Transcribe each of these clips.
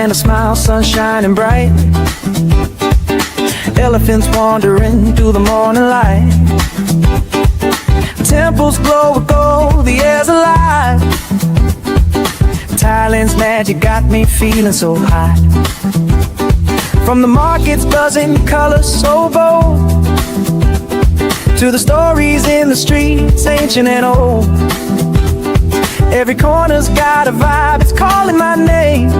and a smile, sun shining bright. Elephants wandering through the morning light. Temples glow with gold, the air's alive. Thailand's magic got me feeling so high. From the markets buzzing, colors so bold, to the stories in the streets, ancient and old. Every corner's got a vibe, it's calling my name.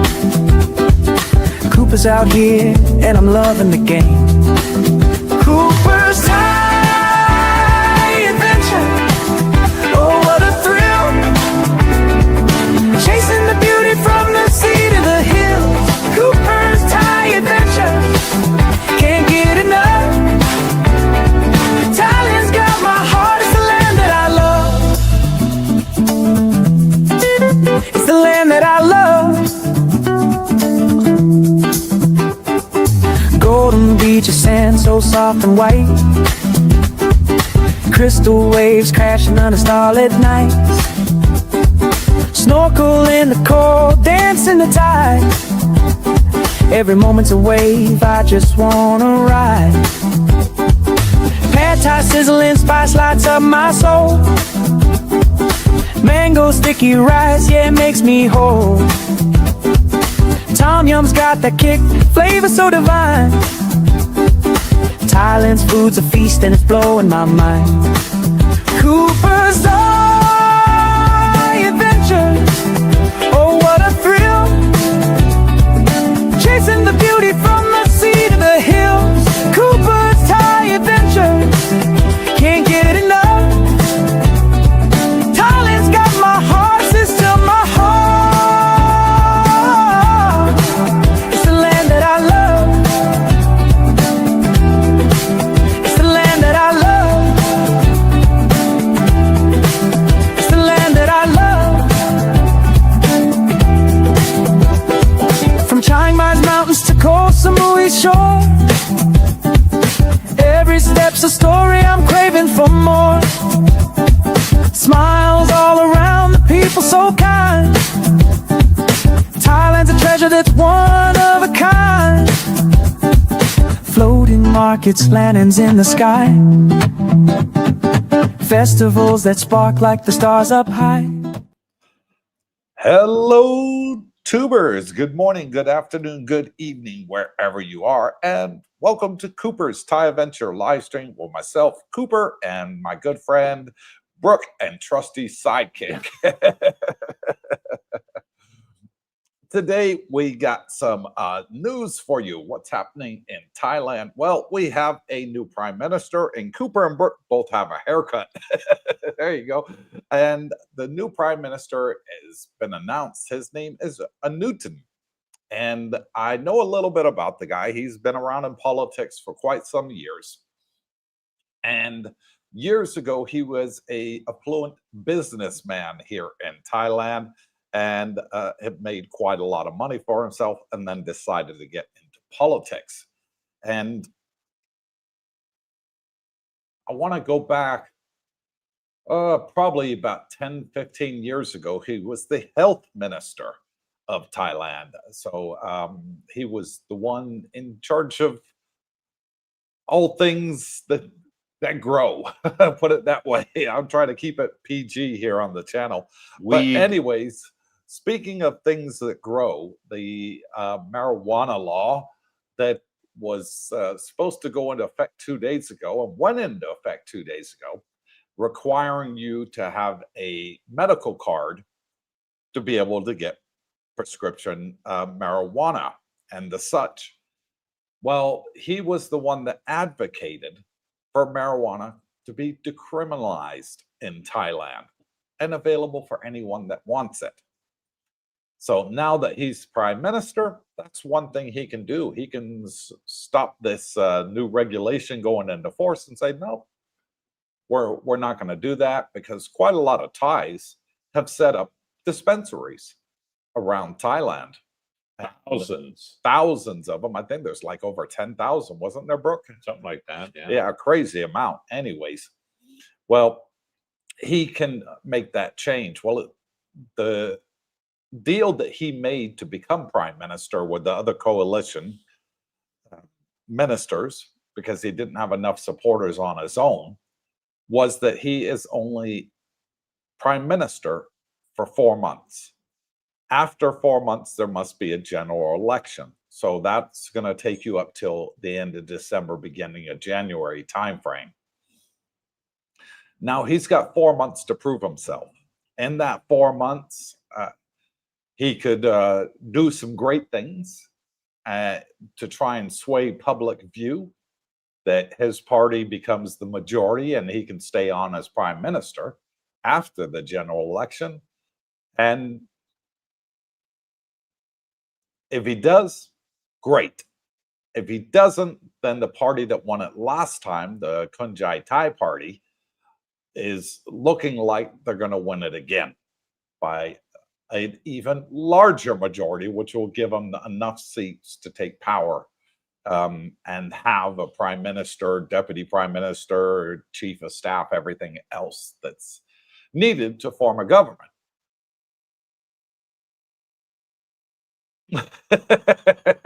Cooper's out here, and I'm loving the game. Coopersthaiadventure, oh what a thrill. Chasing the beauty from the sea to the hills. Coopersthaiadventure, can't get enough. Thailand's got my heart, it's the land that I love. It's the land that I love. Golden beaches, sand so soft and white. Crystal waves crashing under starlit nights. Snorkel in the cold, dance in the tide. Every moment's a wave, I just wanna ride. Pad Thai sizzling, spice lights up my soul. Mango sticky rice, yeah, it makes me whole. Tom Yum's got that kick, flavor so divine. Thailand's food's a feast and it's blowing my mind. Cooper's adventures, oh what a thrill. Chasing the beauty from the sea to the hills. Cooper's Thai adventures, can't get enough. Thailand's got my heart, it's still my heart. It's the land that I love. It's the land that I love. It's the land that I love. From Chiang Mai's mountains to Koh Samui's shore, every step's a story, I'm craving for more. Smiles all around, the people so kind. Thailand's a treasure that's one of a kind. Floating markets, lanterns in the sky. Festivals that spark like the stars up high. Hello, tubers. Good morning, good afternoon, good evening, wherever you are. And welcome to Cooper's Thai Adventure live stream with myself, Cooper, and my good friend, Brooke, and trusty sidekick. Today, we got some news for you. What's happening in Thailand? Well, we have a new prime minister, and Cooper and Brooke both have a haircut. There you go. And the new prime minister has been announced. His name is Newton. And I know a little bit about the guy. He's been around in politics for quite some years. And years ago, he was an affluent businessman here in Thailand, and had made quite a lot of money for himself, and then decided to get into politics. And I want to go back probably about 10, 15 years ago. He was the health minister of Thailand. So he was the one in charge of all things that grow. Put it that way. I'm trying to keep it PG here on the channel. But anyways, speaking of things that grow, the marijuana law that was supposed to go into effect 2 days ago and went into effect 2 days ago, requiring you to have a medical card to be able to get prescription marijuana and the such. Well, he was the one that advocated for marijuana to be decriminalized in Thailand and available for anyone that wants it. So now that he's prime minister, that's one thing he can do. He can stop this new regulation going into force and say, no, we're not going to do that, because quite a lot of Thais have set up dispensaries around Thailand. Thousands of them. I think there's like over 10,000, wasn't there, Brooke? Something like that. Yeah, a crazy amount. Anyways, well, he can make that change. Well, the deal that he made to become prime minister with the other coalition ministers, because he didn't have enough supporters on his own, was that he is only prime minister for 4 months. After 4 months, there must be a general election. So that's going to take you up till the end of December, beginning of January timeframe. Now he's got 4 months to prove himself. In that 4 months, he could do some great things to try and sway public view that his party becomes the majority and he can stay on as prime minister after the general election. And if he does, great. If he doesn't, then the party that won it last time, the Kunjai Thai party, is looking like they're going to win it again by an even larger majority, which will give them enough seats to take power and have a prime minister, deputy prime minister, chief of staff, everything else that's needed to form a government.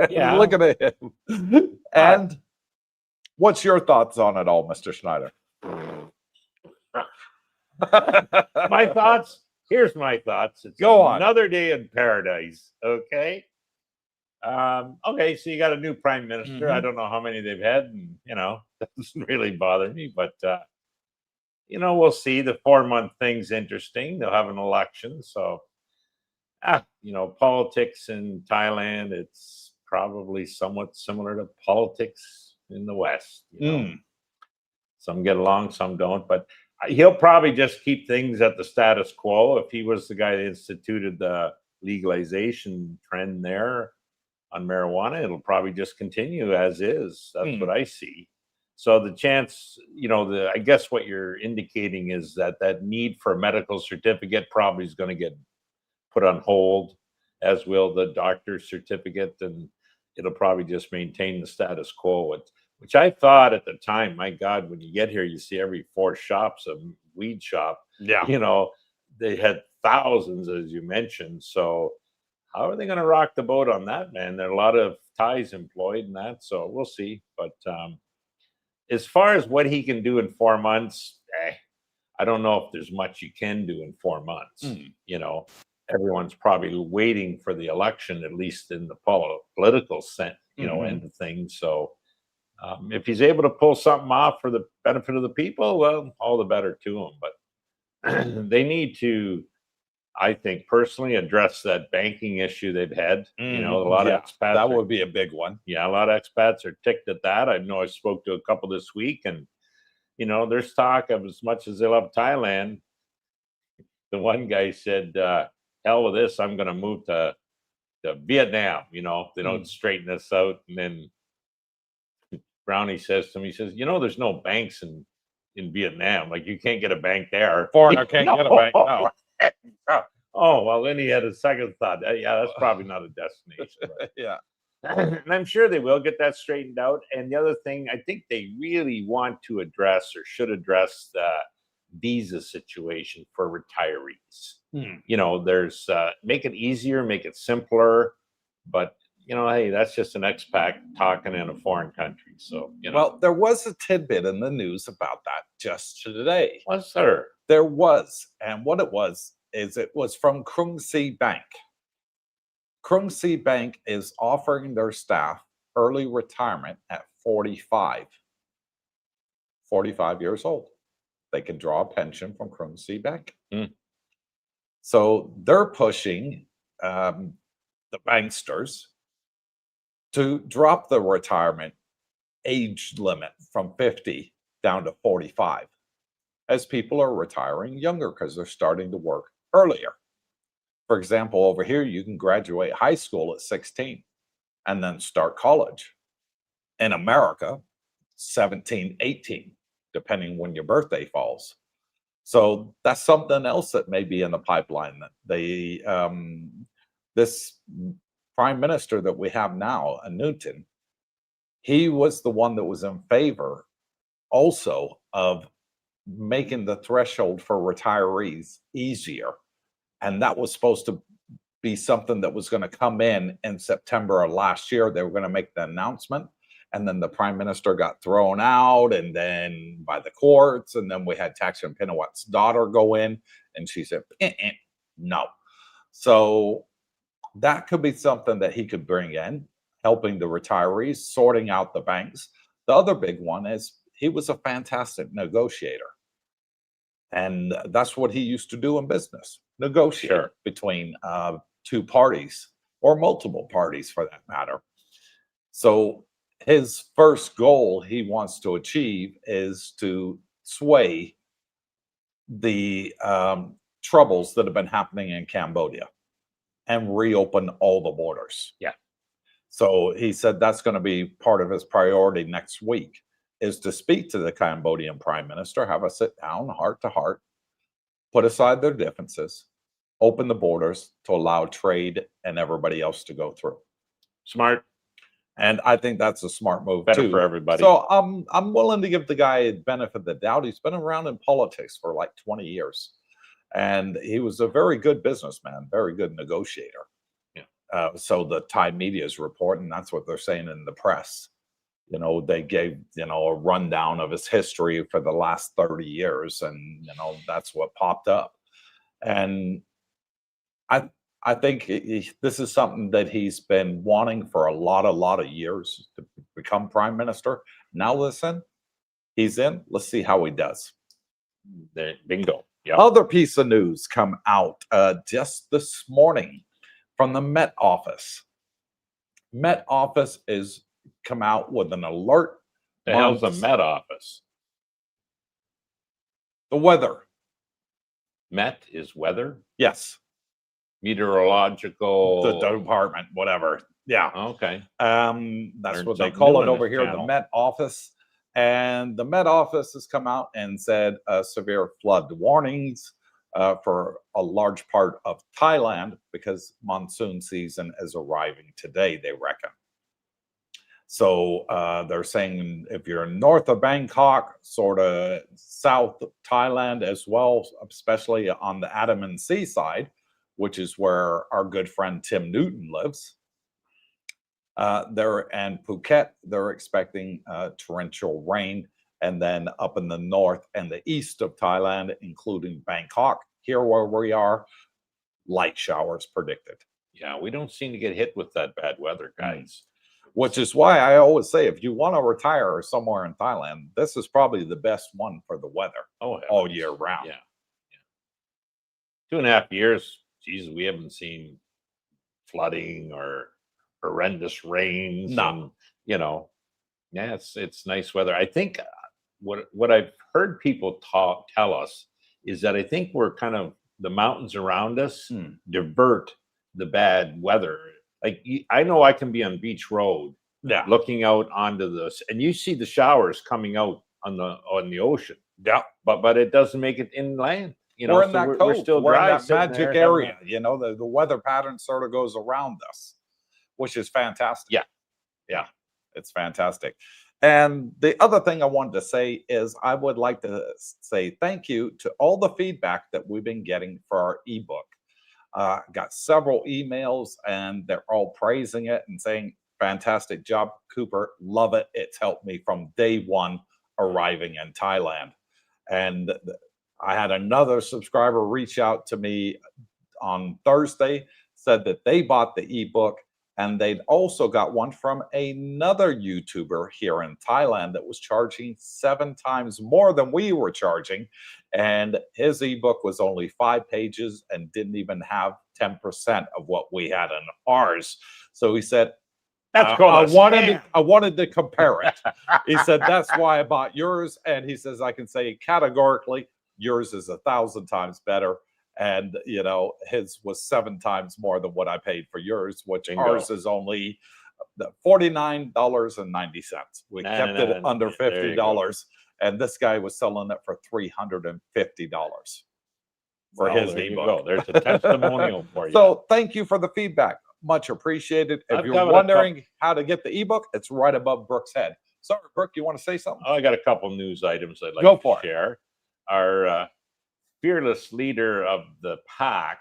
Yeah. Look at him. And what's your thoughts on it all, Mr. Schneider? My thoughts. Here's my thoughts. It's Go on. Another day in paradise. Okay. Okay. So you got a new prime minister. I don't know how many they've had, and that doesn't really bother me. But we'll see. The 4-month thing's interesting. They'll have an election, so politics in Thailand. It's probably somewhat similar to politics in the West. Some get along, some don't, but he'll probably just keep things at the status quo. If he was the guy that instituted the legalization trend there on marijuana, it'll probably just continue as is. That's what I see. So the chance, I guess what you're indicating is that need for a medical certificate probably is going to get put on hold, as will the doctor's certificate, and it'll probably just maintain the status quo. Which I thought at the time, my God, when you get here, you see every 4 shops a weed shop. Yeah. They had thousands, as you mentioned. So how are they going to rock the boat on that, man? There are a lot of Thais employed in that, so we'll see. But as far as what he can do in 4 months, I don't know if there's much you can do in 4 months. Everyone's probably waiting for the election, at least in the political sense, end of things. So if he's able to pull something off for the benefit of the people, well, all the better to him. But they need to, I think, personally address that banking issue they've had. A lot of expats. That would be a big one. Yeah, a lot of expats are ticked at that. I know I spoke to a couple this week, and there's talk of, as much as they love Thailand, the one guy said, hell with this, I'm going to move to Vietnam. They don't straighten this out. And then Brownie says to me, he says, there's no banks in Vietnam. Like, you can't get a bank there. Foreigner can't get a bank. No. Oh, well, then he had a second thought. Yeah, that's probably not a destination. But. Yeah. And I'm sure they will get that straightened out. And the other thing, I think they really want to address, or should address, the visa situation for retirees. There's make it easier, make it simpler, but hey, that's just an expat talking in a foreign country. So Well, there was a tidbit in the news about that just today. Was there? There was, and what it was is it was from Krung Si Bank. Krung Si Bank is offering their staff early retirement at 45 years old. They can draw a pension from Krung Si Bank. So they're pushing the banksters to drop the retirement age limit from 50 down to 45, as people are retiring younger because they're starting to work earlier. For example, over here, you can graduate high school at 16 and then start college. In America, 17, 18, depending when your birthday falls. So that's something else that may be in the pipeline. That they, this prime minister that we have now, Newton, he was the one that was in favor also of making the threshold for retirees easier. And that was supposed to be something that was going to come in September of last year. They were going to make the announcement, and then the prime minister got thrown out, and then by the courts, and then we had Thaksin Pinawat's daughter go in, and she said, no. So that could be something that he could bring in, helping the retirees, sorting out the banks. The other big one is he was a fantastic negotiator. And that's what he used to do in business, negotiate between two parties or multiple parties for that matter. So his first goal he wants to achieve is to sway the troubles that have been happening in Cambodia and reopen all the borders. Yeah. So he said that's going to be part of his priority next week, is to speak to the Cambodian prime minister, have a sit down, heart to heart, put aside their differences, open the borders to allow trade and everybody else to go through. Smart. And I think that's a smart move Better too. for everybody. So I'm willing to give the guy a benefit of the doubt. He's been around in politics for like 20 years. And he was a very good businessman, very good negotiator. Yeah. So the Thai media is reporting, that's what they're saying in the press. You know, they gave, you know, a rundown of his history for the last 30 years. And, you know, that's what popped up. And I think this is something that he's been wanting for a lot of years, to become prime minister. Now, listen, he's in. Let's see how he does. There, bingo. Yeah. Other piece of news come out just this morning from the Met Office. Met Office is come out with an alert. The hell's the Met Office? The weather. Met is weather? Yes. Meteorological. The department, whatever. Yeah. Okay. That's Learned what they something call new it on over this here, channel. the Met Office. And the Met Office has come out and said severe flood warnings for a large part of Thailand because monsoon season is arriving today, they reckon. So they're saying if you're north of Bangkok, sort of south of Thailand as well, especially on the Andaman Sea side, which is where our good friend Tim Newton lives, and Phuket, they're expecting torrential rain. And then up in the north and the east of Thailand, including Bangkok, here where we are, light showers predicted. Yeah, we don't seem to get hit with that bad weather, guys. Which is why I always say, if you want to retire somewhere in Thailand, this is probably the best one for the weather all year round. Yeah. 2.5 years, Jesus, we haven't seen flooding or horrendous rains. No. And, you know, yeah, it's nice weather. I think what I've heard people tell us is that I think we're kind of, the mountains around us divert the bad weather. Like, I know I can be on Beach Road, looking out onto this, and you see the showers coming out on the ocean. Yeah, but it doesn't make it inland. You know, we're in that cove. We're still We're dry, in that magic area. You know, the weather pattern sort of goes around us, which is fantastic. Yeah, it's fantastic. And the other thing I wanted to say is I would like to say thank you to all the feedback that we've been getting for our ebook. Got several emails and they're all praising it and saying, fantastic job, Cooper. Love it. It's helped me from day one arriving in Thailand. And I had another subscriber reach out to me on Thursday, said that they bought the ebook and they'd also got one from another YouTuber here in Thailand that was charging 7 times more than we were charging. And his ebook was only 5 pages and didn't even have 10% of what we had in ours. So he said, that's called I wanted to compare it. He said, that's why I bought yours. And he says, I can say categorically, yours is 1,000 times better. And, you know, his was 7 times more than what I paid for yours, which ours is only $49.90. We kept it under $50. And this guy was selling it for $350 for his ebook. There's a testimonial for you. So thank you for the feedback. Much appreciated. If you're wondering how to get the ebook, it's right above Brooke's head. Sorry, Brooke, you want to say something? Oh, I got a couple news items I'd like to share. Our fearless leader of the pack,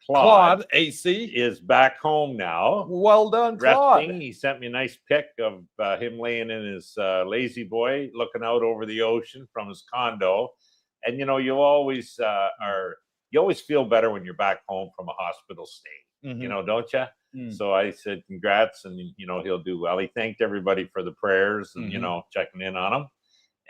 Claude, AC. is back home now. Well done, Claude. Resting. He sent me a nice pic of him laying in his lazy boy, looking out over the ocean from his condo. And you know, you always feel better when you're back home from a hospital stay. You know, don't you? So I said, congrats, and you know, he'll do well. He thanked everybody for the prayers and you know, checking in on him.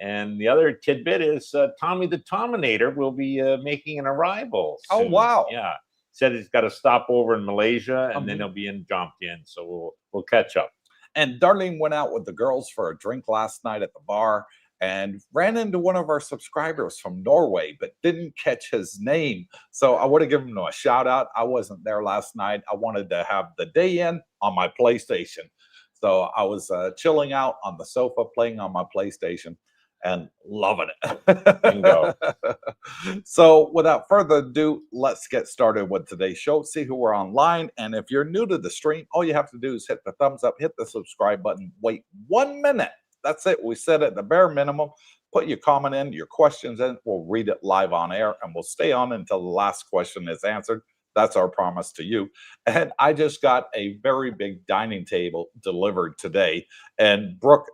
And the other tidbit is Tommy the Tominator will be making an arrival soon. Oh, wow. Yeah. Said he's got to stop over in Malaysia and then he'll be in Jomtien. So we'll catch up. And Darlene went out with the girls for a drink last night at the bar and ran into one of our subscribers from Norway, but didn't catch his name. So I would have given him a shout out. I wasn't there last night. I wanted to have the day in on my PlayStation. So I was chilling out on the sofa, playing on my PlayStation and loving it. Bingo. So without further ado, let's get started with today's show. See who we're online. And if you're new to the stream, all you have to do is hit the thumbs up, hit the subscribe button, wait 1 minute. That's it. We set it the bare minimum. Put your comment in, your questions in. We'll read it live on air and we'll stay on until the last question is answered. That's our promise to you. And I just got a very big dining table delivered today. And Brooke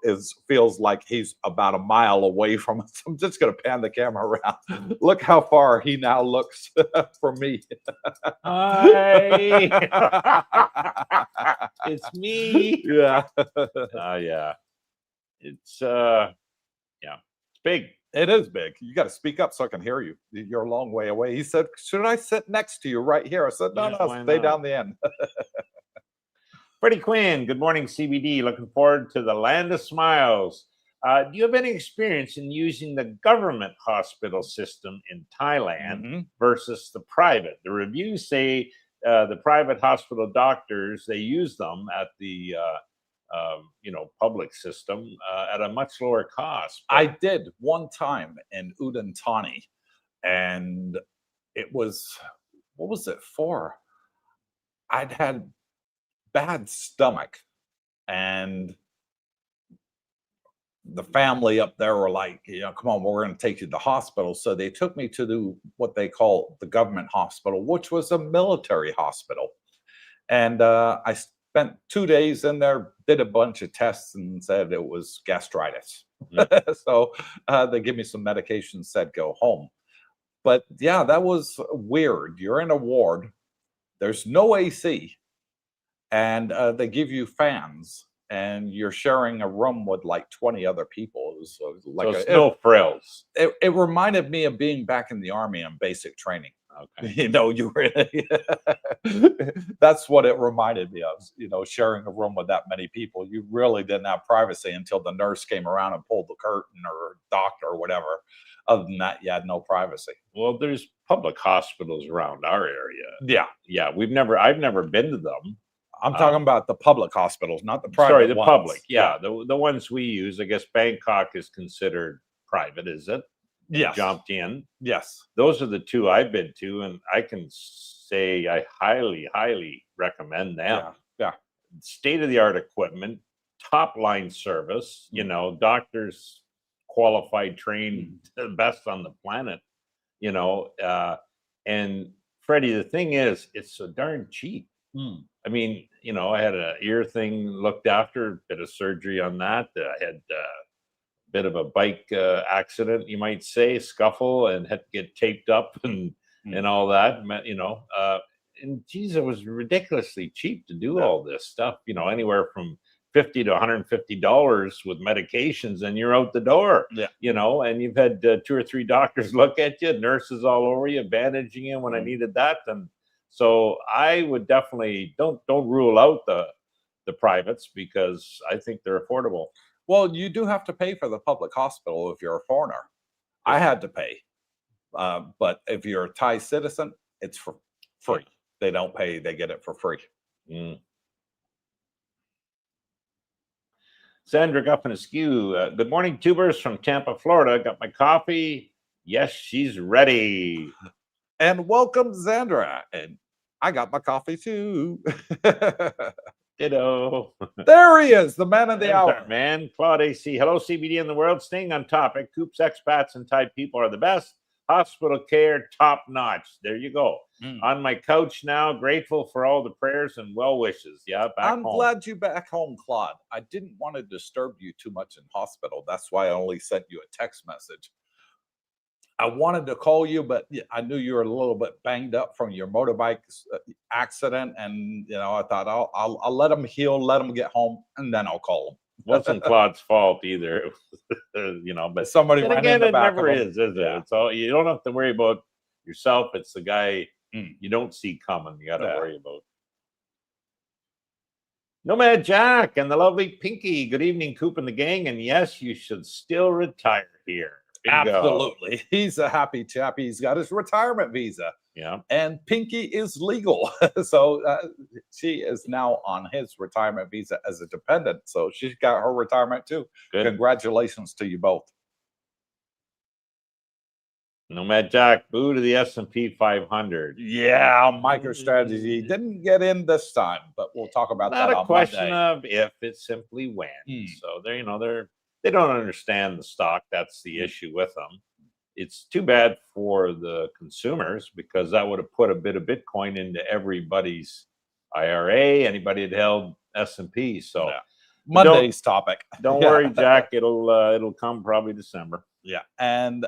feels like he's about a mile away from us. I'm just going to pan the camera around. Look how far he now looks from me. Hi. It's me. Yeah. Yeah. It's it's big. It is big. You got to speak up so I can hear you. You're a long way away. He said, should I sit next to you right here? I said, no, stay down the end. Freddie Quinn, good morning, CBD. Looking forward to the land of smiles. Do you have any experience in using the government hospital system in Thailand versus the private? The reviews say the private hospital doctors, they use them at the public system at a much lower cost. I did one time in Udantani, and it was, what was it for? I'd had bad stomach, and the family up there were like, come on, we're going to take you to the hospital. So they took me to what they call the government hospital, which was a military hospital. And I spent 2 days in there, did a bunch of tests and said it was gastritis. So they give me some medication, said go home. But yeah, that was weird. You're in a ward, there's no AC, and they give you fans, and you're sharing a room with like 20 other people. It was like no frills. It reminded me of being back in the Army on basic training. Okay. You were that's what it reminded me of, sharing a room with that many people. You really didn't have privacy until the nurse came around and pulled the curtain, or doctor or whatever. Other than that, you had no privacy. Well, there's public hospitals around our area. Yeah. I've never been to them. I'm talking about the public hospitals, not the private. Sorry, the ones. public. Yeah, the ones we use. I guess Bangkok is considered private, is it? Yes. Jomtien. Yes. Those are the two I've been to, and I can say I highly, highly recommend them. Yeah. State-of-the-art equipment, top-line service, doctors qualified, trained, the best on the planet, and Freddie, the thing is, it's so darn cheap. I mean, I had an ear thing looked after, bit of surgery on that. I had bit of a bike accident, you might say, scuffle, and had to get taped up and all that, and geez, it was ridiculously cheap to do all this stuff, anywhere from $50 to $150 with medications, and you're out the door. And you've had 2 or 3 doctors look at you, nurses all over you, bandaging you when I needed that. And so I would definitely don't rule out the privates, because I think they're affordable. Well, you do have to pay for the public hospital if you're a foreigner. I had to pay. But if you're a Thai citizen, it's for free. They don't pay, they get it for free. Sandra Guffin Askew, good morning, tubers from Tampa, Florida. Got my coffee. Yes, she's ready. And welcome, Sandra. And I got my coffee too. Ditto. There he is, the man of the hour. Man, Claude AC. Hello, CBD in the world. Staying on topic, Coops, expats, and Thai people are the best. Hospital care, top notch. There you go. Mm. On my couch now, grateful for all the prayers and well wishes. Yeah, back I'm home. glad you back home, Claude. I didn't want to disturb you too much in hospital. That's why I only sent you a text message. I wanted to call you, but I knew you were a little bit banged up from your motorbike accident, and I thought I'll let him heal, let him get home, and then I'll call him. Wasn't Claude's fault either. But Somebody then ran again, in the it back never of him. is it? Yeah. It's all, you don't have to worry about yourself. It's the guy you don't see coming. You got to Yeah. worry about. Nomad Jack and the lovely Pinky. Good evening, Coop and the gang. And yes, you should still retire here. Bingo. Absolutely. He's a happy chap. He's got his retirement visa. Yeah. And Pinky is legal. So she is now on his retirement visa as a dependent. So she's got her retirement too. Good. Congratulations to you both. Nomad Jack, boo to the S&P 500. Yeah, MicroStrategy didn't get in this time, but we'll talk about Not that a on question Monday. of if, it's simply when. So they don't understand the stock. That's the issue with them. It's too bad for the consumers because that would have put a bit of Bitcoin into everybody's IRA, anybody that held S&P. So Yeah. Monday's topic. Don't worry, Jack. It'll come probably December. Yeah. And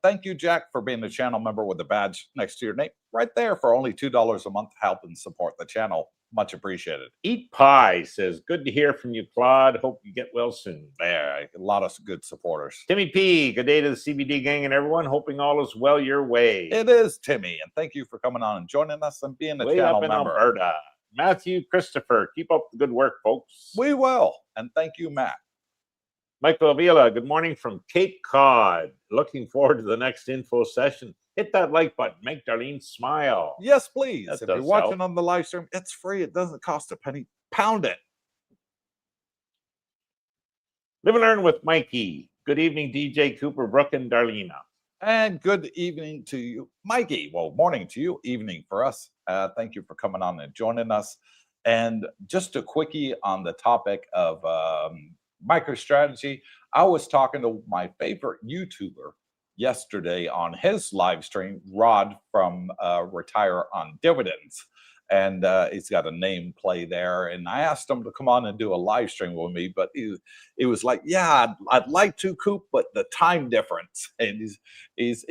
thank you, Jack, for being a channel member with a badge next to your name right there for only $2 a month. Help and support the channel. Much appreciated. Eat Pie says, good to hear from you, Claude. Hope you get well soon. There, a lot of good supporters. Timmy P, good day to the CBD gang and everyone. Hoping all is well your way. It is, Timmy. And thank you for coming on and joining us and being a Way channel up in member. Alberta. Matthew Christopher, keep up the good work, folks. We will. And thank you, Matt. Michael Avila, good morning from Cape Cod. Looking forward to the next info session. Hit that like button. Make Darlene smile. Yes, please. That If you're does watching help. on the live stream, it's free. It doesn't cost a penny. Pound it. Live and learn with Mikey. Good evening, DJ Cooper, Brooke, and Darlena. And good evening to you, Mikey. Well, morning to you, evening for us. Thank you for coming on and joining us. And just a quickie on the topic of MicroStrategy. I was talking to my favorite YouTuber yesterday on his live stream, Rod from Retire on Dividends. And he's got a name play there. And I asked him to come on and do a live stream with me, but he was like, yeah, I'd like to, Coop, but the time difference. And he's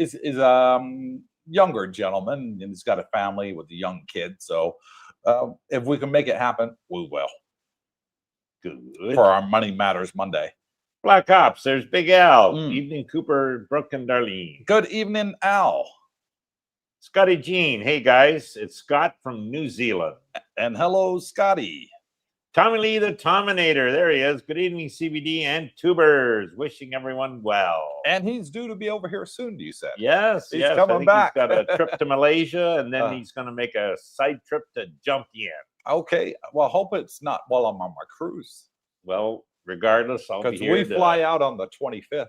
younger gentleman, and he's got a family with a young kid. So if we can make it happen, we will. Good. For our Money Matters Monday. Black Ops, there's Big Al. Evening, Cooper, Brooke, and Darlene. Good evening, Al. Scotty Jean. Hey, guys. It's Scott from New Zealand. And hello, Scotty. Tommy Lee, the Tominator. There he is. Good evening, CBD and tubers. Wishing everyone well. And he's due to be over here soon, you said? Yes. He's yes. coming back. He's got a trip to Malaysia, and then he's going to make a side trip to Jumtien. Okay. Well, hope it's not while I'm on my cruise. Well, regardless, I'll be here. Because we fly out on the 25th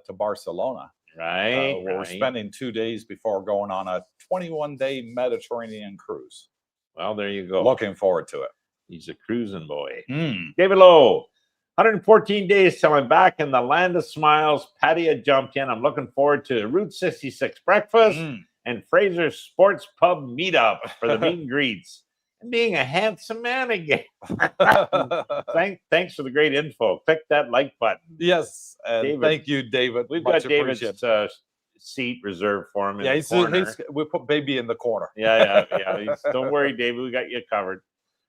to Barcelona. Right. We're spending 2 days before going on a 21-day Mediterranean cruise. Well, there you go. Looking forward to it. He's a cruising boy. David Lowe, 114 days till I'm back in the land of smiles. Patty jumped in. I'm looking forward to Route 66 breakfast and Fraser's Sports Pub meetup for the meet and greets. And being a handsome man again. Thanks for the great info. Click that like button. Yes. And thank you, David. We've got David's seat reserved for him. Yeah, we put baby in the corner. Yeah. Don't worry, David. We got you covered.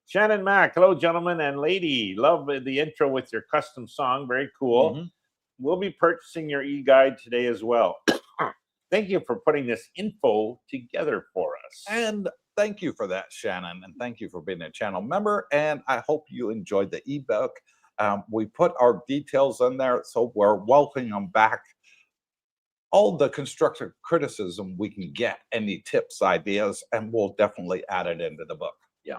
Shannon Mack, hello, gentlemen and lady. Love the intro with your custom song. Very cool. We'll be purchasing your e-guide today as well. Thank you for putting this info together for us. And thank you for that, Shannon. And thank you for being a channel member. And I hope you enjoyed the ebook. We put our details in there, so we're welcoming them back. All the constructive criticism we can get, any tips, ideas, and we'll definitely add it into the book. Yeah.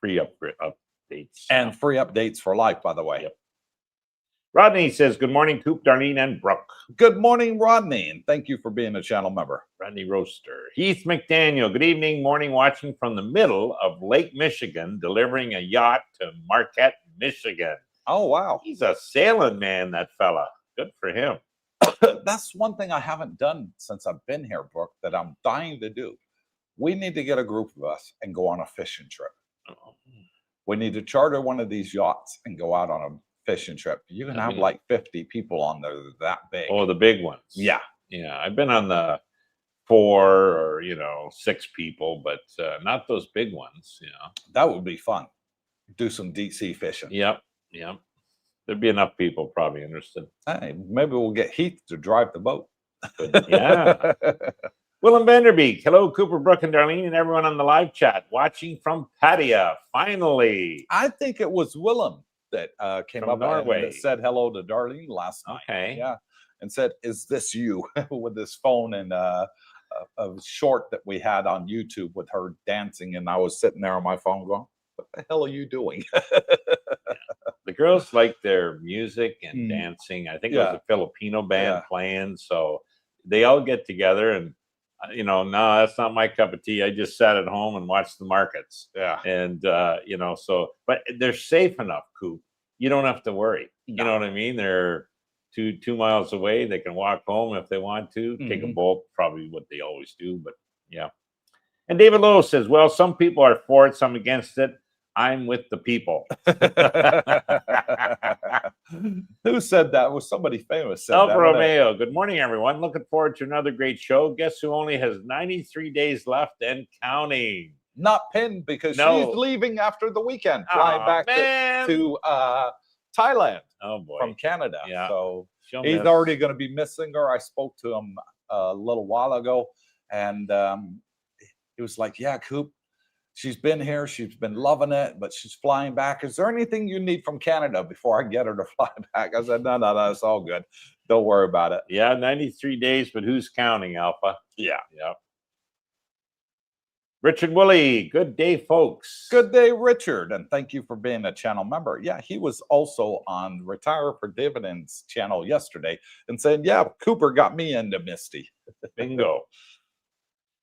Free updates. And free updates for life, by the way. Yep. Rodney says, good morning, Coop, Darlene, and Brooke. Good morning, Rodney, and thank you for being a channel member. Rodney Roaster. Heath McDaniel, good evening, morning, watching from the middle of Lake Michigan, delivering a yacht to Marquette, Michigan. Oh, wow. He's a sailing man, that fella. Good for him. That's one thing I haven't done since I've been here, Brooke, that I'm dying to do. We need to get a group of us and go on a fishing trip. Oh, We need to charter one of these yachts and go out on a fishing trip. You can I have mean- like 50 people on there that big. oh, the big ones. Yeah. Yeah. I've been on the 4 or 6 people, but not those big ones. That would be fun. Do some deep sea fishing. Yep. Yep. There'd be enough people probably interested. Hey, maybe we'll get Heath to drive the boat. Yeah. Willem Vanderbeek. Hello, Cooper, Brooke, and Darlene, and everyone on the live chat watching from Pattaya. Finally. I think it was Willem that came From up Norway. and said hello to Darlene last night. Okay. Yeah. And said, "Is this you?" with this phone and a short that we had on YouTube with her dancing. And I was sitting there on my phone going, "What the hell are you doing?" The girls like their music and Mm. dancing. I think it was Yeah. a Filipino band Yeah. playing. So they all get together and, no, that's not my cup of tea. I just sat at home and watched the markets. Yeah. And, but they're safe enough, Coop. You don't have to worry. You No. know what I mean? They're 2 miles away. They can walk home if they want to, take a Mhm. boat, probably what they always do. But yeah. And David Lowe says, well, some people are for it, some against it. I'm with the people. Who said that? Was somebody famous said Alfa that? wasn't it? Romeo. Good morning, everyone. Looking forward to another great show. Guess who only has 93 days left and counting? Not pinned because No. she's leaving after the weekend, flying Aw, back man. to Thailand Oh boy. from Canada. Yeah. So She'll he's miss. already going to be missing her. I spoke to him a little while ago, and he was like, "Yeah, Coop, she's been here. She's been loving it, but she's flying back. Is there anything you need from Canada before I get her to fly back?" I said, No, it's all good. Don't worry about it. Yeah, 93 days, but who's counting, Alpha? Yeah. Yep. Richard Woolley. Good day, folks. Good day, Richard, and thank you for being a channel member. Yeah, he was also on Retire for Dividends channel yesterday and saying, "Yeah, Cooper got me into Misty." Bingo.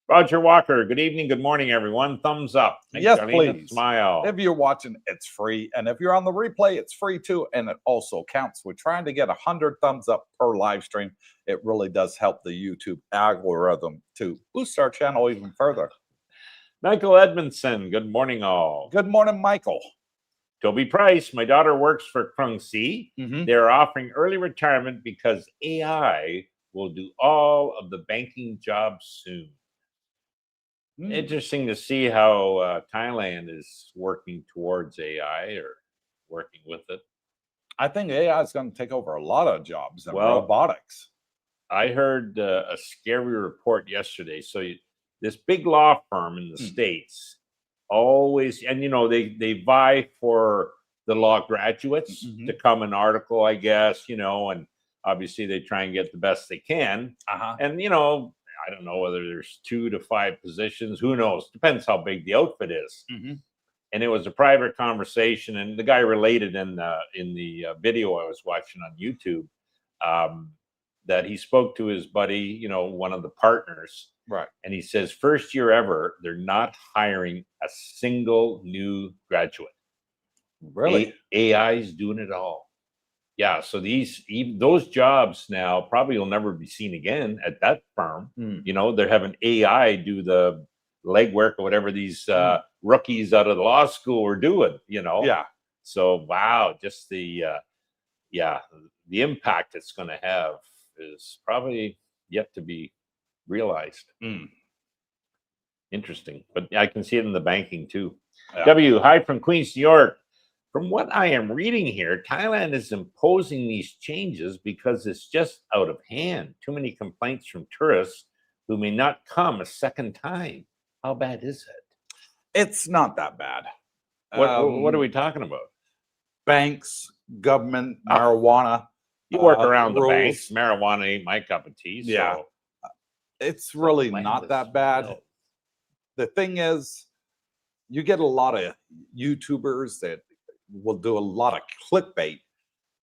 Roger Walker. Good evening. Good morning, everyone. Thumbs up. Make Yes, Darlene a please. Smile. If you're watching, it's free, and if you're on the replay, it's free too, and it also counts. We're trying to get 100 thumbs up per live stream. It really does help the YouTube algorithm to boost our channel even further. Michael Edmondson. Good morning, all. Good morning, Michael. Toby Price. My daughter works for Krung Si. Mhm. They're offering early retirement because AI will do all of the banking jobs soon. Mm. Interesting to see how Thailand is working towards AI or working with it. I think AI is going to take over a lot of jobs in Well, robotics. I heard a scary report yesterday. So this big law firm in the States always, and they vie for the law graduates Mhm. to come an article, I guess, and obviously they try and get the best they can. Uh-huh. And, I don't know whether there's 2 to 5 positions. Who knows? Depends how big the outfit is. Mhm. And it was a private conversation, and the guy related in the video I was watching on YouTube that he spoke to his buddy, one of the partners, Right. and he says, first year ever, they're not hiring a single new graduate. Really? AI's doing it all. Yeah, so those jobs now probably will never be seen again at that firm. Mm. They're having AI do the legwork or whatever these rookies out of the law school are doing. Yeah. So wow, just the impact it's going to have is probably yet to be realized. Mm. Interesting, but I can see it in the banking too. Yeah. W, hi from Queens, New York. From what I am reading here, Thailand is imposing these changes because it's just out of hand. Too many complaints from tourists who may not come a second time. How bad is it? It's not that bad. What are we talking about? Banks, government, marijuana. You work around the rules. banks. Marijuana ain't my cup of tea. So Yeah. It's really land not is that bad. wild. The thing is, you get a lot of YouTubers that will do a lot of clickbait,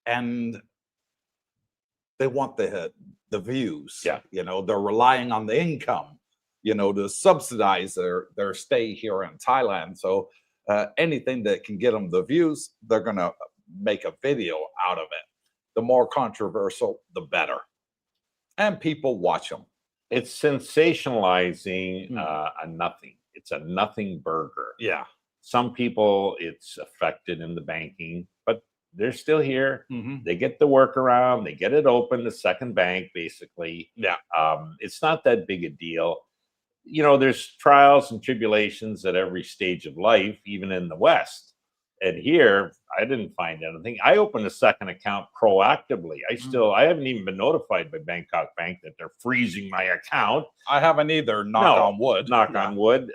and they want the views. Yeah. They're relying on the income, to subsidize their stay here in Thailand. So anything that can get them the views, they're going to make a video out of it. The more controversial, the better. and people watch them. It's sensationalizing Hmm. a nothing. It's a nothing burger. Yeah. Some people, it's affected in the banking, but they're still here. Mm-hmm. They get the workaround. They get it open, the second bank, basically. Yeah. It's not that big a deal. You know, there's trials and tribulations at every stage of life, even in the West. And here, I didn't find anything. I opened a second account proactively. I haven't even been notified by Bangkok Bank that they're freezing my account. I haven't either. Knock No, on wood. Knock on wood.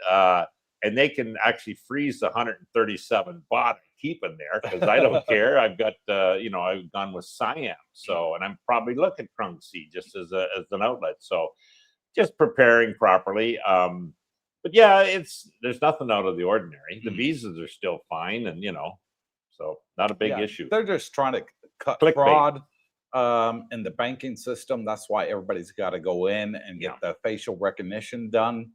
And they can actually freeze the 137 baht I keep in there because I don't care. I've got, I've gone with Siam. So, and I'm probably looking at Krungsea just as an outlet. So, just preparing properly. But yeah, there's nothing out of the ordinary. The visas are still fine, and so not a big issue. They're just trying to cut Clickbait. fraud in the banking system. That's why everybody's got to go in and get the facial recognition done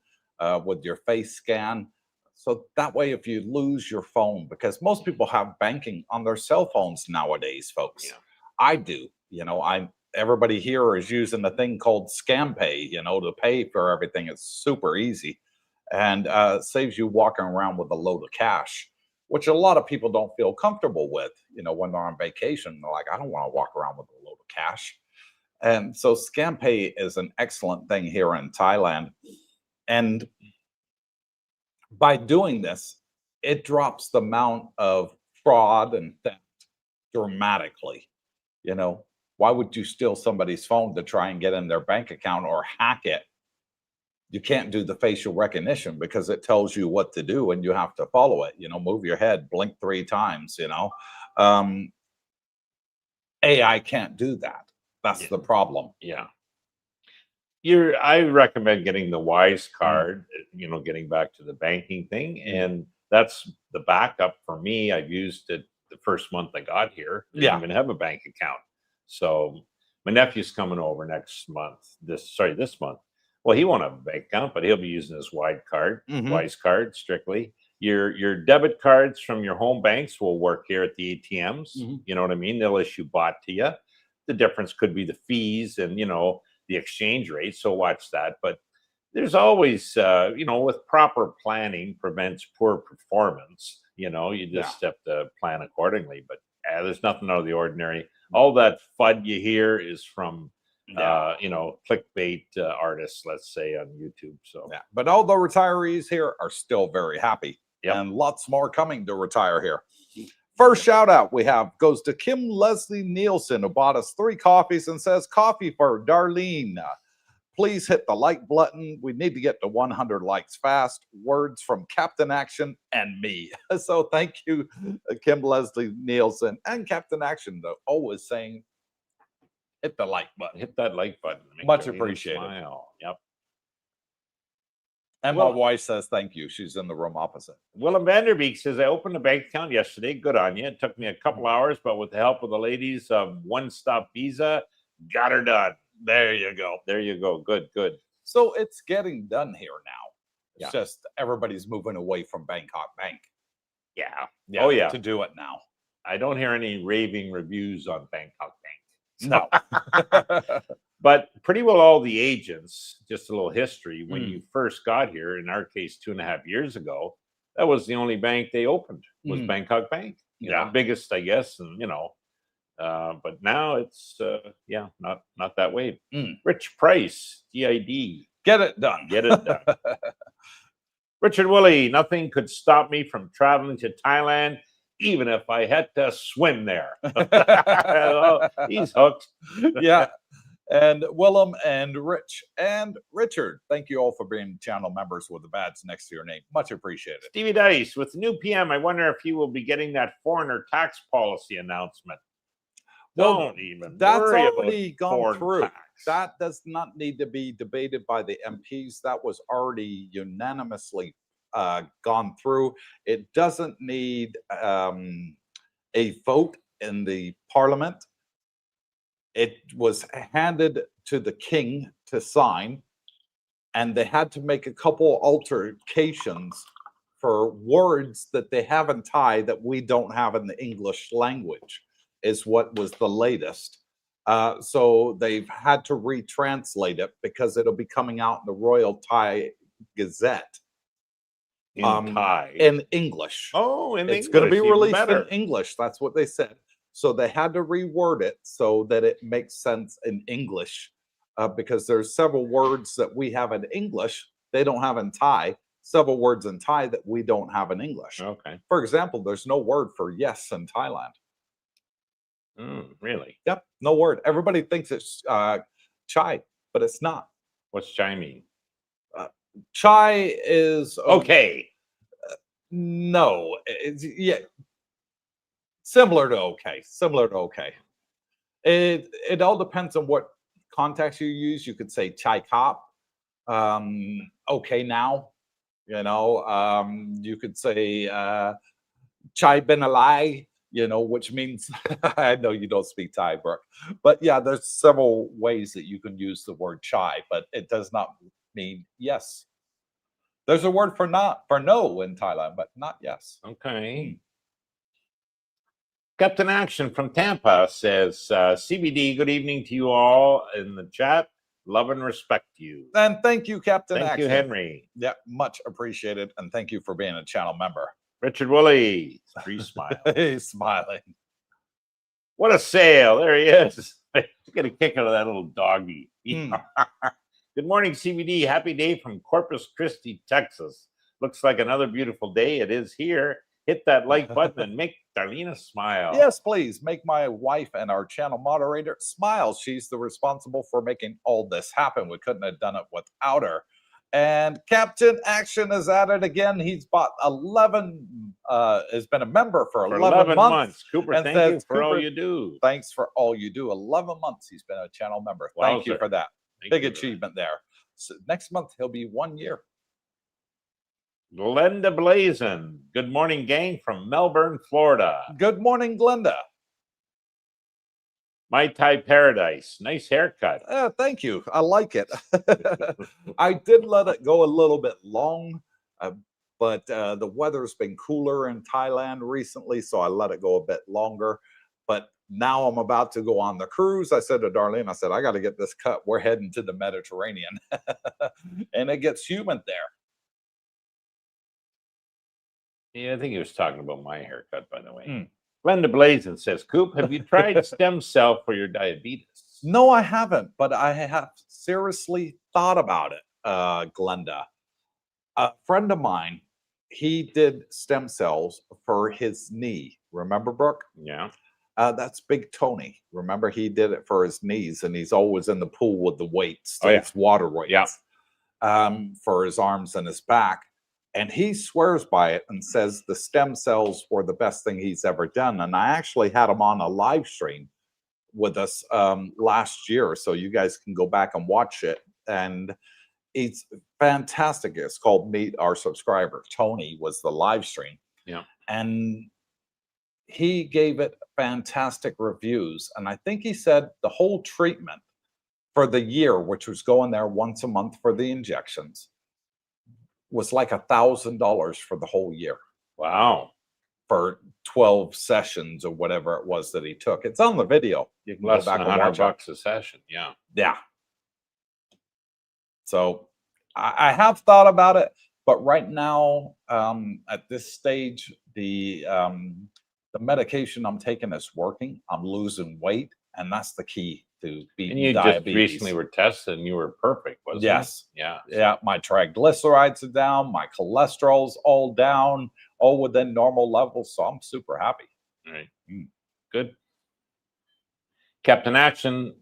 with your face scan. So that way, if you lose your phone, because most people have banking on their cell phones nowadays, folks. Yeah. I do. Everybody here is using a thing called ScamPay, to pay for everything. It's super easy and saves you walking around with a load of cash, which a lot of people don't feel comfortable with, when they're on vacation. They're like, I don't want to walk around with a load of cash. And so ScamPay is an excellent thing here in Thailand. And by doing this, it drops the amount of fraud and theft dramatically. Why would you steal somebody's phone to try and get in their bank account or hack it? You can't do the facial recognition because it tells you what to do and you have to follow it. Move your head, blink 3 times. AI can't do that. That's the problem. Yeah. I recommend getting the Wise card, getting back to the banking thing. And that's the backup for me. I've used it the first month I got here. Didn't even have a bank account. So my nephew's coming over this month. Well, he won't have a bank account, but he'll be using his Wise card strictly. Your debit cards from your home banks will work here at the ATMs. You know what I mean? They'll issue baht to you. The difference could be the fees and, the exchange rate. So watch that. But there's always, with proper planning prevents poor performance. You just have to plan accordingly. But there's nothing out of the ordinary. All that FUD you hear is from, clickbait artists, let's say, on YouTube. So, but all the retirees here are still very happy. Yep. And lots more coming to retire here. First shout out we have goes to Kim Leslie Nielsen, who bought us 3 coffees and says, "Coffee for Darlene. Please hit the like button. We need to get to 100 likes fast." Words from Captain Action and me. So thank you, Kim Leslie Nielsen and Captain Action, though, always saying, hit the like button. Hit that like button. Much appreciated. Smile. Yep. And my wife says thank you. She's in the room opposite. Willem Vanderbeek says, I opened a bank account yesterday. Good on you. It took me a couple hours, but with the help of the ladies of One Stop Visa, got her done. There you go. There you go. Good, good. So it's getting done here now. It's just everybody's moving away from Bangkok Bank. Yeah. Oh, yeah. To do it now. I don't hear any raving reviews on Bangkok Bank. No. But pretty well all the agents, just a little history, when you first got here, in our case, 2.5 years ago, that was the only bank they opened was Bangkok Bank. Biggest, I guess. And, but now it's, not that way. Rich Price, DID. Get it done. Get it done. Richard Willie, nothing could stop me from traveling to Thailand, even if I had to swim there. He's hooked. Yeah. And Willem and Rich and Richard, thank you all for being channel members with the badge next to your name. Much appreciated. Stevie Dice, with the new PM, I wonder if he will be getting that foreigner tax policy announcement. Don't even that's worry already about gone through. tax. That does not need to be debated by the MPs. That was already unanimously gone through. It doesn't need a vote in the parliament. It was handed to the king to sign, and they had to make a couple altercations for words that they have in Thai that we don't have in the English language, is what was the latest. So they've had to retranslate it because it'll be coming out in the Royal Thai Gazette In Thai. in English. Oh, in It's going to be English, even released better. in English. That's what they said. So they had to reword it so that it makes sense in English, because there's several words that we have in English they don't have in Thai. Several words in Thai that we don't have in English. Okay. For example, there's no word for yes in Thailand. Really? Yep, no word. Everybody thinks it's chai, but it's not. What's chai mean? Chai is Okay. No, it's yeah, similar to okay. Similar to okay. It all depends on what context you use. You could say chai cop, okay now. You could say chai ben alai, which means I know you don't speak Thai, Brooke, but yeah, there's several ways that you can use the word chai, but it does not mean yes. There's a word for no in Thailand, but not yes. Okay. Captain Action from Tampa says, CBD, good evening to you all in the chat. Love and respect you. And thank you, Captain Thank Action. you, Henry. Yeah, much appreciated. And thank you for being a channel member. Richard Woolley, three smiles. He's smiling. What a sale. There he is. Get a kick out of that little doggy. Good morning, CBD. Happy day from Corpus Christi, Texas. Looks like another beautiful day. It is here. Hit that like button and make Darlena smile. Yes, please. Make my wife and our channel moderator smile. She's the responsible for making all this happen. We couldn't have done it without her. And Captain Action is at it again. He's bought 11, has been a member for 11 months. Cooper, and thank says, you for all you do. Thanks for all you do. 11 months he's been a channel member. Wow, Thank you sir. for that. Thank Big you for achievement there. So next month he'll be 1 year. Glenda Blazin. Good morning, gang, from Melbourne, Florida. Good morning, Glenda. My Thai Paradise. Nice haircut. Thank you. I like it. I did let it go a little bit long, but the weather's been cooler in Thailand recently, so I let it go a bit longer. But now I'm about to go on the cruise. I said to Darlene, I got to get this cut. We're heading to the Mediterranean, and it gets humid there. Yeah, I think he was talking about my haircut, by the way. Glenda Blazin says, Coop, have you tried stem cell for your diabetes? No, I haven't, but I have seriously thought about it, Glenda. A friend of mine, he did stem cells for his knee. Remember, Brooke? Yeah. That's Big Tony. Remember, he did it for his knees, and he's always in the pool with the weights, those water weights, for his arms and his back. And he swears by it and says the stem cells were the best thing he's ever done. And I actually had him on a live stream with us last year, so you guys can go back and watch it. And it's fantastic. It's called Meet Our Subscriber. Tony was the live stream. Yeah. And he gave it fantastic reviews. And I think he said the whole treatment for the year, which was going there once a month for the injections, was like $1,000 for the whole year. Wow. For 12 sessions or whatever it was that he took. It's on the video. You can Less go back than and watch $100 a session. Yeah. Yeah. So I have thought about it, but right now, at this stage, the medication I'm taking is working. I'm losing weight, and that's the key to beating And you diabetes. just recently were tested and you were perfect, wasn't Yes. it? Yeah. Yeah. My triglycerides are down. My cholesterol's all down, all within normal levels. So I'm super happy. All right. Good. Captain Action.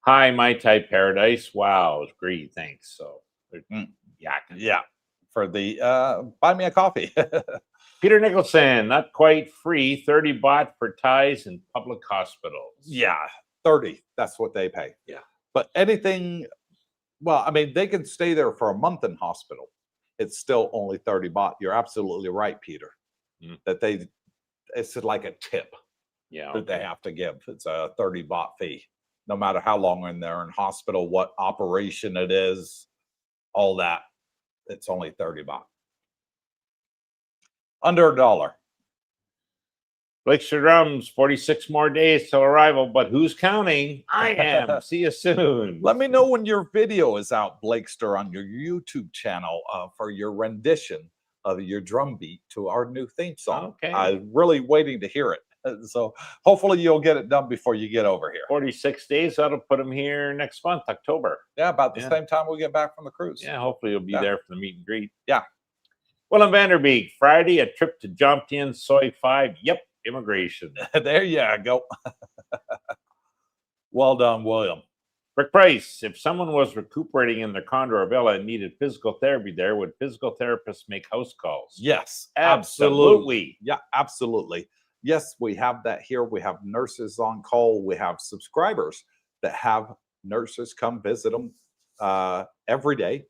Hi, my Thai Paradise. Wow, it's great. Thanks. So, Yeah. For the buy me a coffee. Peter Nicholson, not quite free. 30 baht for Thais in public hospitals. Yeah. 30. That's what they pay. Yeah. But anything, well, I mean, they can stay there for a month in hospital. It's still only 30 baht. You're absolutely right, Peter. That it's like a tip that they have to give. It's a 30 baht fee. No matter how long they're in hospital, what operation it is, all that. It's only 30 baht. Under $1. Blakester Drums, 46 more days till arrival, but who's counting? I am. See you soon. Let me know when your video is out, Blakester, on your YouTube channel for your rendition of your drum beat to our new theme song. Okay. I'm really waiting to hear it. So hopefully you'll get it done before you get over here. 46 days. That'll put him here next month, October. Yeah, about the same time we get back from the cruise. Yeah, hopefully you'll be there for the meet and greet. Yeah. Willem Vanderbeek, Friday, a trip to Jomtien, Soy 5. Yep, immigration. There you go. Well done, William. Rick Price, if someone was recuperating in their condo or villa and needed physical therapy there, would physical therapists make house calls? Yes, Absolutely. Yeah, absolutely. Yes, we have that here. We have nurses on call. We have subscribers that have nurses come visit them every day.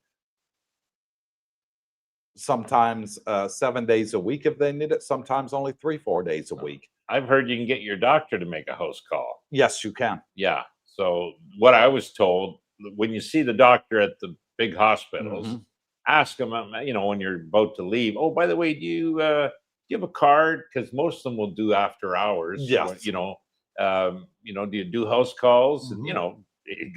Sometimes 7 days a week if they need it. Sometimes only 3-4 days a week. I've heard you can get your doctor to make a house call. Yes, you can. Yeah. So what I was told, when you see the doctor at the big hospitals, ask them, you know, when you're about to leave, oh, by the way, do you have a card? Because most of them will do after hours. Yes. You know, do you do house calls? And, you know,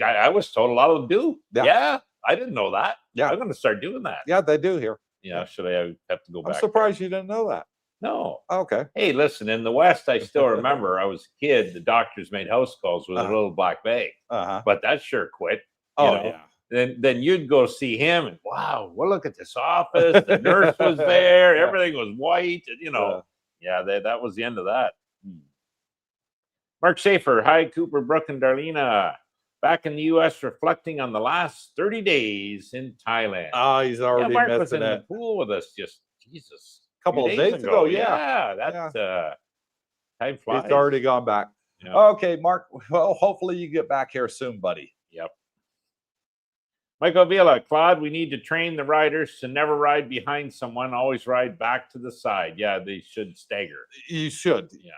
I was told a lot of them do. Yeah. I didn't know that. Yeah. I'm going to start doing that. Yeah, they do here. Yeah. Should I have to go back? I'm surprised you didn't know that. No. Okay. Hey, listen, in the West, I still remember I was a kid, the doctors made house calls with a little black bag. But that sure quit. Oh, know? yeah. Then you'd go see him and wow, well, look at this office. The nurse was there, everything was white, and you know, that was the end of that. Mark Schaefer, hi, Cooper, Brooke, and Darlena. Back in the US, reflecting on the last 30 days in Thailand. Oh, he's already Mark was missing in it. the pool with us, just Jesus. Couple of days ago, Yeah, that's time flies. He's already gone back. Yeah. Okay, Mark. Well, hopefully you get back here soon, buddy. Yep. Michael Villa, Claude, we need to train the riders to never ride behind someone, always ride back to the side. Yeah, they should stagger. You should. Yeah.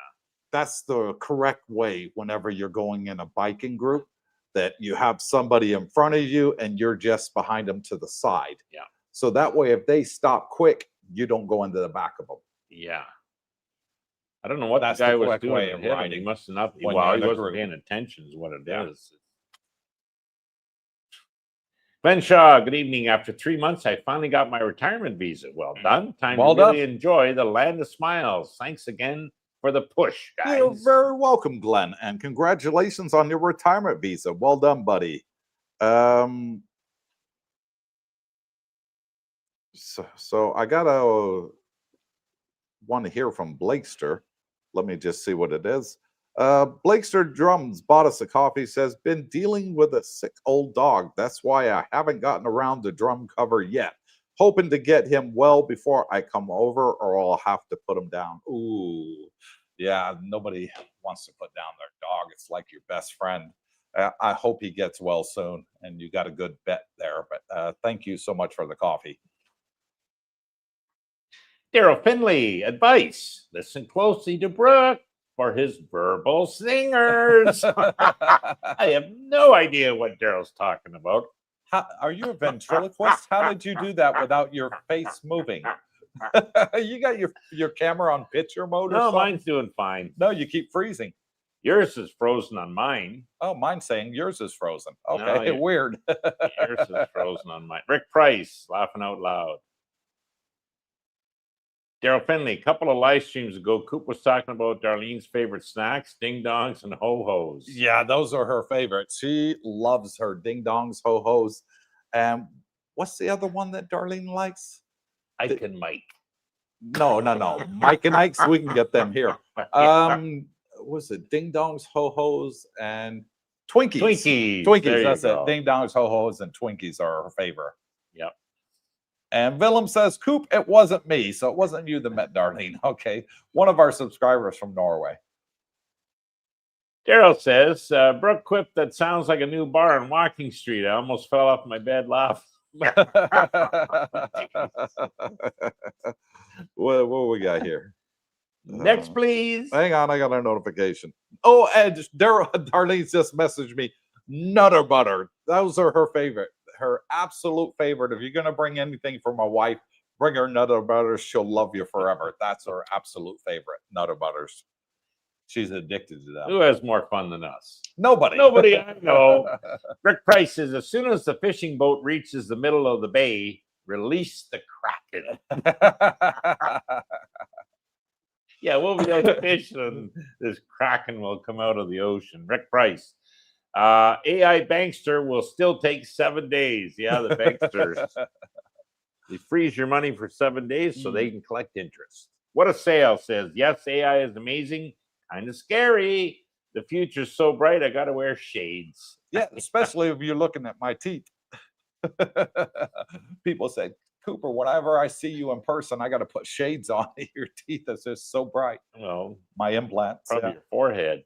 That's the correct way whenever you're going in a biking group, that you have somebody in front of you and you're just behind them to the side. Yeah. So that way, if they stop quick, you don't go into the back of them. Yeah. I don't know what That's the guy the was correct doing. way of He riding must have not. when Well, you're he in a wasn't group. paying attention is what it is. Ben Shaw, good evening. After 3 months, I finally got my retirement visa. Well done. Time Well to really done. enjoy the land of smiles. Thanks again for the push, guys. You're very welcome, Glenn, and congratulations on your retirement visa. Well done, buddy. So I gotta want to hear from Blakester. Let me just see what it is. Blakester Drums bought us a coffee. Says, been dealing with a sick old dog. That's why I haven't gotten around to drum cover yet. Hoping to get him well before I come over, or I'll have to put him down. Ooh, yeah. Nobody wants to put down their dog. It's like your best friend. I hope he gets well soon, and you got a good bet there. But thank you so much for the coffee. Daryl Finley, advice. Listen closely to Brooke for his verbal singers. I have no idea what Daryl's talking about. Are you a ventriloquist? How did you do that without your face moving? You got your camera on picture mode or No, something? mine's doing fine. No, you keep freezing. Yours is frozen on mine. Oh, mine's saying yours is frozen. Okay, No, weird. Yours is frozen on mine. Rick Price, laughing out loud. Daryl Finley, a couple of live streams ago, Coop was talking about Darlene's favorite snacks, ding dongs and ho-hos. Yeah, those are her favorites. She loves her ding dongs, ho hos. And what's the other one that Darlene likes? Ike and Mike. No. Mike and Ike's, we can get them here. Was it ding dongs, ho hos, and Twinkies? Twinkies. Twinkies, that's it. Ding dongs, ho hos, and Twinkies are her favorite. Yep. And Willem says, Coop, it wasn't me. So it wasn't you that met Darlene. Okay. One of our subscribers from Norway. Daryl says, Brooke quipped, that sounds like a new bar on Walking Street. I almost fell off my bed laughing. What we got here? Next, please. Hang on, I got a notification. Oh, and Darlene just messaged me. Nutter butter. Those are her favorite. Her absolute favorite. If you're going to bring anything for my wife, bring her Nutter Butters. She'll love you forever. That's her absolute favorite, Nutter Butters. She's addicted to them. Who has more fun than us? Nobody. Nobody I know. Rick Price says, as soon as the fishing boat reaches the middle of the bay, release the Kraken. Yeah, we'll be out fishing and this Kraken will come out of the ocean. Rick Price. AI Bankster will still take 7 days. Yeah, the banksters. They freeze your money for 7 days so they can collect interest. What a sale says. Yes, AI is amazing. Kind of scary. The future's so bright, I got to wear shades. Yeah, especially if you're looking at my teeth. People say, Cooper, whenever I see you in person, I got to put shades on. Your teeth is just so bright. Well, My implants. probably your forehead.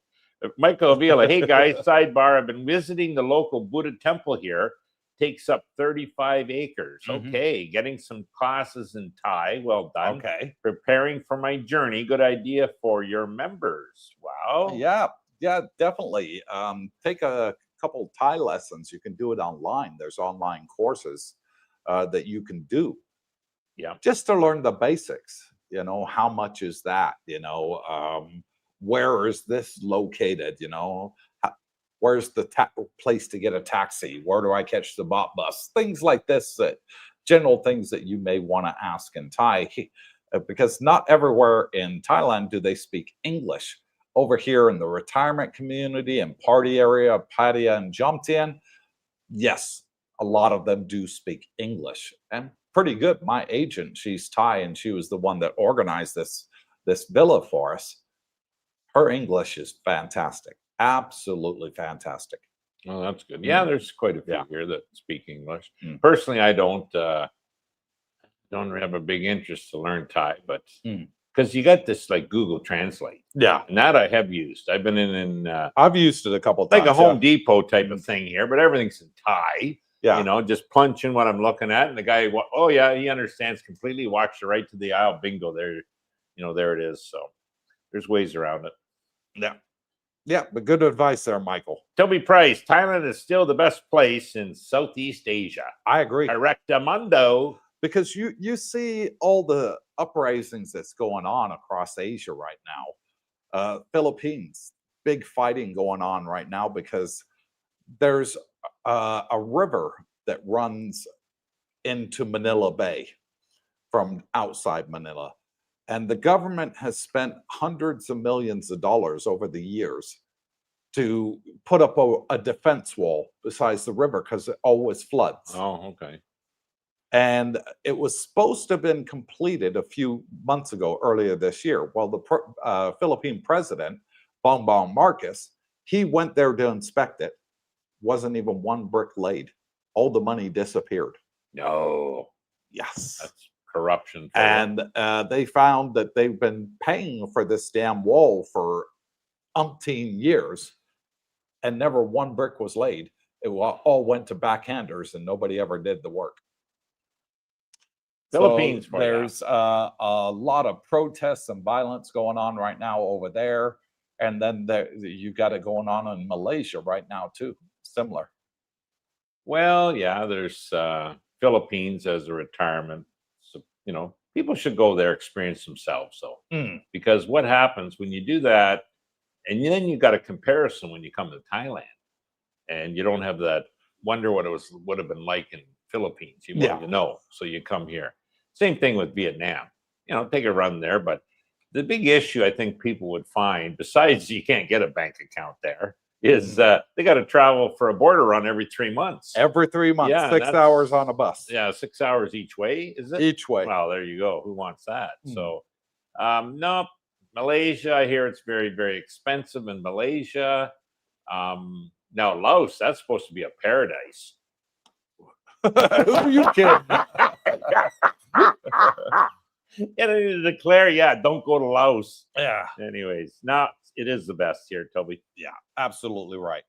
Michael Avila, hey guys, sidebar. I've been visiting the local Buddha temple here. Takes up 35 acres. Okay, getting some classes in Thai. Well done. Okay. Preparing for my journey. Good idea for your members. Wow. Yeah, definitely. Take a couple Thai lessons. You can do it online. There's online courses that you can do. Yeah. Just to learn the basics. You know, how much is that? You know, where is this located? You know, where's the place to get a taxi? Where do I catch the bus? Things like this, general things that you may want to ask in Thai, because not everywhere in Thailand do they speak English. Over here in the retirement community and party area, Pattaya and Jomtien, yes, a lot of them do speak English, and pretty good. My agent, she's Thai, and she was the one that organized this villa for us. Her English is fantastic. Absolutely fantastic. Well, that's good. Yeah, there's quite a few here that speak English. Mm. Personally, I don't have a big interest to learn Thai, but because you got this like Google Translate. Yeah. And that I have used. I've been in I've used it a couple of times. like a Home Depot type of thing here, but everything's in Thai. Yeah. You know, just punch in what I'm looking at, and the guy, oh yeah, he understands completely. Walks you right to the aisle. Bingo, there, you know, there it is. So there's ways around it. Yeah. Yeah, but good advice there, Michael. Toby Price, Thailand is still the best place in Southeast Asia. I agree. Correctamundo. Because you see all the uprisings that's going on across Asia right now. Philippines, big fighting going on right now because there's a river that runs into Manila Bay from outside Manila. And the government has spent hundreds of millions of dollars over the years to put up a defense wall besides the river because it always floods. Oh, okay. And it was supposed to have been completed a few months ago, earlier this year. Well, the Philippine president, Bongbong Marcos, he went there to inspect it. Wasn't even one brick laid. All the money disappeared. No. Yes. That's corruption. And they found that they've been paying for this damn wall for umpteen years and never one brick was laid. It all went to backhanders and nobody ever did the work. Philippines. So there's a lot of protests and violence going on right now over there. And then you got it going on in Malaysia right now too. Similar. Well, yeah, there's Philippines as a retirement. So, you know, people should go there, experience themselves though. Because what happens when you do that, and then you got a comparison when you come to Thailand and you don't have that wonder what it would have been like in Philippines. You want to know. So you come here. Same thing with Vietnam. You know, take a run there. But the big issue I think people would find, besides you can't get a bank account there, is they got to travel for a border run every 3 months. Every 3 months, Yeah, 6 hours on a bus. Yeah, 6 hours each way, is it? Each way. Well, there you go. Who wants that? So, no, Malaysia, I hear it's very, very expensive in Malaysia. Now, Laos, that's supposed to be a paradise. Who are you kidding? And I need to declare, don't go to Laos. Yeah. Anyways, now it is the best here, Toby. Yeah, absolutely right.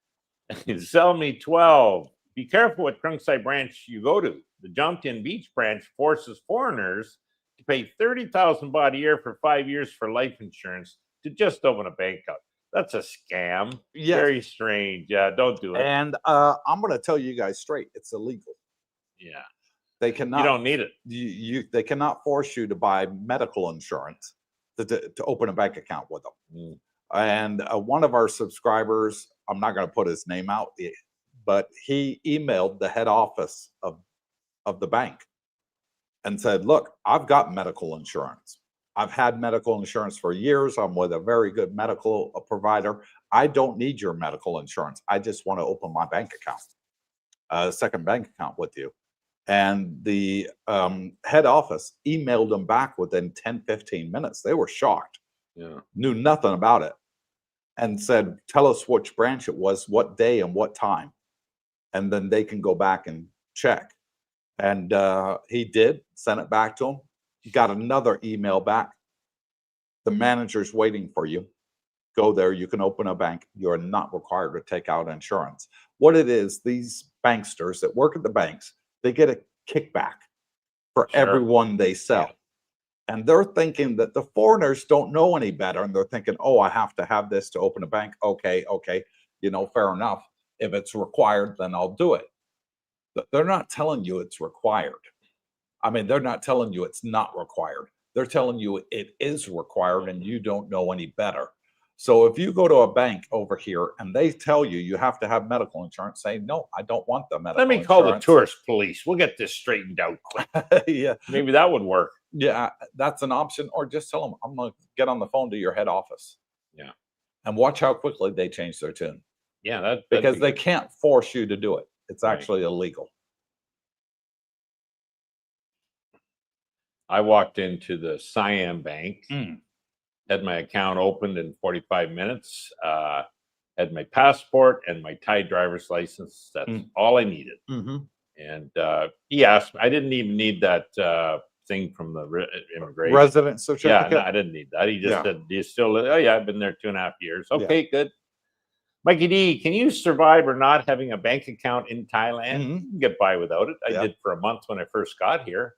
Sell me 12. Be careful what Krung Sai branch you go to. The Jomtien Beach branch forces foreigners to pay 30,000 baht a year for 5 years for life insurance to just open a bank account. That's a scam. Yes. Very strange. Yeah, don't do it. And I'm going to tell you guys straight, it's illegal. Yeah. They cannot. You don't need it. They cannot force you to buy medical insurance to open a bank account with them. And one of our subscribers, I'm not going to put his name out, but he emailed the head office of the bank and said, look, I've got medical insurance. I've had medical insurance for years. I'm with a very good medical provider. I don't need your medical insurance. I just want to open my bank account, a second bank account with you. And the head office emailed them back within 10, 15 minutes. They were shocked. Yeah. Knew nothing about it, and said, tell us which branch it was, what day and what time. And then they can go back and check. And he did, sent it back to him. He got another email back. The manager's waiting for you. Go there. You can open a bank. You're not required to take out insurance. What it is, these banksters that work at the banks, they get a kickback for everyone they sell. And they're thinking that the foreigners don't know any better. And they're thinking, oh, I have to have this to open a bank. Okay. You know, fair enough. If it's required, then I'll do it. But they're not telling you it's required. I mean, they're not telling you it's not required. They're telling you it is required and you don't know any better. So if you go to a bank over here and they tell you you have to have medical insurance, say, no, I don't want the medical insurance. Let me call the tourist police. We'll get this straightened out quick. Yeah. Maybe that would work. Yeah, that's an option. Or just tell them, I'm going to get on the phone to your head office. Yeah. And watch how quickly they change their tune. Yeah. Because they can't force you to do it. It's actually illegal. I walked into the Siam Bank, had my account opened in 45 minutes, had my passport and my Thai driver's license. That's all I needed. And he asked me, I didn't even need that thing from the immigration. Resident certificate? Yeah, no, I didn't need that. He just said, do you still live? Oh, yeah, I've been there 2.5 years. Okay, good. Mikey D, can you survive or not having a bank account in Thailand? You can get by without it. I did for a month when I first got here.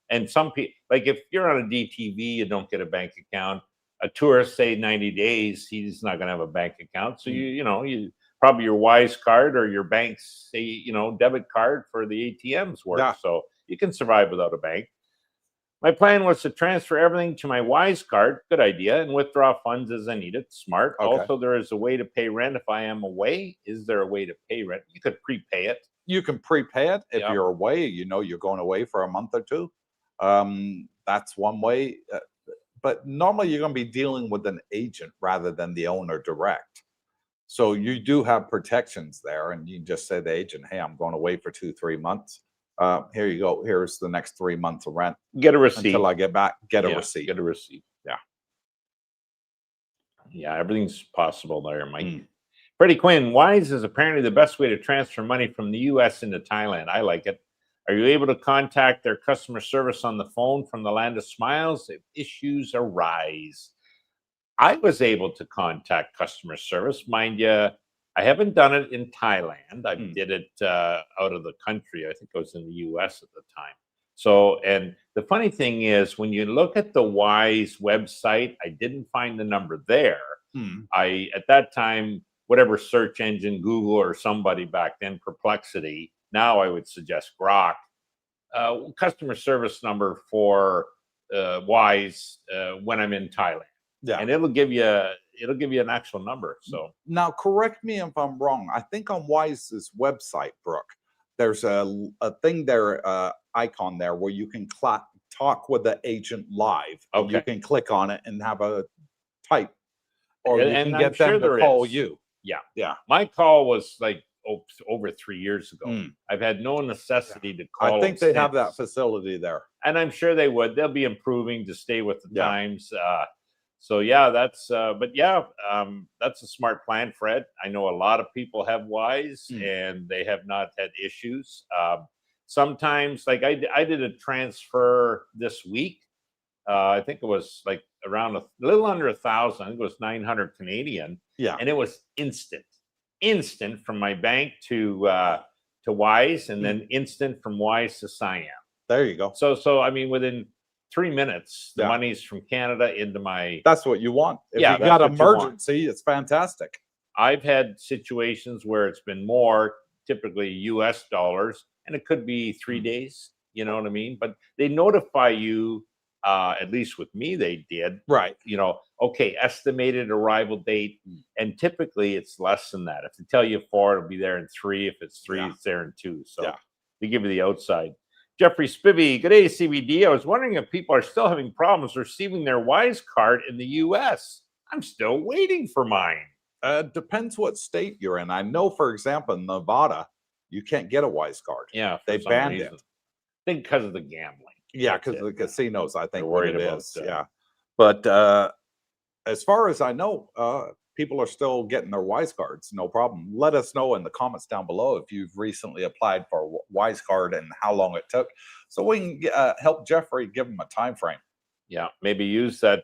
And some people, like if you're on a DTV, you don't get a bank account. A tourist, say 90 days, he's not going to have a bank account. So you probably your Wise card or your bank's, debit card for the ATMs work. So you can survive without a bank. My plan was to transfer everything to my Wise card. Good idea. And withdraw funds as I need it. Smart. Also, there is a way to pay rent if I am away. Is there a way to pay rent? You could prepay it. You can prepay it if you're away. You're going away for a month or two. That's one way. But normally you're going to be dealing with an agent rather than the owner direct. So you do have protections there. And you just say to the agent, hey, I'm going away for 2-3 months. Here you go. Here's the next 3 months of rent. Get a receipt. Until I get back, get a receipt. Get a receipt. Yeah, everything's possible there, Mike. Freddie Quinn, Wise is apparently the best way to transfer money from the U.S. into Thailand. I like it. Are you able to contact their customer service on the phone from the Land of Smiles if issues arise? I was able to contact customer service. Mind you, I haven't done it in Thailand. I did it out of the country. I think I was in the U.S. at the time. So, and the funny thing is, when you look at the Wise website, I didn't find the number there. At that time, whatever search engine, Google or somebody back then, Perplexity, now I would suggest Grok, customer service number for Wise when I'm in Thailand. And it'll give you an actual number. So now, correct me if I'm wrong. I think on Wise's website, Brooke, there's a thing there, icon there where you can talk with the agent live. You can click on it and have a type, or you can get them to call you. Yeah. My call was like over 3 years ago. I've had no necessity to call. I think they have that facility there, and I'm sure they would. They'll be improving to stay with the times. So yeah, that's that's a smart plan, Fred. I know a lot of people have Wise and they have not had issues. Sometimes, like I did a transfer this week. I think it was like around a little under 1,000. I think it was 900 Canadian. And it was instant from my bank to Wise, and then instant from Wise to Siam. There you go. So I mean, within 3 minutes, the money's from Canada into my. That's what you want. If you got emergency, it's fantastic. I've had situations where it's been more, typically US dollars, and it could be 3 days. You know what I mean? But they notify you At least with me, they did. Right. You know, okay, estimated arrival date, and typically it's less than that. If they tell you 4, it'll be there in 3. If it's 3, Yeah. it's there in 2. So Yeah. they give you the outside. Jeffrey Spivey, good day, CBD. I was wondering if people are still having problems receiving their Wise card in the U.S. I'm still waiting for mine. Depends what state you're in. I know, for example, in Nevada, you can't get a Wise card. Yeah, They some banned reason. it. I think because of the gambling. Yeah, That's because it. the casinos, I think, worried what it about is. that. Yeah. But as far as I know, people are still getting their Wise cards. No problem. Let us know in the comments down below if you've recently applied for a Wise card and how long it took, so we can help Jeffrey give him a time frame. Yeah, maybe use that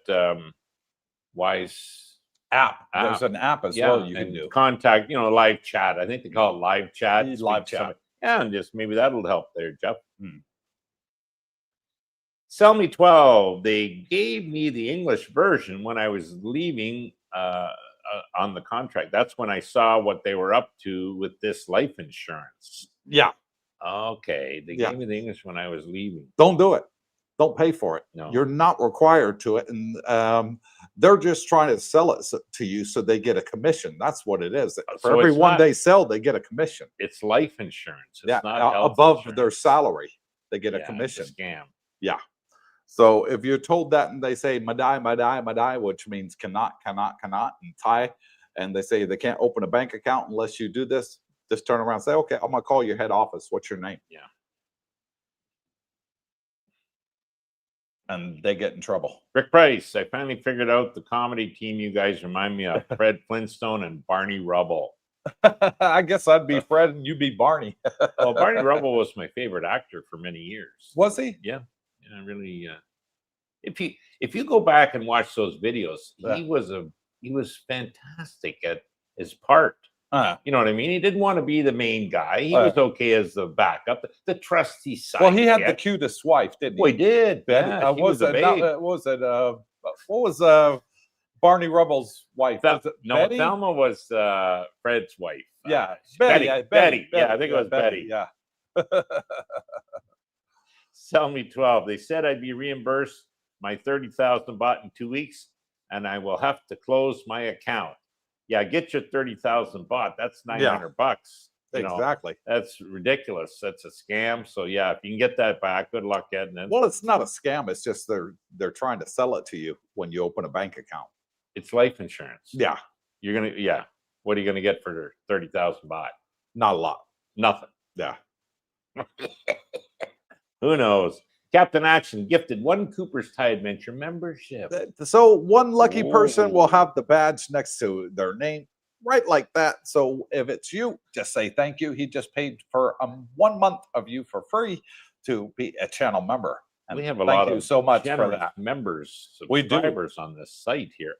Wise App. There's an app as well you can and do. contact, you know, live chat. I think they call it live chat. Live speak to chat. somebody. Yeah, and just maybe that'll help there, Jeff. Hmm. Sell me 12. They gave me the English version when I was leaving on the contract. That's when I saw what they were up to with this life insurance. Yeah. Okay, they Yeah. gave me the English when I was leaving. Don't do it. Don't pay for it. No. You're not required to it. And they're just trying to sell it to you so they get a commission. That's what it is. For So every it's one not- they sell, they get a commission. It's life insurance. It's Yeah. not health Above their insurance. salary, they get a Yeah, it's commission. scam. Yeah. So if you're told that and they say madai, madai, madai, which means cannot in Thai, and they say they can't open a bank account unless you do this, just turn around and say, okay, I'm gonna call your head office. What's your name? Yeah. And they get in trouble. Rick Price, I finally figured out the comedy team you guys remind me of. Fred Flintstone and Barney Rubble. I guess I'd be Fred and you'd be Barney. Well, Barney Rubble was my favorite actor for many years. Was he? Yeah, really. If you go back and watch those videos, he was fantastic at his part. You know what I mean? He didn't want to be the main guy. He was okay as the backup, the trusty side. Well, he had the cutest wife, didn't he? Well, he did. Betty. Yeah, What was Barney Rubble's wife? Was it No, Betty? Thelma was Fred's wife. Yeah, Betty. Betty. Yeah, I think it was Betty. Yeah. Sell me 12. They said I'd be reimbursed my 30,000 baht in 2 weeks, and I will have to close my account. Yeah, get your 30,000 baht. That's 900 bucks. You know, Exactly. that's ridiculous. That's a scam. So yeah, if you can get that back, good luck getting it. Well, it's not a scam. It's just they're trying to sell it to you when you open a bank account. It's life insurance. Yeah, You're gonna What are you gonna get for 30,000 baht? not a lot. Nothing. Yeah. Who knows? Captain Action gifted 1 Coopersthaiadventure membership. So one lucky person will Whoa. have the badge next to their name, right like that. So if it's you, just say thank you. He just paid for 1 month of you for free to be a channel member. And We have a thank lot you of so much for generous that. members, We do. subscribers on this site here.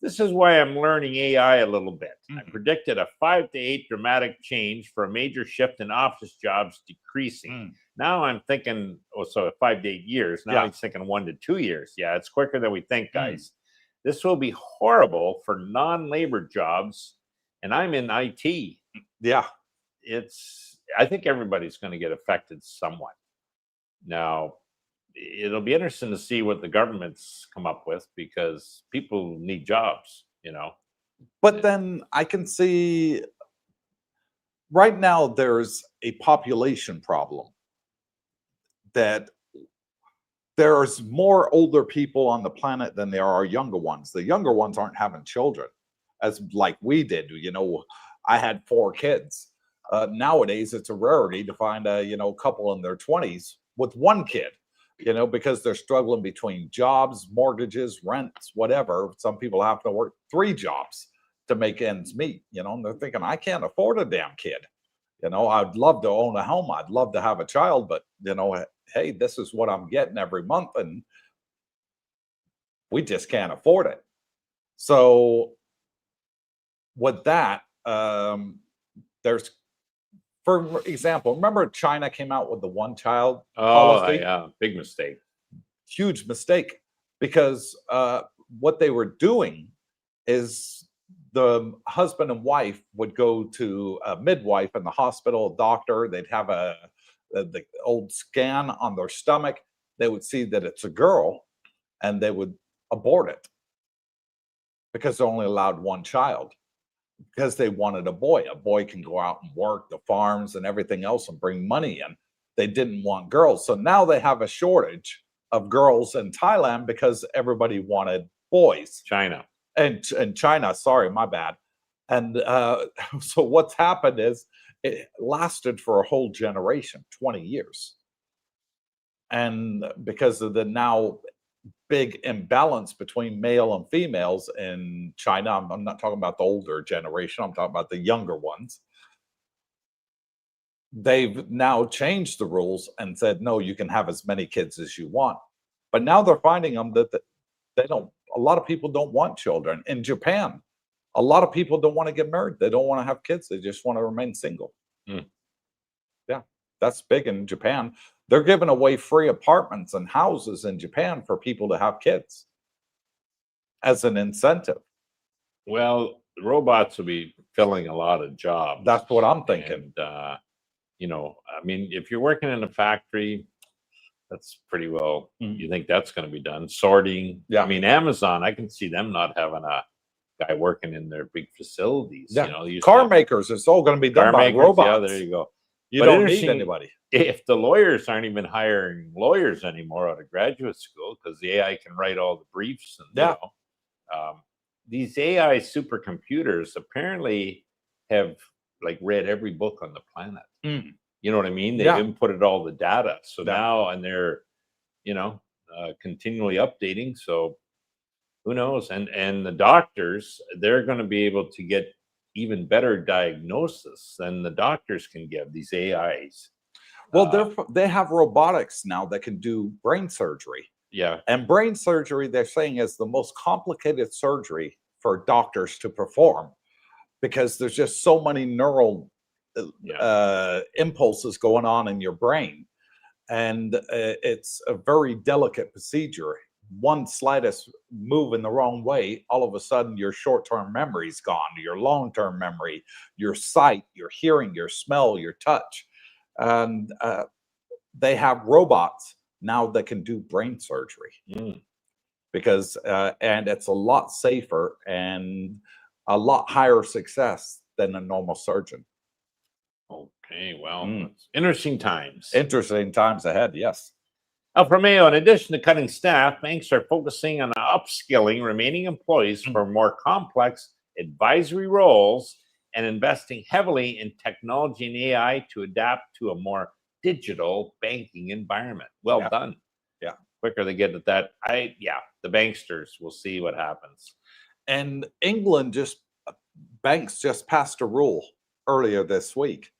This is why I'm learning AI a little bit. I Mhm. predicted a 5 to 8 dramatic change for a major shift in office jobs decreasing. Mm. Now I'm thinking, so 5 to 8 years. Now Yeah. he's thinking 1 to 2 years. Yeah, it's quicker than we think, Mm. guys. This will be horrible for non-labor jobs, and I'm in IT. Yeah. I think everybody's going to get affected somewhat. Now, it'll be interesting to see what the governments come up with, because people need jobs, you know. But then I can see right now there's a population problem, that there's more older people on the planet than there are younger ones. The younger ones aren't having children as like we did. You know, I had 4 kids. Nowadays, it's a rarity to find a couple in their 20s with 1 kid. You know, because they're struggling between jobs, mortgages, rents, whatever. Some people have to work 3 jobs to make ends meet. You know, and they're thinking, I can't afford a damn kid. You know, I'd love to own a home. I'd love to have a child, but hey, this is what I'm getting every month, and we just can't afford it. So with that, there's, for example, remember China came out with the one-child policy? Yeah, big mistake. Huge mistake, because what they were doing is the husband and wife would go to a midwife in the hospital, a doctor. They'd have the old scan on their stomach. they would see that it's a girl and they would abort it because they're only allowed one child because they wanted a boy. A boy can go out and work the farms and everything else and bring money in. They didn't want girls. So now they have a shortage of girls in Thailand because everybody wanted boys. China. And China, sorry, my bad. And so what's happened is it lasted for a whole generation, 20 years. And because of the now big imbalance between male and females in China, I'm not talking about the older generation, I'm talking about the younger ones. They've now changed the rules and said, no, you can have as many kids as you want. But now they're finding them that they don't, a lot of people don't want children. In Japan, a lot of people don't want to get married. They don't want to have kids. They just want to remain single. Mm. Yeah, that's big in Japan. They're giving away free apartments and houses in Japan for people to have kids as an incentive. Well, robots will be filling a lot of jobs. That's what I'm thinking. And, you know, I mean, if you're working in a factory, that's pretty well, you think that's going to be done. Sorting. Yeah. I mean, Amazon, I can see them not having a guy working in their big facilities. Yeah. You know, you Car makers, it's all going to be done by robots. Yeah, there you go. You But don't need interesting- anybody. If the lawyers aren't even hiring lawyers anymore out of graduate school because the AI can write all the briefs and Yeah. you know, these AI supercomputers apparently have like read every book on the planet. Mm. You know what I mean? They've Yeah. inputted all the data. So Yeah. now, and they're, you know, continually updating. So who knows? And the doctors, they're going to be able to get even better diagnosis than the doctors can give, these AIs. Well, they have robotics now that can do brain surgery. Yeah. And brain surgery, they're saying, is the most complicated surgery for doctors to perform because there's just so many neural impulses going on in your brain. And it's a very delicate procedure. One slightest move in the wrong way, all of a sudden your short-term memory's gone, your long-term memory, your sight, your hearing, your smell, your touch. And they have robots now that can do brain surgery because and it's a lot safer and a lot higher success than a normal surgeon. Okay, well, it's interesting times. Interesting times ahead, yes. For Mayo, in addition to cutting staff, banks are focusing on upskilling remaining employees for more complex advisory roles and investing heavily in technology and AI to adapt to a more digital banking environment. Well done. Yeah. Quicker they get at that. The banksters, we'll see what happens. And England banks just passed a rule earlier this week.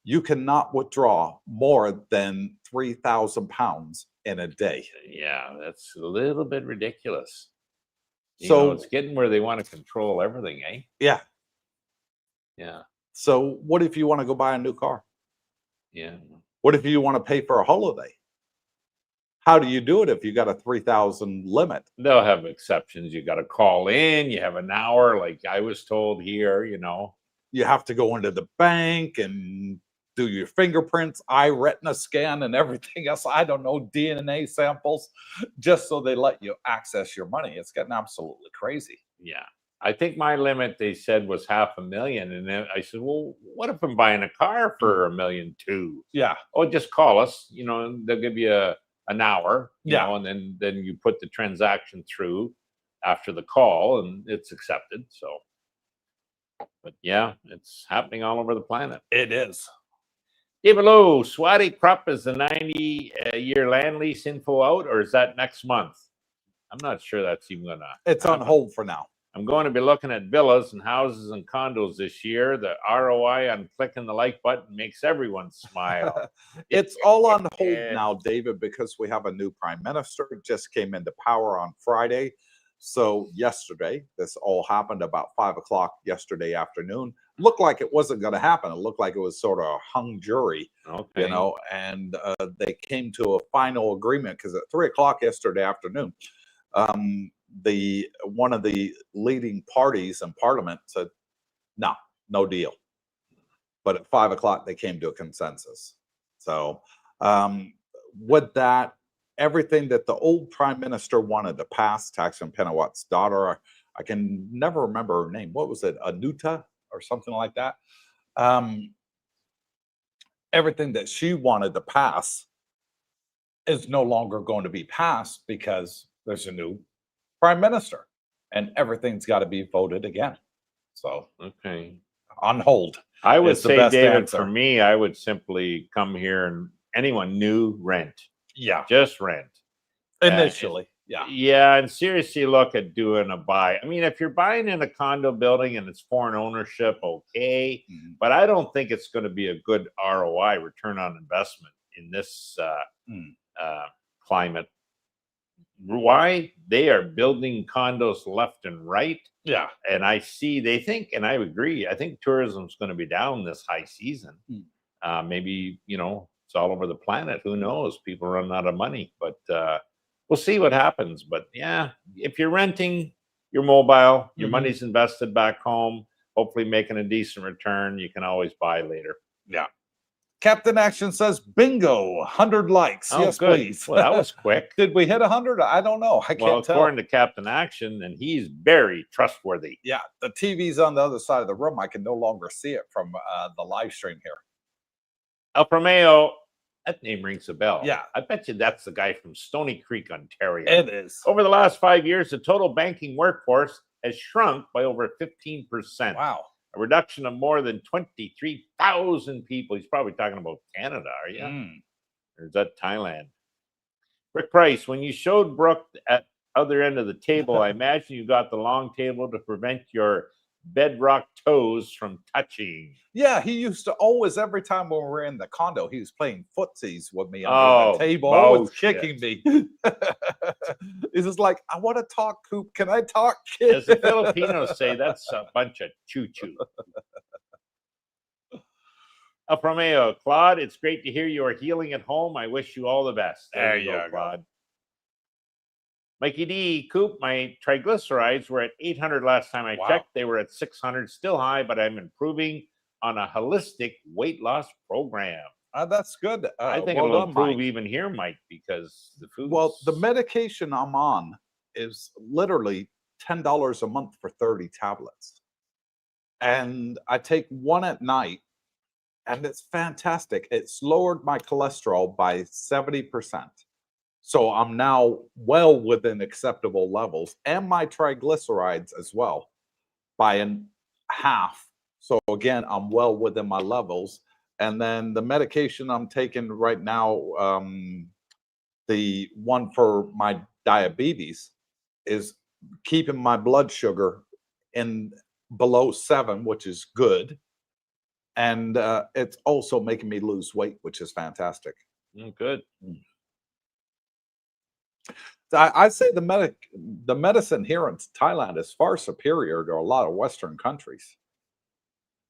You cannot withdraw more than £3,000 in a day. Yeah, that's a little bit ridiculous. So it's getting where they want to control everything, eh? Yeah. Yeah. So what if you want to go buy a new car? Yeah. What if you want to pay for a holiday? How do you do it if you got a 3,000 limit? They'll have exceptions. You got to call in. You have an hour, like I was told here, you know. You have to go into the bank and do your fingerprints, eye retina scan, and everything else. I don't know, DNA samples, just so they let you access your money. It's getting absolutely crazy. Yeah. I think my limit, they said, was $500,000. And then I said, well, what if I'm buying a car for $1.2 million? Yeah. Oh, just call us. You know, they'll give you an hour, you Yeah. know, and then you put the transaction through after the call and it's accepted. So, but yeah, it's happening all over the planet. It is. David Lowe, Swati Krupp, is the 90-year land lease info out, or is that next month? I'm not sure that's even going to It's on hold for now. I'm going to be looking at villas and houses and condos this year. The ROI on clicking the like button makes everyone smile. It's all on hold now, David, because we have a new prime minister. It just came into power on Friday. So yesterday, this all happened about 5 o'clock yesterday afternoon. Looked like it wasn't going to happen. It looked like it was sort of a hung jury, you know, and they came to a final agreement because at 3 o'clock yesterday afternoon, one of the leading parties in Parliament said, no deal. But at 5 o'clock, they came to a consensus. So with that, everything that the old prime minister wanted to pass, Thaksin Shinawatre's daughter, I can never remember her name. What was it? Anuta or something like that. Everything that she wanted to pass is no longer going to be passed because there's a new prime minister and everything's got to be voted again. So, Okay. on hold. I would is the say, best David, answer. for me, I would simply come here and anyone new, rent. Yeah. Just rent. Initially. Yeah. Yeah, and seriously look at doing a buy. I mean, if you're buying in a condo building and it's foreign ownership, okay. But I don't think it's going to be a good ROI, return on investment, in this climate. Why? They are building condos left and right. Yeah. And I see, they think, and I agree, I think tourism's going to be down this high season. Maybe, you know, it's all over the planet. Who knows? People run out of money, but we'll see what happens. But yeah, if you're renting, you're mobile, your money's invested back home, hopefully making a decent return. You can always buy later. Yeah. Captain Action says, bingo, 100 likes. Oh, Yes, good. please. Well, that was quick. Did we hit 100? I don't know. I Well, can't tell. according to Captain Action, and he's very trustworthy. Yeah, the TV's on the other side of the room. I can no longer see it from the live stream here. El Promeo, that name rings a bell. Yeah. I bet you that's the guy from Stony Creek, Ontario. It is. Over the last 5 years, the total banking workforce has shrunk by over 15%. Wow. A reduction of more than 23,000 people. He's probably talking about Canada, are you? Or is that Thailand? Rick Price, when you showed Brooke at other end of the table, I imagine you got the long table to prevent your bedrock toes from touching. Yeah, he used to always, every time when we were in the condo, he was playing footsies with me under the table, always kicking me. He's just like, I want to talk, Coop. Can I talk, kid? As the Filipinos say, that's a bunch of choo-choo. El Promeo, Claude, it's great to hear you are healing at home. I wish you all the best. There you go, Claude. Mikey D, Coop, my triglycerides were at 800 last time I checked. They were at 600, still high, but I'm improving on a holistic weight loss program. That's good. I think it'll improve even here, Mike, because the food. Well, the medication I'm on is literally $10 a month for 30 tablets. And I take one at night, and it's fantastic. It's lowered my cholesterol by 70%. So I'm now well within acceptable levels, and my triglycerides as well by half. So again, I'm well within my levels. And then the medication I'm taking right now, the one for my diabetes, is keeping my blood sugar in below 7, which is good. And it's also making me lose weight, which is fantastic. Good. I say the medicine here in Thailand is far superior to a lot of Western countries.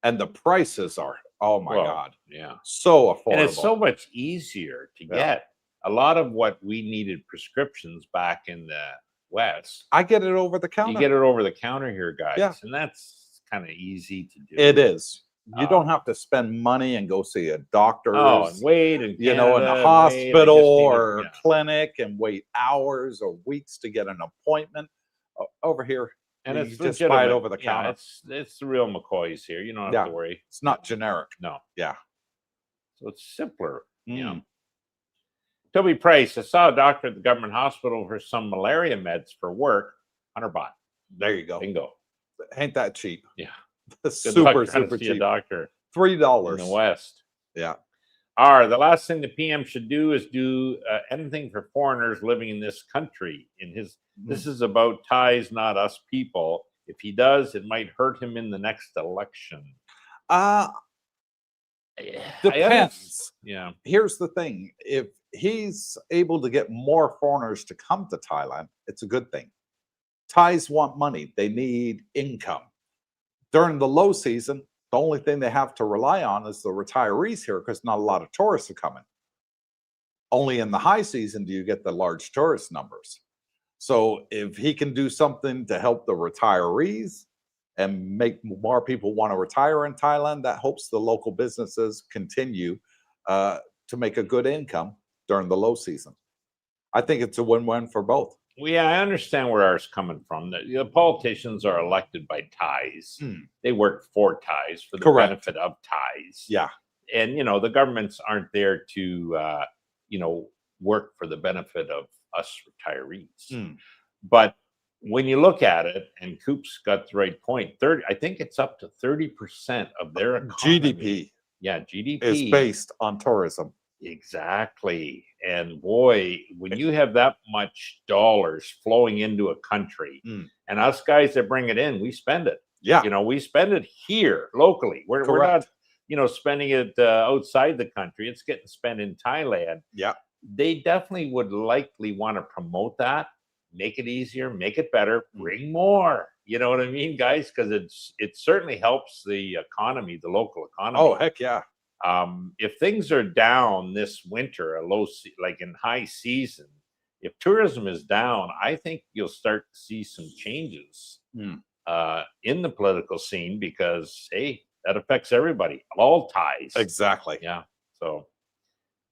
And the prices are, oh my God. Yeah. So affordable. And it's so much easier to get. A lot of what we needed prescriptions back in the West. I get it over the counter. You get it over the counter here, guys. Yeah. And that's kind of easy to do. It is. You don't have to spend money and go see a doctor. Oh, and wait, and you know, in a hospital or clinic, and wait hours or weeks to get an appointment. Over here, and it's just buy it over the counter. It's the real McCoys here. You don't have to worry. It's not generic. No. Yeah. So it's simpler. You know. Toby Price, I saw a doctor at the government hospital for some malaria meds for work. 100 baht. There you go. Bingo. Ain't that cheap? Yeah. Super cheap. A doctor. $3 in the West. Yeah. The last thing the PM should do is do anything for foreigners living in this country. This is about ties, not us people. If he does, it might hurt him in the next election. Depends. Yeah. Here's the thing. If he's able to get more foreigners to come to Thailand, it's a good thing. Thais want money. They need income. During the low season, the only thing they have to rely on is the retirees here, because not a lot of tourists are coming. Only in the high season do you get the large tourist numbers. So if he can do something to help the retirees and make more people want to retire in Thailand, that helps the local businesses continue to make a good income during the low season. I think it's a win-win for both. Well, yeah, I understand where ours coming from. The politicians are elected by Thais. They work for Thais for the Correct. benefit of Thais. Yeah. And, you know, the governments aren't there to, you know, work for the benefit of us retirees. But when you look at it, and Coop's got the right point, I think it's up to 30% of their economy. GDP. Yeah, GDP is based on tourism. Exactly. And boy, when you have that much dollars flowing into a country, and us guys that bring it in, we spend it. Yeah. You know, we spend it here locally. We're not, you know, spending it outside the country. It's getting spent in Thailand. Yeah. They definitely would likely want to promote that, make it easier, make it better, bring more. You know what I mean, guys? Because it certainly helps the economy, the local economy. Oh, heck yeah. If things are down this winter, like in high season, if tourism is down, I think you'll start to see some changes in the political scene because, hey, that affects everybody, all Thais. Exactly. Yeah. So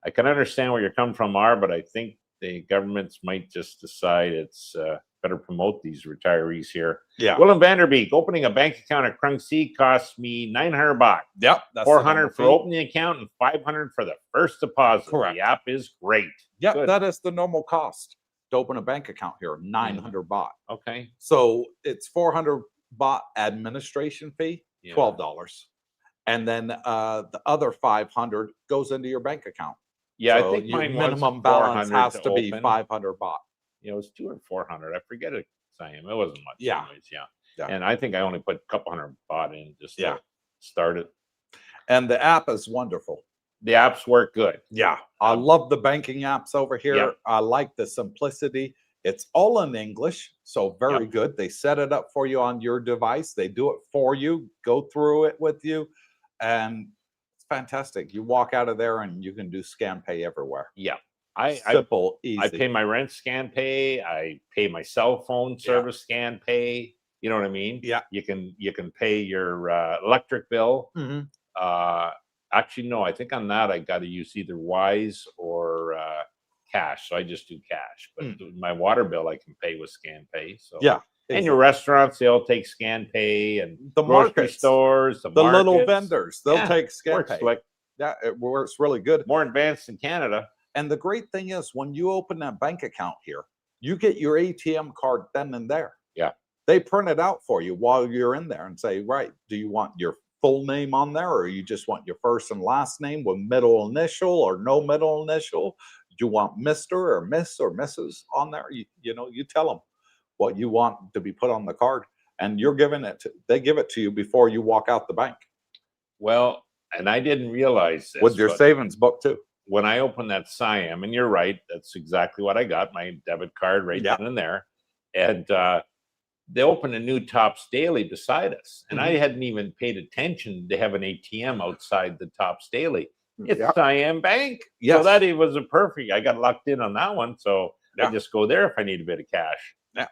I can understand where you're coming from, but I think the governments might just decide it's better promote these retirees here. Yeah. Willem Vanderbeek, opening a bank account at Krung C cost me 900 baht. Yep. That's 400 for opening the account and 500 for the first deposit. Correct. The app is great. Yeah, Good. that is the normal cost to open a bank account here, 900 baht. Okay. So it's 400 baht administration fee, $12. And then the other 500 goes into your bank account. Yeah, so I think your mine minimum was balance 400 has to be open. 500 baht. You know, it was 200 or 400. I forget it, Siam. It wasn't much. Yeah. Anyways, yeah. Yeah. And I think I only put a couple hundred baht in just to start it. And the app is wonderful. The apps work good. Yeah. I love the banking apps over here. Yeah. I like the simplicity. It's all in English, so very good. They set it up for you on your device. They do it for you, go through it with you, and it's fantastic. You walk out of there and you can do scan pay everywhere. Yeah. Simple, easy. I pay my rent scan pay. I pay my cell phone service scan pay. You know what I mean? Yeah. You can pay your electric bill. Actually, no. I think on that I got to use either Wise or cash. So I just do cash. But my water bill I can pay with scan pay. So yeah. And your restaurants, they'll take scan pay, and the grocery markets, stores, the little markets. vendors, they'll take scan Works pay. like Yeah, it works really good. more advanced in Canada. And the great thing is when you open that bank account here, you get your ATM card then and there. Yeah. They print it out for you while you're in there and say, right, do you want your full name on there, or you just want your first and last name with middle initial or no middle initial? Do you want Mr. or Miss or Mrs. on there? You know, you tell them what you want to be put on the card, and you're giving it to, they give it to you before you walk out the bank. Well, and I didn't realize this, with your but savings book too. when I opened that Siam, and you're right, that's exactly what I got, my debit card right then and there. And they opened a new Tops Daily beside us. And I hadn't even paid attention to have an ATM outside the Tops Daily. It's Siam Bank. Yes. So that was a perfect. I got locked in on that one. So I just go there if I need a bit of cash. Yeah.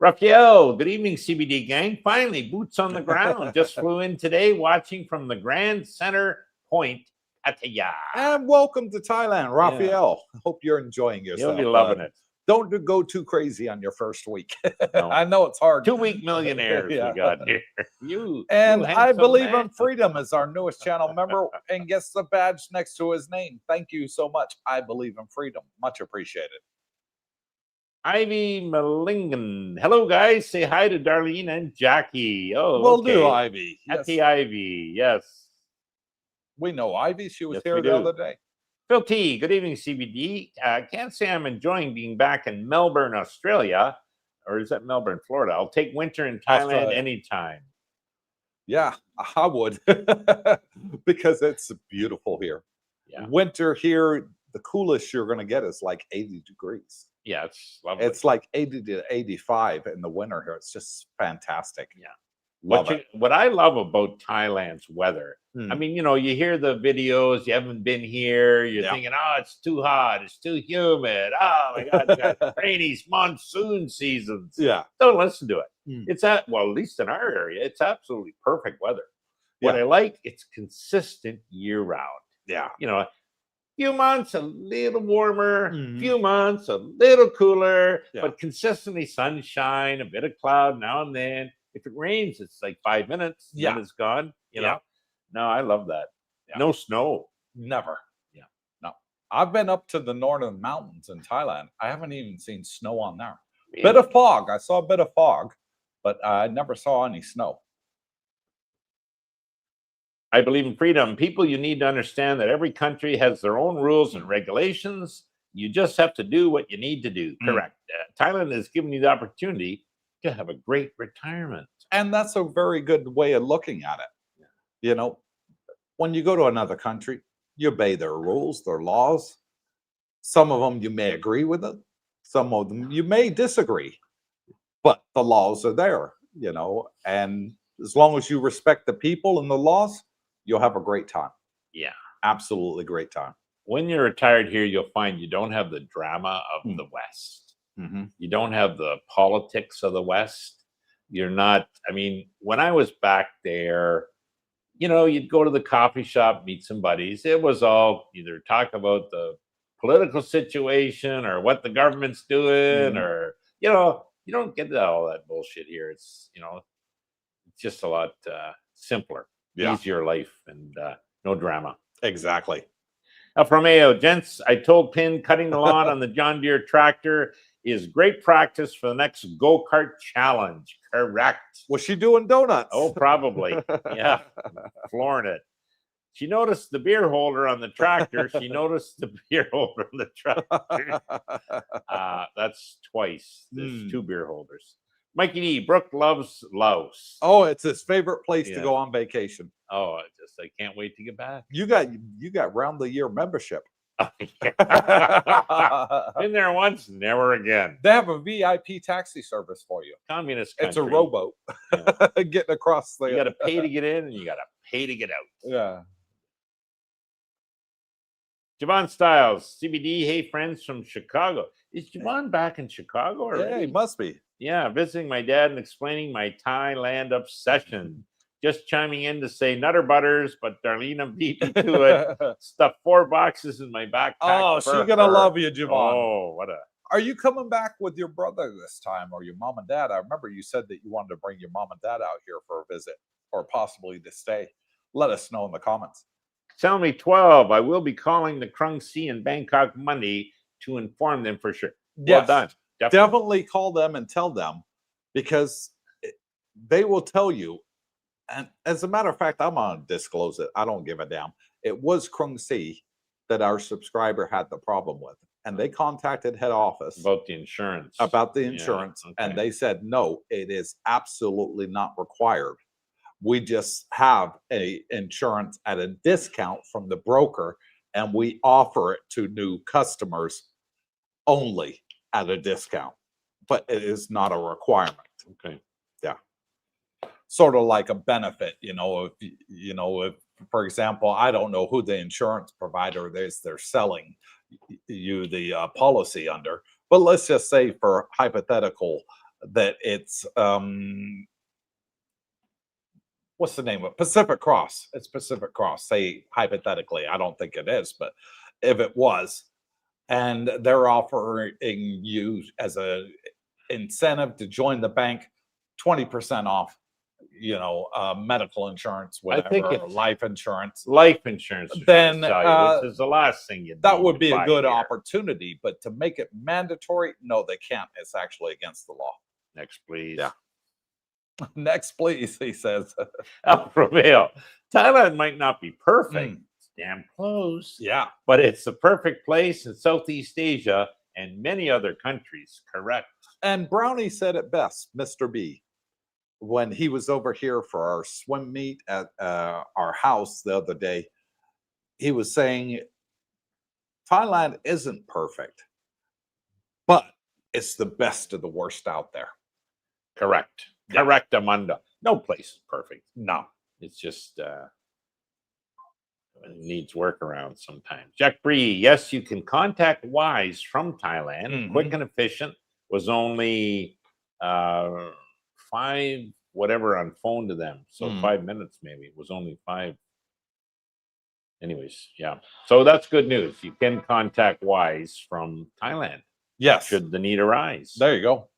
Raphael, good evening, CBD gang. Finally, boots on the ground. Just flew in today, watching from the Grand Center Point, Pattaya. And welcome to Thailand, Raphael. Hope you're enjoying yourself. You'll be loving it. Don't go too crazy on your first week. No. I know it's hard. 2-week millionaires we got here. And you I handsome Believe man. in Freedom is our newest channel member and gets the badge next to his name. Thank you so much. I Believe in Freedom. Much appreciated. Ivy Malingan. Hello, guys. Say hi to Darlene and Jackie. Oh, Will okay. do, Ivy. Yes. Happy Ivy. Yes. We know Ivy. She was Yes, here we the do. other day. Phil T, good evening, CBD. Can't say I'm enjoying being back in Melbourne, Australia. Or is that Melbourne, Florida? I'll take winter in Thailand Australia. anytime. Yeah, I would. Because it's beautiful here. Yeah. Winter here, the coolest you're going to get is like 80 degrees. Yeah, it's lovely. It's like 80 to 85 in the winter here. It's just fantastic. Yeah. Love it. What I love about Thailand's weather, I mean, you know, you hear the videos, you haven't been here, you're thinking, oh, it's too hot, it's too humid. Oh my God, you got rainy monsoon seasons. Yeah. Don't listen to it. It's at least in our area, it's absolutely perfect weather. What I like, it's consistent year round. Yeah. You know, Few months a little warmer, Mhm. few months a little cooler, Yeah. but consistently sunshine, a bit of cloud now and then. If it rains, it's like 5 minutes, Yeah. then it's gone. You Yeah. know, no, I love that. Yeah. No snow. Never. Yeah. No. I've been up to the northern mountains in Thailand. I haven't even seen snow on there. Bit Really. of fog. I saw a bit of fog, but I never saw any snow. I believe in freedom. People, you need to understand that every country has their own rules and regulations. You just have to do what you need to do. Mm. Correct. Thailand has given you the opportunity to have a great retirement. And that's a very good way of looking at it. You know, when you go to another country, you obey their rules, their laws. Some of them you may agree with it. Some of them you may disagree, but the laws are there, you know, and as long as you respect the people and the laws, you'll have a great time. Yeah. Absolutely great time. When you're retired here, you'll find you don't have the drama of Mm. the West. Mm-hmm. You don't have the politics of the West. You're not, I mean, when I was back there, you know, you'd go to the coffee shop, meet some buddies. It was all either talk about the political situation or what the government's doing, Mhm. or, you know, you don't get all that bullshit here. It's, you know, it's just a lot simpler, Yeah. easier life, and no drama. Exactly. From Mayo, gents, I told Pin cutting the lawn on the John Deere tractor is great practice for the next go-kart challenge. Correct. Was she doing donuts? Oh, probably. Yeah. Flooring it. She noticed the beer holder on the tractor. She noticed the beer holder on the tractor. That's twice. There's 2 beer holders. Mikey D, Brooke loves Laos. Oh, it's his favorite place to Yeah. go on vacation. Oh, I can't wait to get back. You got round the year membership. Been there once, never again. They have a VIP taxi service for you. Communist country. It's a rowboat. Yeah. Getting across the. You got to pay to get in, and you got to pay to get out. Yeah. Javon Styles, CBD. Hey, friends from Chicago. Is Javon back in Chicago already? Yeah, he must be. Yeah, visiting my dad and explaining my Thailand obsession. Just chiming in to say Nutter Butters, but Darlene beat me to it. Stuffed 4 boxes in my backpack. Oh, for she's gonna her. love you, Javon. Oh, what a. Are you coming back with your brother this time, or your mom and dad? I remember you said that you wanted to bring your mom and dad out here for a visit, or possibly to stay. Let us know in the comments. Tell me 12. I will be calling the Krung Si in Bangkok Monday to inform them for sure. Well Yes. done. Definitely call them and tell them, because they will tell you. And as a matter of fact, I'm going to disclose it. I don't give a damn. It was Krung Si that our subscriber had the problem with. And they contacted head office About the insurance. about the Yeah, insurance. okay. And they said, no, it is absolutely not required. We just have a insurance at a discount from the broker, and we offer it to new customers only at a discount, but it is not a requirement. Okay. Sort of like a benefit, if for example, I don't know who the insurance provider is they're selling you the policy under, but let's just say, for hypothetical, that it's what's the name of it? Pacific Cross. It's Pacific Cross. Say hypothetically, I don't think it is, but if it was, and they're offering you as a incentive to join the bank 20% off, medical insurance, I whatever, think or life insurance. Life insurance. Then, this is the last thing you. That would be a good opportunity, but to make it mandatory, no, they can't. It's actually against the law. Next, please. Yeah. Next, please, he says. El Prevail. Thailand might not be perfect. It's damn close. Yeah. But it's the perfect place in Southeast Asia and many other countries. Correct. And Brownie said it best, Mr. B, when he was over here for our swim meet at our house the other day. He was saying Thailand isn't perfect, but it's the best of the worst out there. Correct. Yeah. Correct, Amanda. No place is perfect. No. It's just it needs workaround sometimes. Jack Bree, yes, you can contact Wise from Thailand. Mhm. Quick and efficient. Was only 5 whatever on phone to them. So 5 minutes maybe. It was only 5 anyways, yeah. So that's good news. You can contact Wise from Thailand Yes. should the need arise. There you go.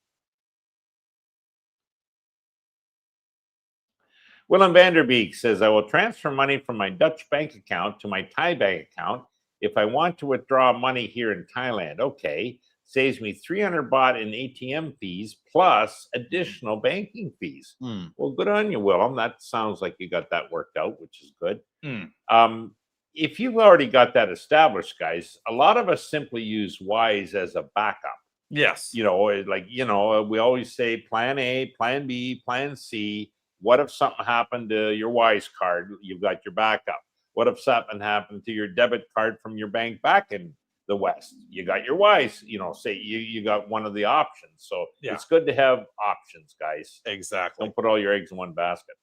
Willem Vanderbeek says, I will transfer money from my Dutch bank account to my Thai bank account if I want to withdraw money here in Thailand. Okay. Saves me 300 baht in ATM fees plus additional banking fees. Mm. Well, good on you, Willem. That sounds like you got that worked out, which is good. Mm. If you've already got that established, guys, a lot of us simply use Wise as a backup. Yes. You know, like, you know, we always say plan A, plan B, plan C. What if something happened to your Wise card? You've got your backup. What if something happened to your debit card from your bank back in the West? You got your Wise, you know, say you got one of the options. So Yeah. it's good to have options, guys. Exactly. Don't put all your eggs in one basket.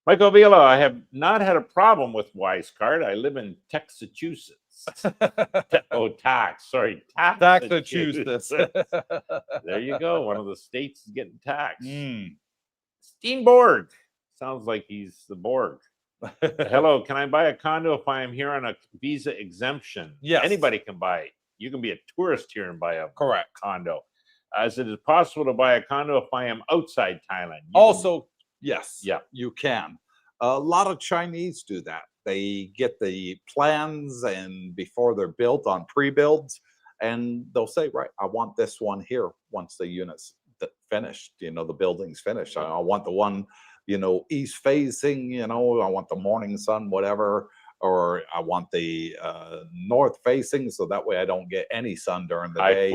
Michael Vila, I have not had a problem with Wise card. I live in Texachusetts. Sorry. Massachusetts. There you go. One of the states is getting taxed. Mm. Steenborg. Sounds like he's the Borg. Hello, can I buy a condo if I am here on a visa exemption? Yes. Anybody can buy it. You can be a tourist here and buy a Correct. condo. As it is possible to buy a condo if I am outside Thailand. Also, yes. Yeah. You can. A lot of Chinese do that. They get the plans and before they're built on pre-builds, and they'll say, right, I want this one here once the unit's finished, you know, the building's finished. I want the one, you know, east facing, you know, I want the morning sun, whatever, or I want the north facing, so that way I don't get any sun during the day.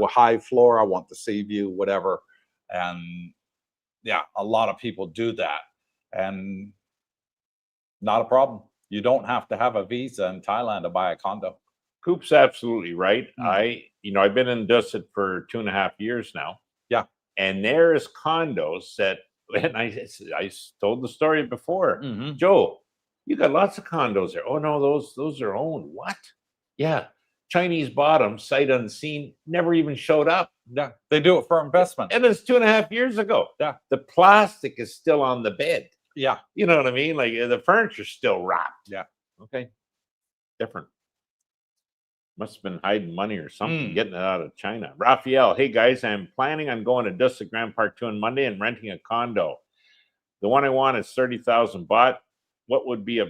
High floor, I want the sea view, whatever. And yeah, a lot of people do that, and not a problem. You don't have to have a visa in Thailand to buy a condo. Coop's absolutely right. I've been in Dusit for 2.5 years now. Yeah. And there's condos that, and I told the story before. Mm-hmm. Joe, you got lots of condos there. Oh no, those are owned. What? Yeah. Chinese bought them, sight unseen, never even showed up. Yeah. They do it for investment. And it's 2.5 years ago. Yeah. The plastic is still on the bed. Yeah. You know what I mean? Like the furniture's still wrapped. Yeah. Okay. Different. Must have been hiding money or something, getting it out of China. Raphael, hey guys, I'm planning on going to Dusit Grand Park 2 on Monday and renting a condo. The one I want is 30,000 baht. What would be a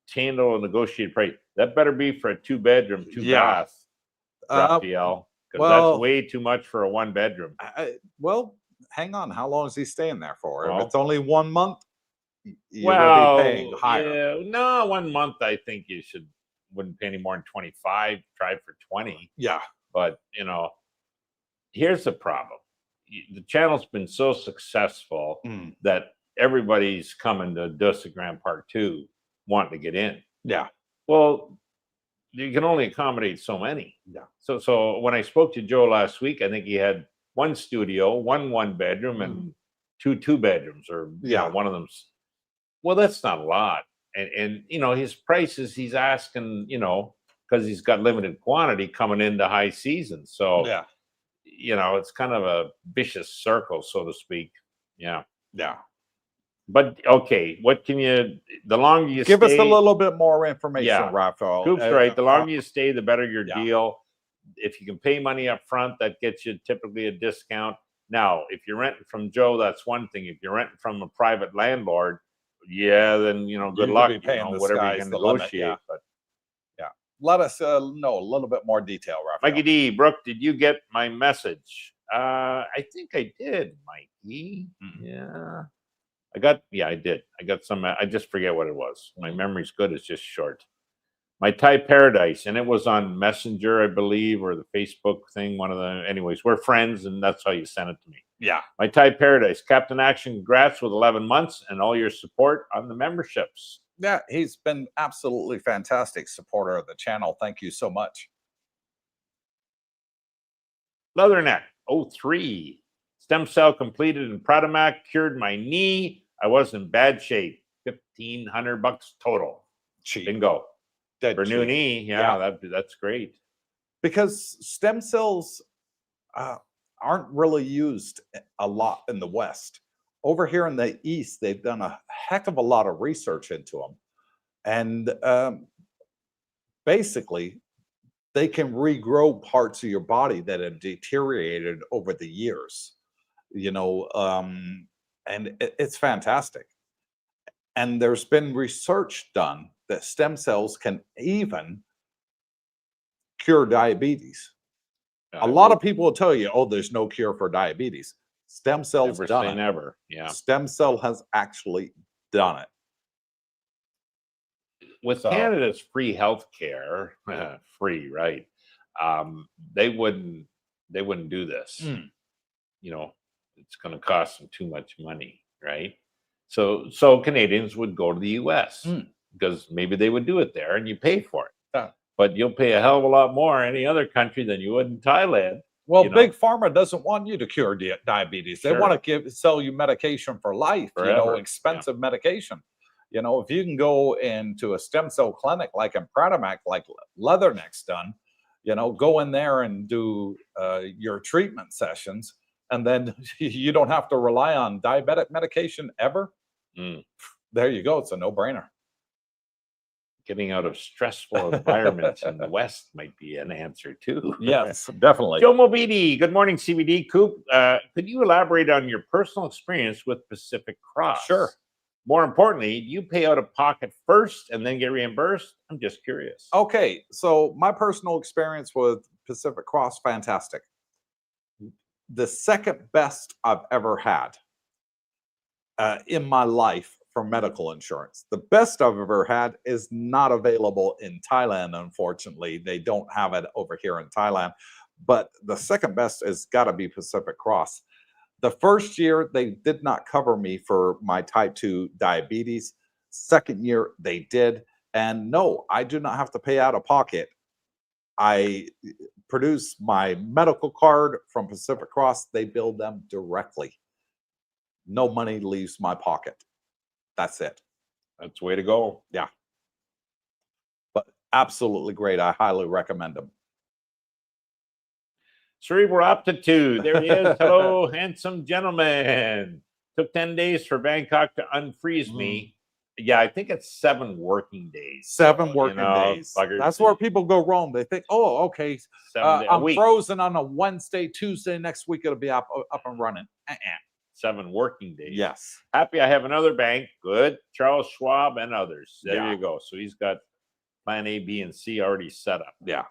table negotiated price? That better be for a 2-bedroom, 2-bath, Raphael, because that's way too much for a 1-bedroom. Well, hang on. How long is he staying there for? Well, if it's only 1 month, you will be paying higher. Yeah, no, 1 month I think you wouldn't pay any more than 25. Try for 20. Yeah. But you know, here's the problem. The channel's been so successful that everybody's coming to Dusit Grand Park 2 wanting to get in. Yeah. Well, you can only accommodate so many. Yeah. So when I spoke to Joe last week, I think he had 1 studio, 1 bedroom, and 2 2-bedrooms, or one of them's. Well, that's not a lot. And you know, his prices he's asking, you know, because he's got limited quantity coming into high season. So yeah, you know, it's kind of a vicious circle, so to speak. Yeah. Yeah. But okay, what can you? The longer you give stay, us a little bit more information, Raphael. Coop's right. The longer you stay, the better your deal. If you can pay money up front, that gets you typically a discount. Now, if you're renting from Joe, that's one thing. If you're renting from a private landlord, then you know, good luck. Be paying whatever you can negotiate. But let us know a little bit more detail, Raphael. Mikey D, Brooke, did you get my message? I think I did, Mikey. Yeah. I did. I got some, I just forget what it was. My memory's good, it's just short. My Thai Paradise, and it was on Messenger, I believe, or the Facebook thing, one of the, anyways, we're friends, and that's how you sent it to me. Yeah. My Thai Paradise, Captain Action, congrats with 11 months and all your support on the memberships. Yeah, he's been absolutely fantastic supporter of the channel. Thank you so much. Leatherneck, 03. Stem cell completed in Pradamac, cured my knee. I was in bad shape. $1,500 total. Cheap. Bingo. Dead for cheap. new knee. Yeah. That's great. Because stem cells aren't really used a lot in the West. Over here in the East, they've done a heck of a lot of research into them. And basically, they can regrow parts of your body that have deteriorated over the years, and it's fantastic. And there's been research done that stem cells can even cure diabetes. A lot of people will tell you, oh, there's no cure for diabetes. Stem cells never done say it. never. Yeah. Stem cell has actually done it. With So- Canada's free health care, free, right? They wouldn't do this. Mm. It's going to cost them too much money, right? So Canadians would go to the US because maybe they would do it there and you pay for it. Yeah. But you'll pay a hell of a lot more any other country than you would in Thailand. Well, Big Pharma doesn't want you to cure diabetes. They Sure. want to sell you medication for life, Forever. expensive medication. If you can go into a stem cell clinic like in Pratamac, like Leatherneck's done, go in there and do your treatment sessions, and then you don't have to rely on diabetic medication ever. There you go. It's a no-brainer. Getting out of stressful environments in the West might be an answer too. Yes, definitely. Joe Mobidi, good morning, CBD. Coop, could you elaborate on your personal experience with Pacific Cross? Sure. More importantly, do you pay out of pocket first and then get reimbursed? I'm just curious. Okay, so my personal experience with Pacific Cross, fantastic. The second best I've ever had in my life for medical insurance. The best I've ever had is not available in Thailand, unfortunately. They don't have it over here in Thailand. But the second best has got to be Pacific Cross. The first year, they did not cover me for my type 2 diabetes. Second year, they did. And no, I do not have to pay out of pocket. I produce my medical card from Pacific Cross. They bill them directly. No money leaves my pocket. That's it. That's the way to go. Yeah. But absolutely great. I highly recommend them. Cerebral aptitude. There he is. Hello, handsome gentleman. Took 10 days for Bangkok to unfreeze me. Yeah, I think it's 7 working days. 7 working days. Buggers. That's where people go wrong. They think, oh, okay, 7 I'm week. frozen on a Wednesday, Tuesday, next week it'll be up and running. 7 working days. Yes. Happy I have another bank. Good. Charles Schwab and others. There Yeah. you go. So he's got plan A, B, and C already set up. Yeah.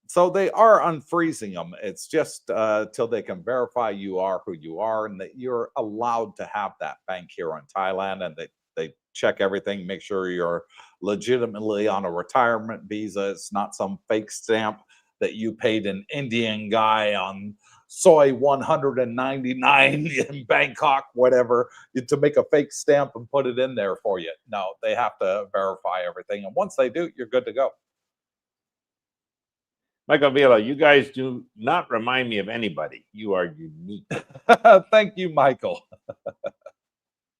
So they are unfreezing them. It's just till they can verify you are who you are and that you're allowed to have that bank here in Thailand, and they check everything, make sure you're legitimately on a retirement visa. It's not some fake stamp that you paid an Indian guy on soy 199 in Bangkok, whatever, to make a fake stamp and put it in there for you. No, they have to verify everything. And once they do, you're good to go. Michael Villa, you guys do not remind me of anybody. You are unique. Thank you, Michael.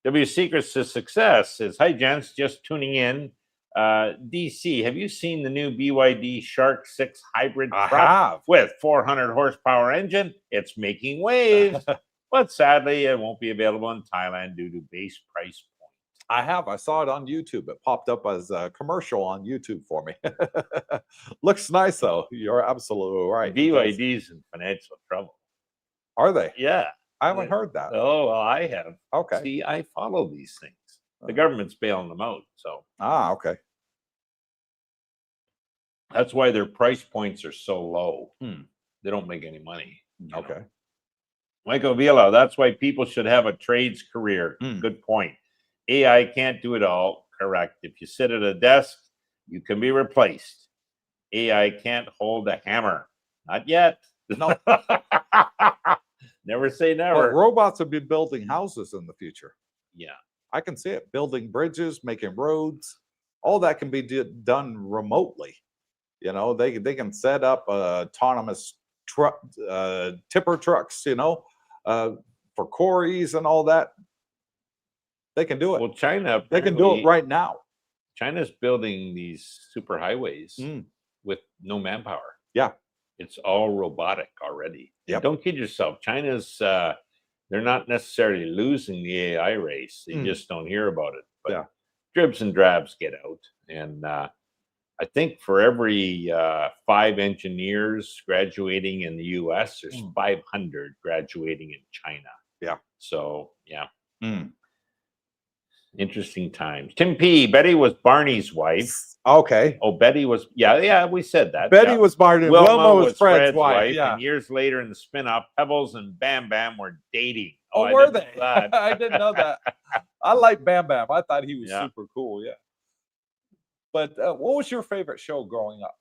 W Secrets to Success says, hi, gents, just tuning in. DC, have you seen the new BYD Shark 6 hybrid I truck have. with 400 horsepower engine? It's making waves, but sadly, it won't be available in Thailand due to base price point. I have. I saw it on YouTube. It popped up as a commercial on YouTube for me. Looks nice, though. You're absolutely right. BYD's in financial trouble. Are they? Yeah. I haven't heard that. Oh, well, I have. Okay. See, I follow these things. The government's bailing them out. So Okay. that's why their price points are so low. Hmm. They don't make any money. you Okay. know. Michael Villa, that's why people should have a trades career. Good point. AI can't do it all. Correct. If you sit at a desk, you can be replaced. AI can't hold a hammer. Not yet. No. Never say But never. robots will be building houses in the future. Yeah. I can see it. Building bridges, making roads. All that can be done remotely. They can set up autonomous tipper trucks, for quarries and all that. They can do it. Well, China, They can do it right now. China's building these super highways with no manpower. Yeah. It's all robotic already. Yep. Don't kid yourself. China's they're not necessarily losing the AI race. They just don't hear about it. But Yeah. dribs and drabs get out. And I think for every 5 engineers graduating in the US, there's 500 graduating in China. Yeah. So, yeah. Mm. Interesting times. Tim P. Betty was Barney's wife. Okay. Oh, Betty was, yeah, we said that. Betty yeah. was Barney. Wilma was Fred's wife. Yeah. And years later in the spin-off, Pebbles and Bam Bam were dating. Oh, I were didn't they? know that. I didn't know that. I like Bam Bam. I thought he was Yeah. super cool. Yeah. But what was your favorite show growing up?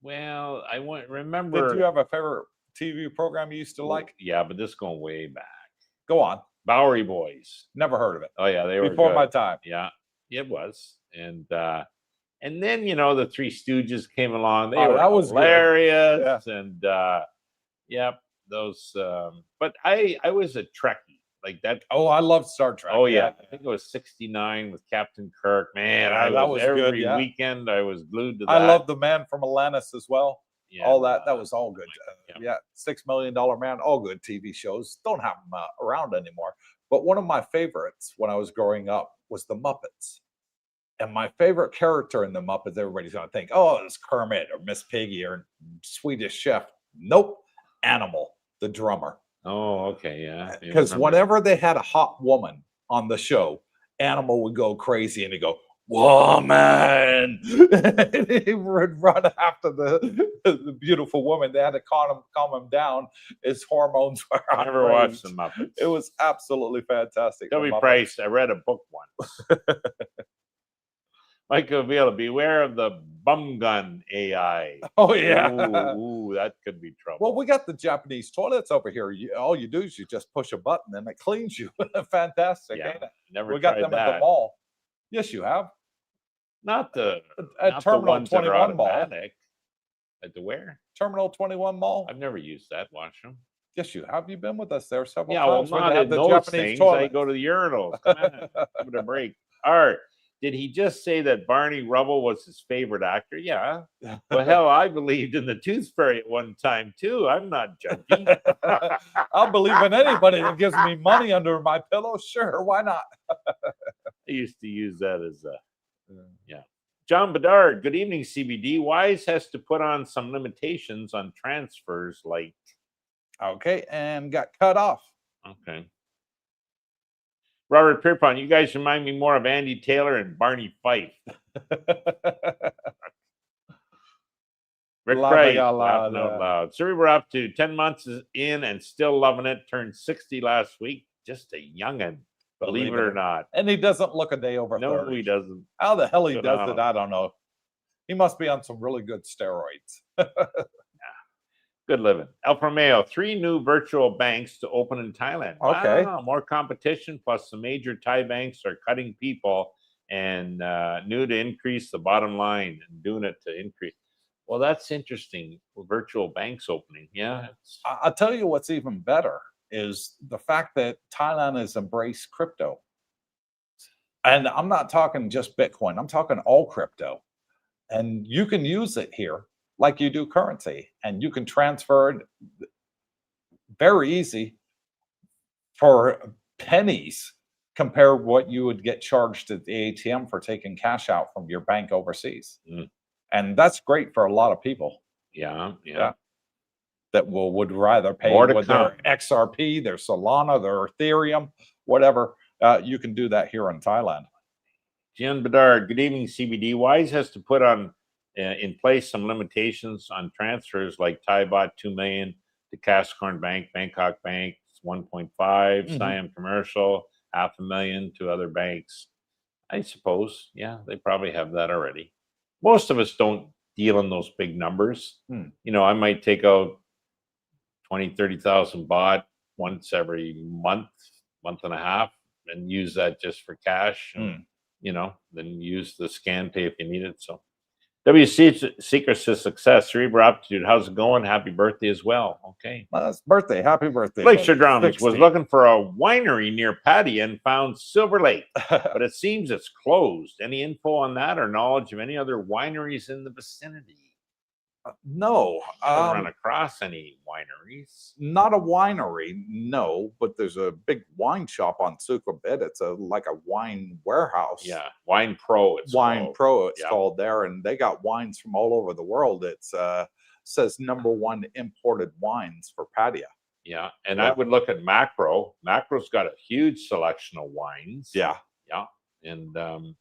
Well, I remember. Did you have a favorite TV program you used to like? Yeah, but this going way back. Go on. Bowery Boys. Never heard of it. Oh yeah, they were Before good. my time. Yeah, it was. And then the Three Stooges came along. They Oh, were that was good. hilarious. And yep, those. But I was a Trekkie like that. Oh, I love Star Trek. Oh yeah, I think it was '69 with Captain Kirk. Man, Yeah, that was good, every yeah. weekend I was glued to that. I love The Man from Atlantis as well. Yeah, all that was all good. yeah. $6 Million Man, all good TV shows. Don't have them around anymore. But one of my favorites when I was growing up was the Muppets. And my favorite character in the Muppets, everybody's going to think, oh, it's Kermit or Miss Piggy or Swedish Chef. Nope, Animal, the drummer. Oh, okay, yeah. Because whenever they had a hot woman on the show, Animal would go crazy and he'd go, woman. He would run after the beautiful woman. They had to calm him down. His hormones were I never watched the Muppets. It was absolutely fantastic. W. Price, I read a book once. Michael Villa, beware of the bum gun AI. Oh, yeah. Ooh, that could be trouble. Well, we got the Japanese toilets over here. All you do is you just push a button and it cleans you. Fantastic, yeah, ain't it? never We got tried them that. at the mall. Yes, you have. Not the At not Terminal the ones that are 21 Mall. automatic. At the where? Terminal 21 Mall. I've never used that washroom. Yes, you have. You've been with us there several Yeah, well, times. where not they have in the those Japanese things. I toilet. go to the urinals. Come on, give it a break. Art, did he just say that Barney Rubble was his favorite actor? Yeah. Well, hell, I believed in the Tooth Fairy at one time too. I'm not judging. I'll believe in anybody that gives me money under my pillow. Sure, why not? I used to use that as a yeah. John Bedard, good evening, CBD. Wise has to put on some limitations on transfers like. Okay, and got cut off. Okay. Robert Pierpont, you guys remind me more of Andy Taylor and Barney Fife. Rick Price, laughing out loud. So we were up to 10 months in and still loving it. Turned 60 last week. Just a youngin', believe it or not. And he doesn't look a day over 30. No, he doesn't. How the hell he Good does on it, him. I don't know. He must be on some really good steroids. Good living. El Romeo, 3 new virtual banks to open in Thailand. Okay. Wow, more competition, plus the major Thai banks are cutting people and new to increase the bottom line and doing it to increase. Well, that's interesting. Virtual banks opening. Yeah. I'll tell you what's even better is the fact that Thailand has embraced crypto. And I'm not talking just Bitcoin. I'm talking all crypto. And you can use it here like you do currency. And you can transfer it very easy for pennies compared what you would get charged at the ATM for taking cash out from your bank overseas. Mm. And that's great for a lot of people. Yeah. That would rather pay More to with their come. XRP, their Solana, their Ethereum, whatever. You can do that here in Thailand. Jen Bedard, good evening, CBD. Wise has to put on in place some limitations on transfers, like Thai bought 2 million to Cashcorn Bank, Bangkok Bank 1.5, Siam Commercial 500,000 to other banks. I suppose, yeah, they probably have that already. Most of us don't deal in those big numbers. You know, I might take out 20, 30,000 baht once every month and a half, and use that just for cash. And, you know, then use the scan pay if you need it. So, WC Secrets to Success, Cerebral Aptitude. How's it going? Happy birthday as well. Okay. Well, it's birthday. Happy birthday. Glacier Drums 60. was looking for a winery near Patty and found Silver Lake, but it seems it's closed. Any info on that or knowledge of any other wineries in the vicinity? No, I haven't run across any wineries. not a winery, no, but there's a big wine shop on Sukhumvit. It's like a wine warehouse. Yeah, Wine Pro. It's Wine called. Pro, it's Yeah. called there, and they got wines from all over the world. It's says #1 imported wines for Pattaya. Yeah, and Yeah. I would look at Macro. Macro's got a huge selection of wines. Yeah. Yeah, and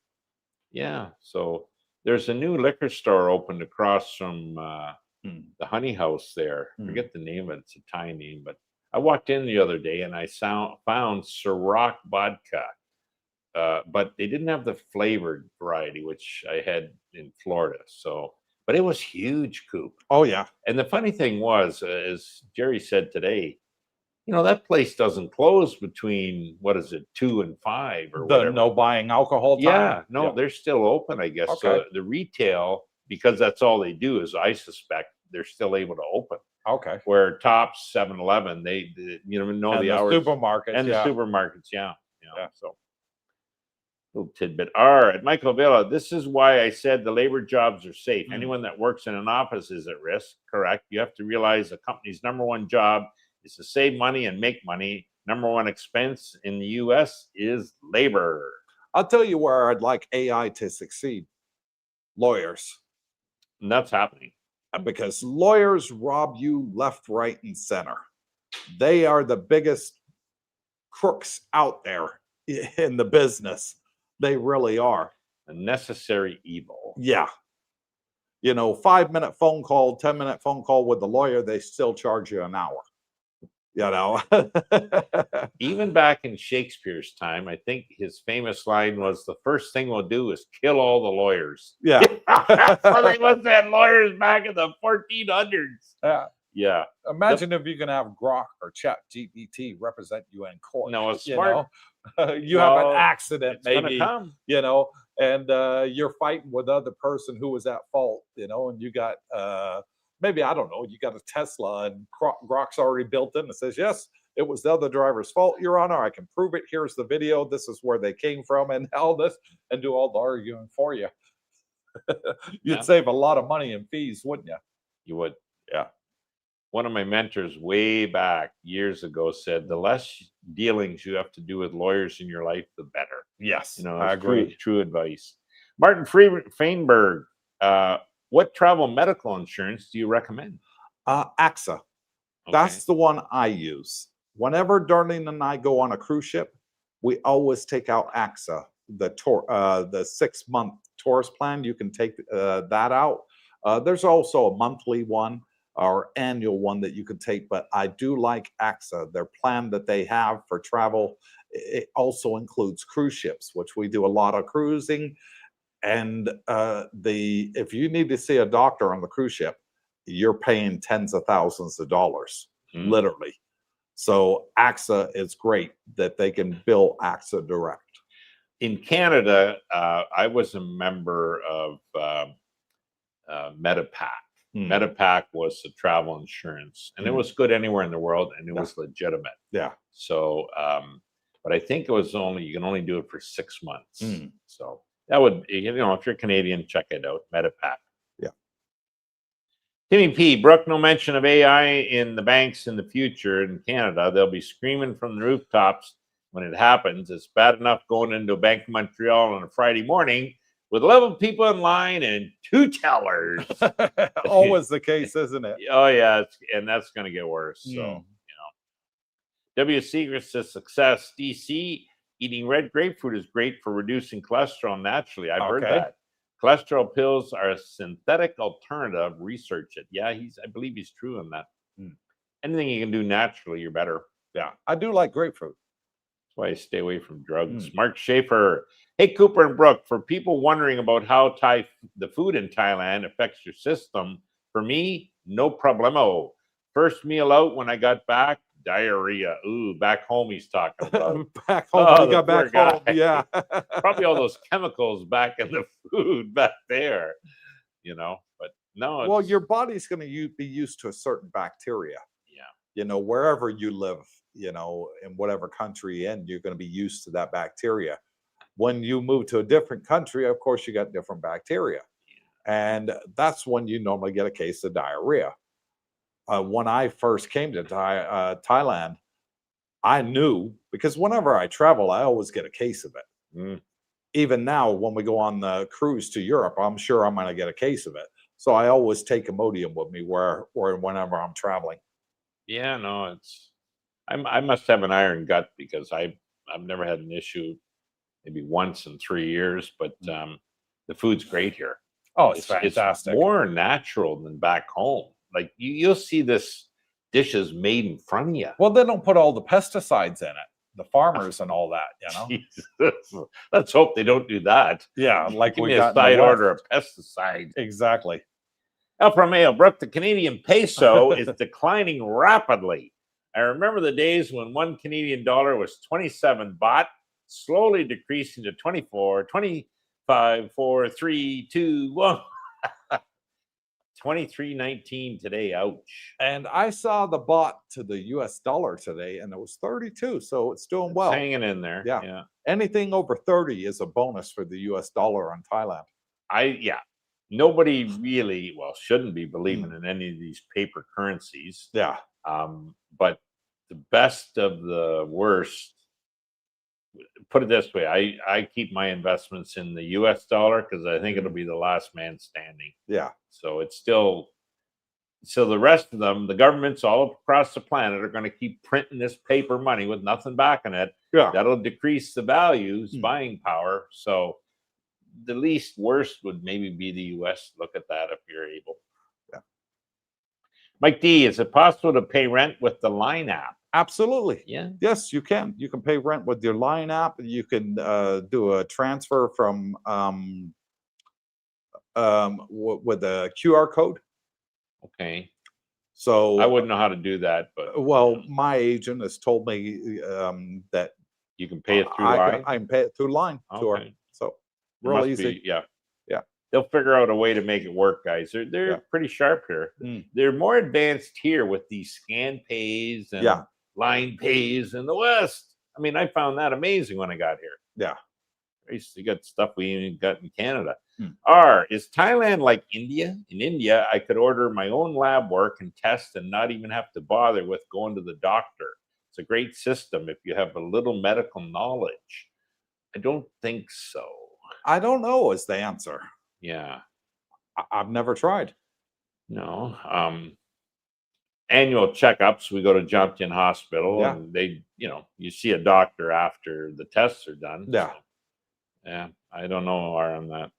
yeah, so there's a new liquor store opened across from the Honey House there. I forget the name of it. It's a Thai name, but I walked in the other day and I found Ciroc vodka, but they didn't have the flavored variety, which I had in Florida. So, but it was huge, Coop. Oh yeah. And the funny thing was, as Jerry said today, you know, that place doesn't close between, what is it, 2 and 5 or The whatever. no buying alcohol time? Yeah, no, Yeah. they're still open, I guess. So Okay. the retail, because that's all they do, is I suspect they're still able to open. Okay. Where Tops, 7-Eleven, they you know And the the hours. supermarkets. And yeah. the supermarkets, yeah. Yeah. So little tidbit. All right, Michael Villa, this is why I said the labor jobs are safe. Anyone that works in an office is at risk, correct? You have to realize a company's #1 job is to save money and make money. #1 expense in the US is labor. I'll tell you where I'd like AI to succeed. Lawyers. And that's happening. Because lawyers rob you left, right, and center. They are the biggest crooks out there in the business. They really are. A necessary evil. Yeah. You know, 5-minute phone call, 10-minute phone call with the lawyer, they still charge you an hour. You know, Even back in Shakespeare's time, I think his famous line was, "The first thing we'll do is kill all the lawyers." yeah. So they must have had lawyers back in the 1400s. Yeah. Yeah. Imagine if you can have Grok or Chat GPT represent you in court. No, it's you smart. know? You have Well, an accident, It's gonna maybe, come. you know, and you're fighting with the other person who was at fault, you know, and you got maybe, I don't know, you got a Tesla and Grok's already built in that says, yes, it was the other driver's fault, Your Honor. I can prove it. Here's the video. This is where they came from and all this, and do all the arguing for you. You'd Yeah. save a lot of money in fees, wouldn't you? You would. Yeah. One of my mentors way back years ago said, the less dealings you have to do with lawyers in your life, the better. Yes, You know, I it's agree. true advice. Martin Feinberg, what travel medical insurance do you recommend? AXA. Okay. That's the one I use. Whenever Darlene and I go on a cruise ship, we always take out AXA, the 6-month tourist plan. You can take that out. There's also a monthly one or annual one that you can take, but I do like AXA. Their plan that they have for travel, it also includes cruise ships, which we do a lot of cruising. And if you need to see a doctor on the cruise ship, you're paying tens of thousands of dollars, literally. So AXA is great that they can bill AXA direct. In Canada, I was a member of Medipac. Medipac was the travel insurance, and it was good anywhere in the world, and it was legitimate. Yeah. So, but I think it was you can only do it for 6 months. So that would, you know, if you're Canadian, check it out, Medipac. Yeah. Timmy P, Brooke, no mention of AI in the banks in the future in Canada. They'll be screaming from the rooftops when it happens. It's bad enough going into a Bank of Montreal on a Friday morning with 11 people in line and 2 tellers. Always the case, isn't it? Oh, yeah. And that's going to get worse. So, you know. W Secrets to Success, DC, eating red grapefruit is great for reducing cholesterol naturally. I've heard that. Cholesterol pills are a synthetic alternative. Research it. Yeah, I believe he's true on that. Anything you can do naturally, you're better. Yeah, I do like grapefruit. That's why I stay away from drugs. Mark Schaefer. Hey, Cooper and Brooke, for people wondering about how the food in Thailand affects your system, for me, no problemo. First meal out when I got back, diarrhea. Ooh, back home he's talking about. Back home, Oh, we got the poor back home. guy. Yeah. Probably all those chemicals back in the food back there, you know. But no. Well, your body's going to be used to a certain bacteria. Yeah. You know, wherever you live, you know, in whatever country you're in, you're going to be used to that bacteria. When you move to a different country, of course, you got different bacteria. And that's when you normally get a case of diarrhea. When I first came to Thailand, I knew, because whenever I travel, I always get a case of it. Mm. Even now, when we go on the cruise to Europe, I'm sure I'm going to get a case of it. So I always take Imodium with me whenever I'm traveling. Yeah, no, I must have an iron gut because I've never had an issue, maybe once in 3 years, but the food's great here. Oh, it's fantastic. It's more natural than back home. Like you'll see this dishes made in front of you. Well, they don't put all the pesticides in it, the farmers and all that, you know. Jesus. Let's hope they don't do that. Yeah, like Give we me a got in the side West. order of pesticides. Exactly. El Promedio, Brooke, the Canadian peso is declining rapidly. I remember the days when $1 Canadian was 27 baht, slowly decreasing to 24, 25, 4, 3, 2, 1. 23.19 today. Ouch. And I saw the baht to the US dollar today, and it was 32, so it's doing well. Hanging in there. Yeah. Anything over 30 is a bonus for the US dollar on Thailand. Nobody really, shouldn't be believing in any of these paper currencies. Yeah. But the best of the worst, put it this way, I keep my investments in the US dollar because I think it'll be the last man standing. Yeah. So it's still, so the rest of them, the governments all across the planet are going to keep printing this paper money with nothing backing it. Yeah. That'll decrease the values, buying power. So the least worst would maybe be the US. Look at that if you're able. Yeah. Mike D, is it possible to pay rent with the Line app? Absolutely. Yeah. Yes, you can. You can pay rent with your Line app. You can do a transfer from with a QR code. Okay. So I wouldn't know how to do that, but well, my agent has told me that you can pay it through I Line. can pay it through Line to her. Okay. So It real must easy. be, yeah. Yeah. They'll figure out a way to make it work, guys. They're pretty sharp here. They're more advanced here with these scan pays and Line pays in the West. I mean, I found that amazing when I got here. Yeah. I used to get stuff we even got in Canada. Is Thailand like India? In India, I could order my own lab work and test and not even have to bother with going to the doctor. It's a great system if you have a little medical knowledge. I don't think so. I don't know is the answer. Yeah. I've never tried. No. Annual checkups, we go to Jumpton Hospital and they, you see a doctor after the tests are done. Yeah. So, yeah. I don't know more on that.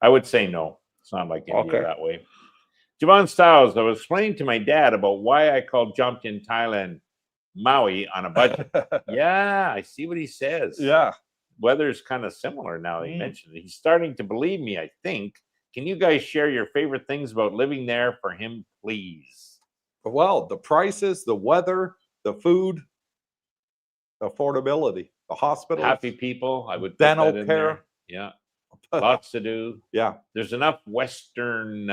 I would say no. It's not like India that way. Javon Styles, I was explaining to my dad about why I called Jumpton Thailand Maui on a budget. Yeah, I see what he says. Yeah. Weather's kind of similar now. He mentioned it. He's starting to believe me, I think. Can you guys share your favorite things about living there for him, please? Well, the prices, the weather, the food, affordability, the hospital, happy people. I would put dental that in care. there. Yeah, lots to do. Yeah, there's enough Western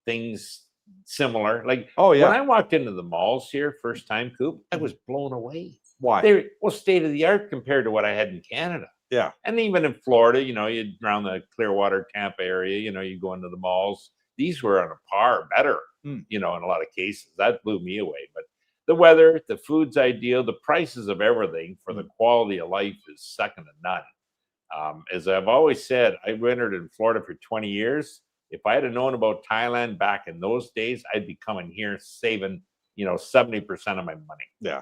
things similar. Like when I walked into the malls here first time, Coop, I was blown away. Why? They were state of the art compared to what I had in Canada. Yeah, and even in Florida, you around the Clearwater, Tampa area, you go into the malls. These were on a par, better. In a lot of cases. That blew me away. But the weather, the food's ideal, the prices of everything for the quality of life is second to none. As I've always said, I rented in Florida for 20 years. If I had known about Thailand back in those days, I'd be coming here saving, 70% of my money. Yeah.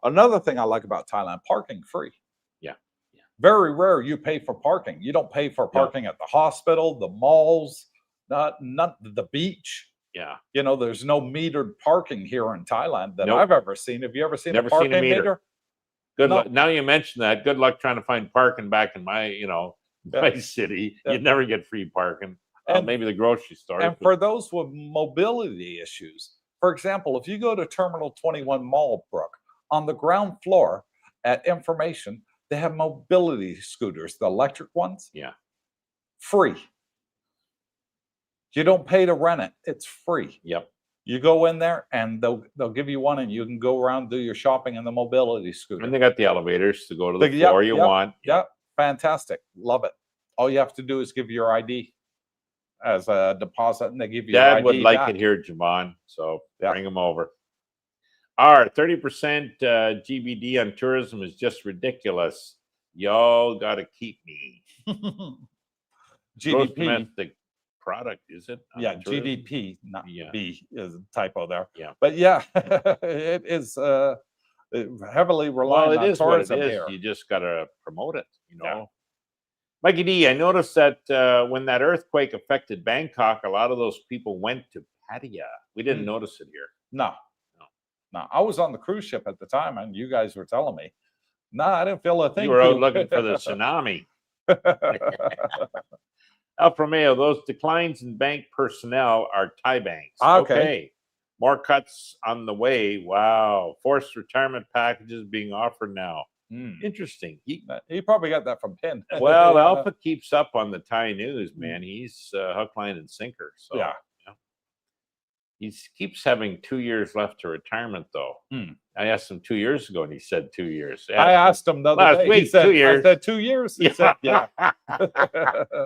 Another thing I like about Thailand, parking free. Yeah. Very rare you pay for parking. You don't pay for parking at the hospital, the malls, not the beach. Yeah. There's no metered parking here in Thailand that I've ever seen. Have you ever seen Never a parking seen a meter? Good luck. Now you mention that. Good luck trying to find parking back in my, my city. You'd never get free parking. Maybe the grocery store. And for those with mobility issues, for example, if you go to Terminal 21 Mall, Brooke, on the ground floor at Information, they have mobility scooters, the electric ones. Yeah. Free. You don't pay to rent it. It's free. Yep. You go in there and they'll give you one and you can go around, do your shopping in the mobility scooter. And they got the elevators to go to the floor you want. Yep. Fantastic. Love it. All you have to do is give your ID. as a deposit, and they give you Dad your would ID like back. it here, Javon. So Yeah. bring him over. Our 30% GBD on tourism is just ridiculous. Y'all got to keep me. Gross GDP. domestic product, is it? on Yeah, tourism? GDP, not Yeah. B is a typo there. Yeah. But yeah, it is heavily Well, reliant it on is what it tourism is. here. You just got to promote it, you know. Yeah. Mikey D, I noticed that when that earthquake affected Bangkok, a lot of those people went to Pattaya. We didn't notice it here. No. I was on the cruise ship at the time, and you guys were telling me. No, I didn't feel a thing. You were out looking for the tsunami. Alfa Romeo, those declines in bank personnel are Thai banks. Okay. More cuts on the way. Wow. Forced retirement packages being offered now. Interesting. He probably got that from Penn. Well, Alpha keeps up on the Thai news, man. He's hook, line, and sinker. So Yeah. He keeps having 2 years left to retirement, though. I asked him 2 years ago, and he said 2 years. I asked him the other last day. week, He said, 2 years. I said 2 years. He said, yeah.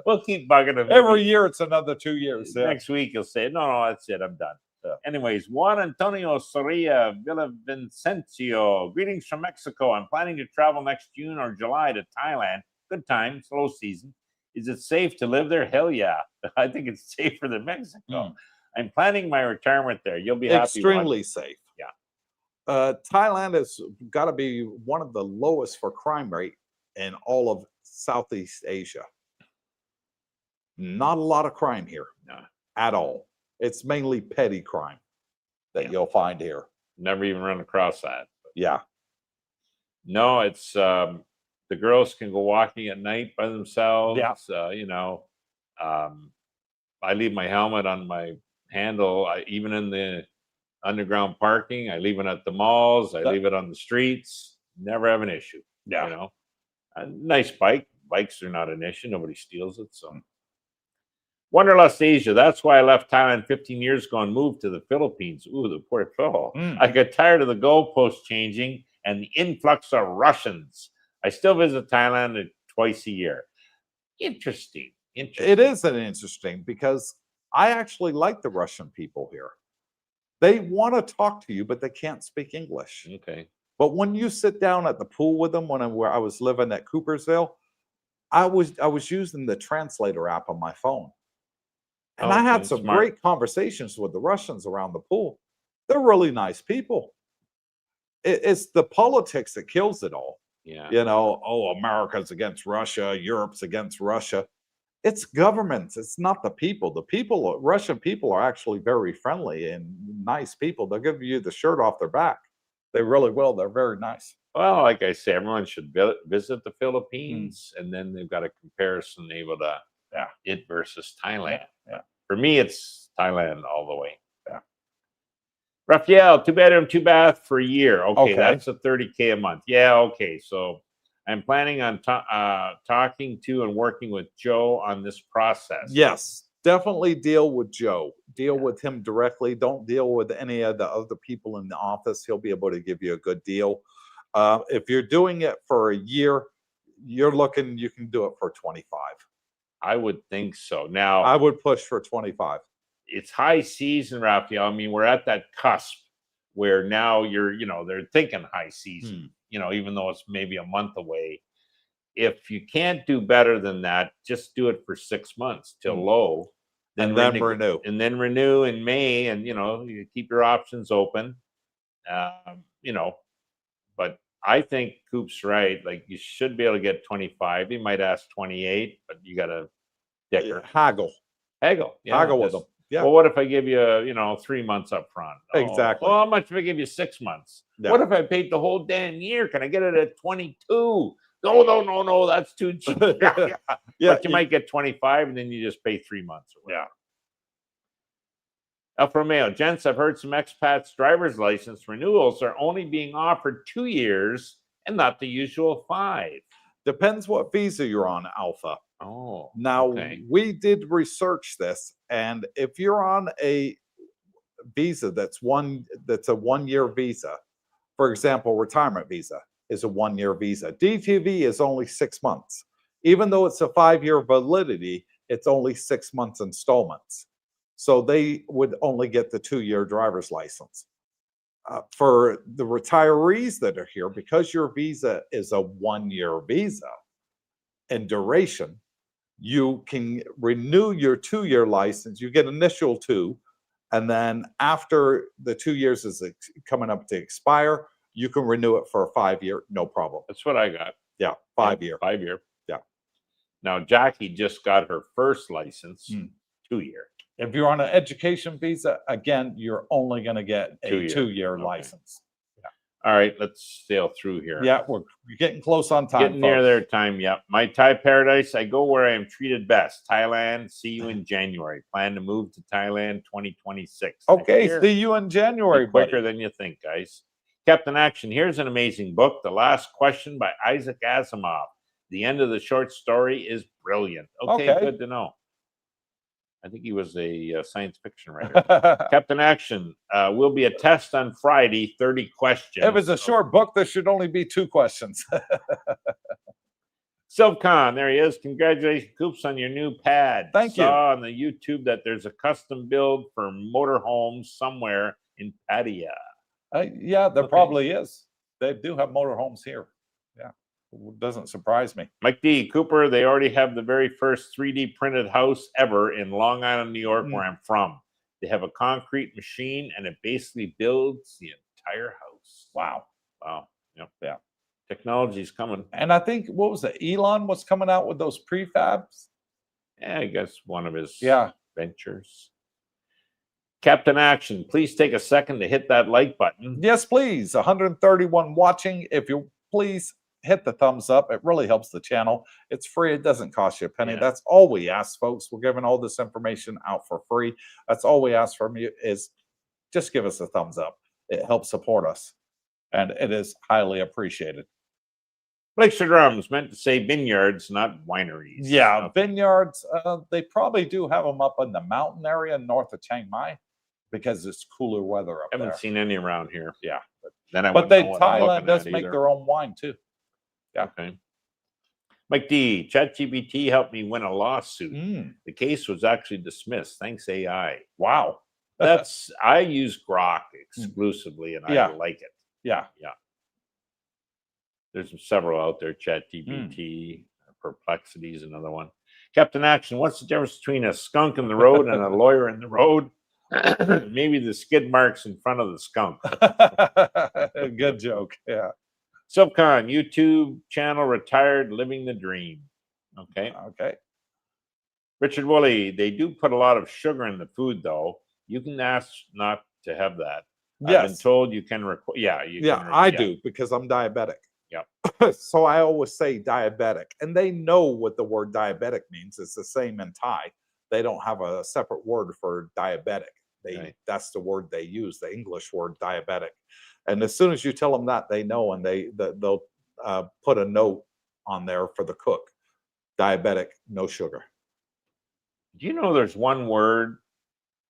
We'll keep bugging him. Every year it's another 2 years. Yeah. Next week he'll say, no, that's it. I'm done. Anyways, Juan Antonio Soria Villavicencio. Greetings from Mexico. I'm planning to travel next June or July to Thailand. Good time, slow season. Is it safe to live there? Hell yeah. I think it's safer than Mexico. I'm planning my retirement there. You'll be happy. Extremely safe. Yeah. Thailand has got to be one of the lowest for crime rate in all of Southeast Asia. Not a lot of crime here. No. At all. It's mainly petty crime that you'll find here. Never even run across that. Yeah. No, it's the girls can go walking at night by themselves. Yeah. You know, I leave my helmet on my handle. Even in the underground parking, I leave it at the malls. I leave it on the streets. Never have an issue. Yeah. You know, a nice bike. Bikes are not an issue. Nobody steals it. So. Wanderlust Asia. That's why I left Thailand 15 years ago and moved to the Philippines. Ooh, the poor fellow. I got tired of the goalposts changing and the influx of Russians. I still visit Thailand twice a year. Interesting. It is an interesting because I actually like the Russian people here. They want to talk to you, but they can't speak English. Okay. But when you sit down at the pool with them, where I was living at Coopersthaiadventure, I was using the translator app on my phone. And I had some great conversations with the Russians around the pool. They're really nice people. It's the politics that kills it all. Yeah. You know, America's against Russia, Europe's against Russia. It's governments. It's not the people. Russian people are actually very friendly and nice people. They'll give you the shirt off their back. They really will. They're very nice. Well, like I say, everyone should visit the Philippines, and then they've got a comparison able to it versus Thailand. Yeah. For me, it's Thailand all the way. Yeah. Raphael, 2-bedroom, 2-bath for a year. Okay, Okay. that's a $30K a month. Yeah, okay. So I'm planning on talking to and working with Joe on this process. Yes, definitely deal with Joe. Deal with him directly. Don't deal with any of the other people in the office. He'll be able to give you a good deal. If you're doing it for a year, you can do it for 25. I would think so. Now, I would push for 25. It's high season, Raphael. I mean, we're at that cusp where now they're thinking high season, even though it's maybe a month away. If you can't do better than that, just do it for 6 months till low. And then renew. And then renew in May, and you keep your options open. But I think Coop's right. Like, you should be able to get 25. He might ask 28, but you got to haggle. Haggle. Yeah, Haggle with them. Yeah. Well, what if I give you, 3 months up front? Exactly. Well, how much if I give you 6 months? Yeah. What if I paid the whole damn year? Can I get it at 22? No, that's too cheap. Yeah. But you might get 25, and then you just pay 3 months. Yeah. Alfa Romeo, gents, I've heard some expats' driver's license renewals are only being offered 2 years and not the usual 5. Depends what visa you're on, Alpha. Oh, now okay. We did research this, and if you're on a visa that's a 1-year visa, for example, retirement visa is a 1-year visa. DTV is only 6 months. Even though it's a 5-year validity, it's only 6 months installments. So they would only get the 2-year driver's license. For the retirees that are here, because your visa is a 1-year visa in duration, you can renew your 2-year license. You get initial 2, and then after the 2 years is coming up to expire, you can renew it for a 5-year, no problem. That's what I got. Yeah, 5-year. 5-year. Yeah. Now Jackie just got her first license, 2-year. If you're on an education visa, again, you're only going to get a 2-year Okay. license. All right, let's sail through here. Yeah, we're getting close on time. Getting near folks. their time. Yep. My Thai paradise. I go where I am treated best. Thailand. See you in January. Plan to move to Thailand 2026. Okay, see you in January. Quicker than you think, guys. Captain Action. Here's an amazing book. The Last Question by Isaac Asimov. The end of the short story is brilliant. Okay. Good to know. I think he was a science fiction writer. Captain Action, will be a test on Friday, 30 questions. If it's a short book, there should only be 2 questions. Silvcon, there he is. Congratulations, Coops, on your new pad. Thank you. Saw on the YouTube that there's a custom build for motorhomes somewhere in Pattaya. Yeah, there probably is. They do have motorhomes here. Yeah, doesn't surprise me. Mike D. Cooper, they already have the very first 3D printed house ever in Long Island, New York, where I'm from. They have a concrete machine, and it basically builds the entire house. Wow. Yep. Yeah. Technology's coming. And I think, what was it? Elon was coming out with those prefabs. Yeah, I guess one of his ventures. Captain Action, please take a second to hit that like button. Yes, please. 131 watching. If you please hit the thumbs up, it really helps the channel. It's free. It doesn't cost you a penny. That's all we ask, folks. We're giving all this information out for free. That's all we ask from you, is just give us a thumbs up. It helps support us, and it is highly appreciated. Glacier Drums, meant to say vineyards, not wineries. Yeah, vineyards. They probably do have them up in the mountain area north of Chiang Mai, because it's cooler weather up there. Haven't seen any around here. Yeah, But Thailand does make their own wine too. Yeah. Okay. Mike D. ChatGPT helped me win a lawsuit. The case was actually dismissed. Thanks, AI. Wow. I use Grok exclusively, and I like it. Yeah. There's several out there. ChatGPT, Perplexity is another one. Captain Action, what's the difference between a skunk in the road and a lawyer in the road? Maybe the skid marks in front of the skunk. Good joke. Yeah. Silvcon, YouTube channel retired, living the dream. Okay. Richard Woolley, they do put a lot of sugar in the food, though. You can ask not to have that. I've been told you can record. I do, because I'm diabetic. Yeah. So I always say diabetic, and they know what the word diabetic means. It's the same in Thai. They don't have a separate word for diabetic. That's the word they use, the English word diabetic. And as soon as you tell them that, they know, and they'll put a note on there for the cook: diabetic, no sugar. Do you know there's one word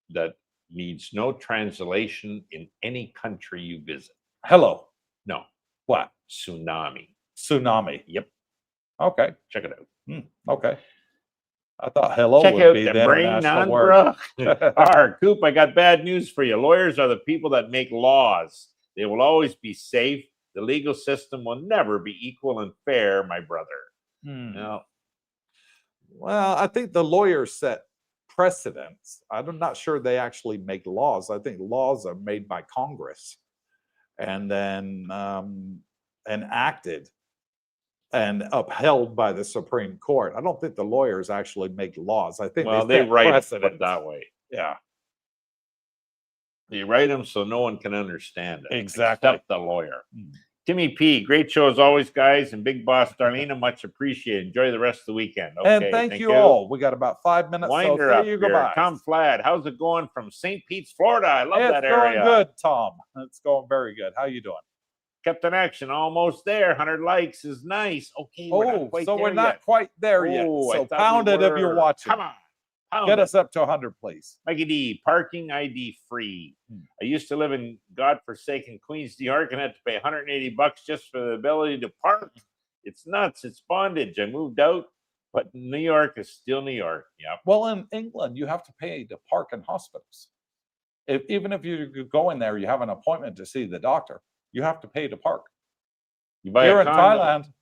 that needs no translation in any country you visit? Hello. No. What? Tsunami. Tsunami. Yep. Okay. Check it out. Okay. I thought hello Check would out be the the brain international on word. Coop, I got bad news for you. Lawyers are the people that make laws. They will always be safe. The legal system will never be equal and fair, my brother. No. Well, I think the lawyers set precedents. I'm not sure they actually make laws. I think laws are made by Congress and then enacted and upheld by the Supreme Court. I don't think the lawyers actually make laws. I think they write precedents it that way. Yeah. They write them so no one can understand it. Exactly. Except the lawyer. Timmy P, great show as always, guys. And Big Boss Darlena, much appreciated. Enjoy the rest of the weekend. Okay, and thank you all. We got about 5 minutes. Winder so up you here. go. Tom Flad, how's it going from St. Pete's, Florida? I love that area. It's going good, Tom. It's going very good. How you doing? Captain Action, almost there. 100 likes is nice. Okay, we're not quite there yet. So pound it if you're watching. Come on. Get us up to 100, please. Mikey D, parking ID free. I used to live in godforsaken Queens, New York, and had to pay $180 just for the ability to park. It's nuts. It's bondage. I moved out But New York is still New York. Yep. Well, in England, you have to pay to park in hospitals. Even if you go in there, you have an appointment to see the doctor, you have to pay to park. You buy Here a in condo, Thailand,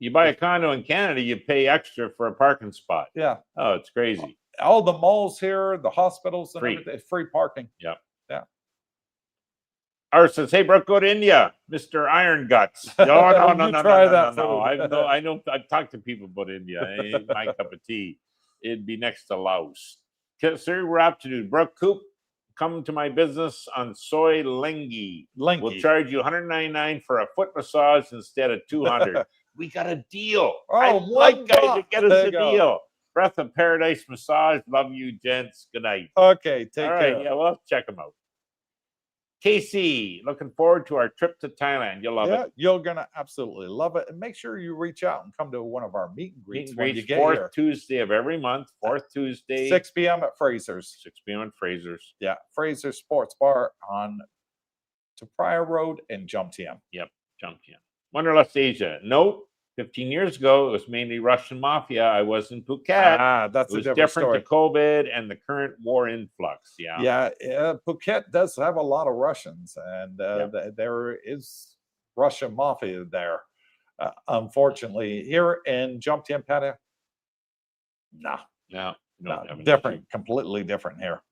you buy a condo in Canada, you pay extra for a parking spot. yeah, Oh, it's crazy. all the malls here, the hospitals, and Free. everything, free parking. Yep. Yeah. Art says, "Hey, Brooke, go to India, Mr. Iron Guts." No, no, no, You no, try no, that no, no. food. I know. I've talked to people about India. It ain't my cup of tea. It'd be next to Laos. Sir, we're aptitude. Brooke Coop, come to my business on Soy Lengi. We'll Linky. charge you $199 for a foot massage instead of $200. We got a deal. Oh, I like guys $1. that get us There a you go. deal. Breath of Paradise Massage. Love you, gents. Good night. Okay, take All right, care. yeah, well, check them out. KC, looking forward to our trip to Thailand. You'll love Yeah, it. you're gonna absolutely love it, and make sure you reach out and come to one of our meet and Meet greets and when you greets get fourth here. Tuesday of every month. Fourth Tuesday, 6 p.m. at Fraser's. 6 p.m. at Fraser's. Yeah, Fraser's Sports Bar on to Pryor Road in Jumtien. Yep, jump in. Wanderlust Asia. Note, 15 years ago, it was mainly Russian mafia. I was in Phuket. Ah, that's It a was different different story. to COVID and the current war influx. Yeah. Yeah, Phuket does have a lot of Russians, and there is Russian mafia there. Unfortunately, here in Jumtien Patio, nah, No, we don't have an different, issue. completely different here.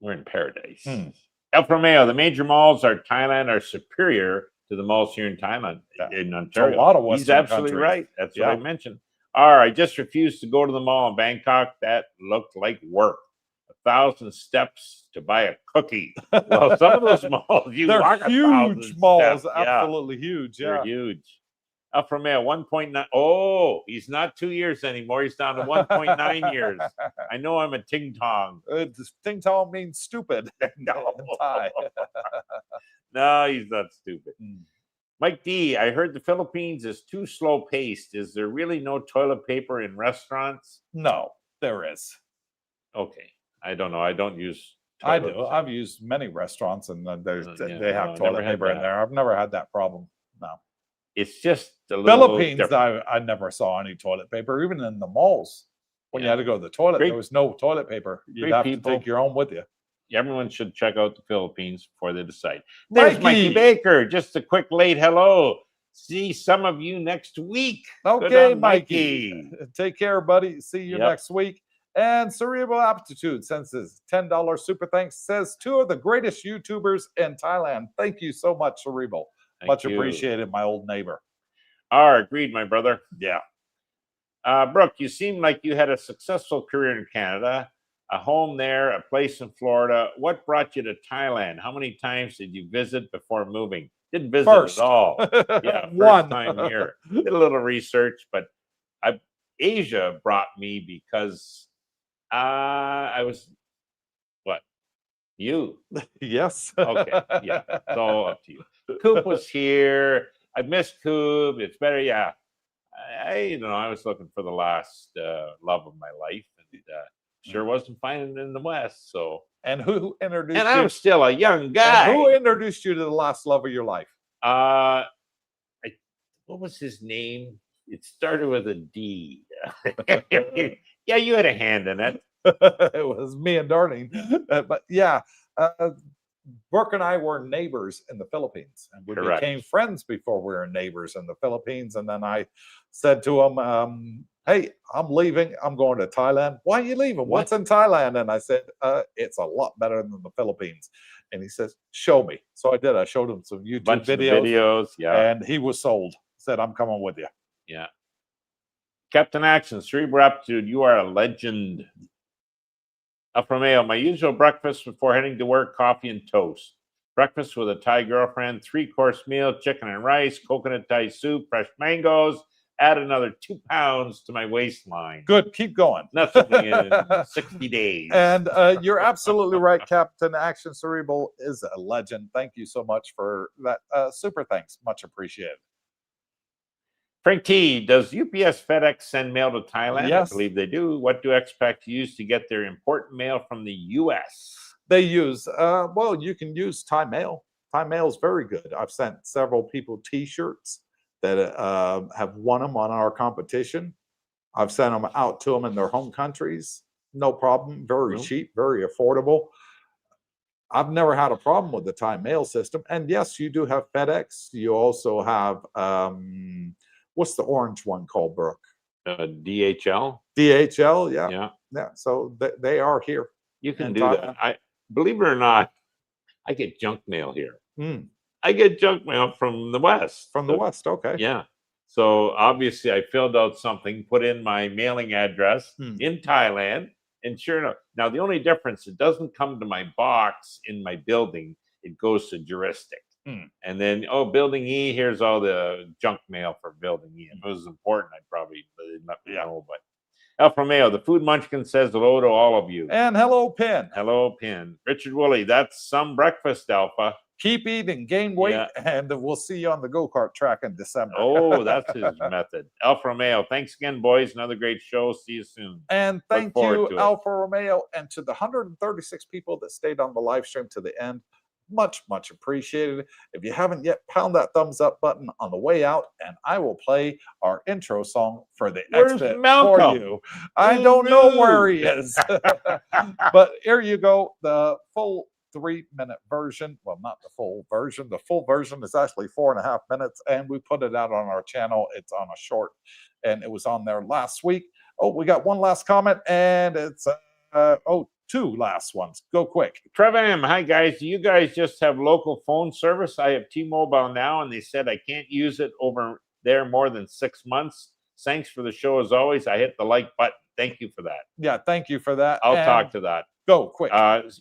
We're in paradise. Hmm. El Romeo, the major malls are Thailand are superior to the malls here in Thailand, in Ontario. lot of He's Western absolutely countries. right. That's what I Yeah. mentioned. All right, just refused to go to the mall in Bangkok. That looked like work. 1,000 steps to buy a cookie. Well, some of those malls, you They're walk 1,000 huge malls, steps. Yeah, absolutely huge. they're Yeah, huge. El Romeo, 1.9. Oh, he's not 2 years anymore. He's down to 1.9 years. I know I'm a ting tong. Ting tong means stupid in No. Thai. No, he's not stupid. Mm. Mike D, I heard the Philippines is too slow paced. Is there really no toilet paper in restaurants? No, there is. Okay. I don't know. I don't use I do. toilets. I've used many restaurants, and Yeah, they have no, toilet never had paper in that. there. I've never had that problem. No. It's just a little Philippines, different. I never saw any toilet paper, even in the malls. When you Yeah. had to go to the toilet, Great- there was no toilet paper. You'd great have people. to take your own with you. Everyone should check out the Philippines before they decide. There's Mikey Mikey! Baker. Just a quick late hello. See some of you next week. Good Okay, on Mikey. Take care, buddy. See you Yep. next week. And Cerebral Aptitude sends his $10 super thanks. Says 2 of the greatest YouTubers in Thailand. Thank you so much, Cerebral. Thank Much you. appreciated, my old neighbor. Agreed, my brother. Yeah. Brooke, you seem like you had a successful career in Canada, a home there, a place in Florida. What brought you to Thailand? How many times did you visit before moving? Didn't visit First. at all. Yeah, first One. time here. Did a little research, but Asia brought me because I was what? You. Yes. Okay. Yeah. It's all up to you. Coop was here. I missed Coop. It's better. Yeah. I was looking for the last love of my life, and sure wasn't finding it in the West. So, And who introduced and you? I'm still a young And guy. who introduced you to the last love of your life? What was his name? It started with a D. Yeah, you had a hand in it. It was me and Darlene. But yeah, Brooke and I were neighbors in the Philippines, and we Correct. became friends before we were neighbors in the Philippines. And then I said to him, "Hey, I'm leaving. I'm going to Thailand." "Why are you leaving? What's in Thailand?" And I said, "It's a lot better than the Philippines." And he says, "Show me." So I did. I showed him some YouTube Bunch of videos, yeah, and he was sold. Said, "I'm coming with you." yeah. Captain Action, Cerebral Aptitude, you are a legend. Alfa Romeo, my usual breakfast before heading to work, coffee and toast. Breakfast with a Thai girlfriend, 3-course meal, chicken and rice, coconut Thai soup, fresh mangoes. Add another 2 pounds to my waistline. Good. Keep going. Nothing in 60 days. And you're absolutely right. Captain Action Cerebral is a legend. Thank you so much for that. Super thanks. Much appreciated. Frank T, does UPS FedEx send mail to Thailand? Yes. I believe they do. What do expats use to get their important mail from the US? They use, well, you can use Thai mail. Thai mail is very good. I've sent several people T-shirts that have won them on our competition. I've sent them out to them in their home countries. No problem. Very cheap, very affordable. I've never had a problem with the Thai mail system. And yes, you do have FedEx. You also have, what's the orange one called, Brooke? DHL. DHL, yeah. Yeah. Yeah. So they are here. You can do that. I believe it or not, I get junk mail here. I get junk mail from the West. From the West, okay. Yeah. So obviously I filled out something, put in my mailing address in Thailand, and sure enough, now the only difference, it doesn't come to my box in my building, it goes to juristic. And then, building E, here's all the junk mail for building E. If it was important, I'd probably let me know. But Alpha Romeo, the Food Munchkin says hello to all of you. And hello, Pin. Hello, Pin. Richard Woolley, that's some breakfast, Alpha. Keep eating, gain weight, and we'll see you on the go-kart track in December. Oh, that's his method. Alfa Romeo, thanks again, boys. Another great show. See you soon. And thank you, Alfa Romeo, and to the 136 people that stayed on the live stream to the end. Much, much appreciated. If you haven't yet, pound that thumbs up button on the way out, and I will play our intro song for the expat for you. I don't know where he is. But here you go. The full 3-minute version. Well, not the full version. The full version is actually 4.5 minutes, and we put it out on our channel. It's on a short, and it was on there last week. Oh, we got one last comment, and it's two last ones. Go quick. Trevor M. Hi, guys. Do you guys just have local phone service? I have T-Mobile now, and they said I can't use it over there more than 6 months. Thanks for the show as always. I hit the like button. Thank you for that. Yeah, thank you for that. I'll talk to that. Go quick.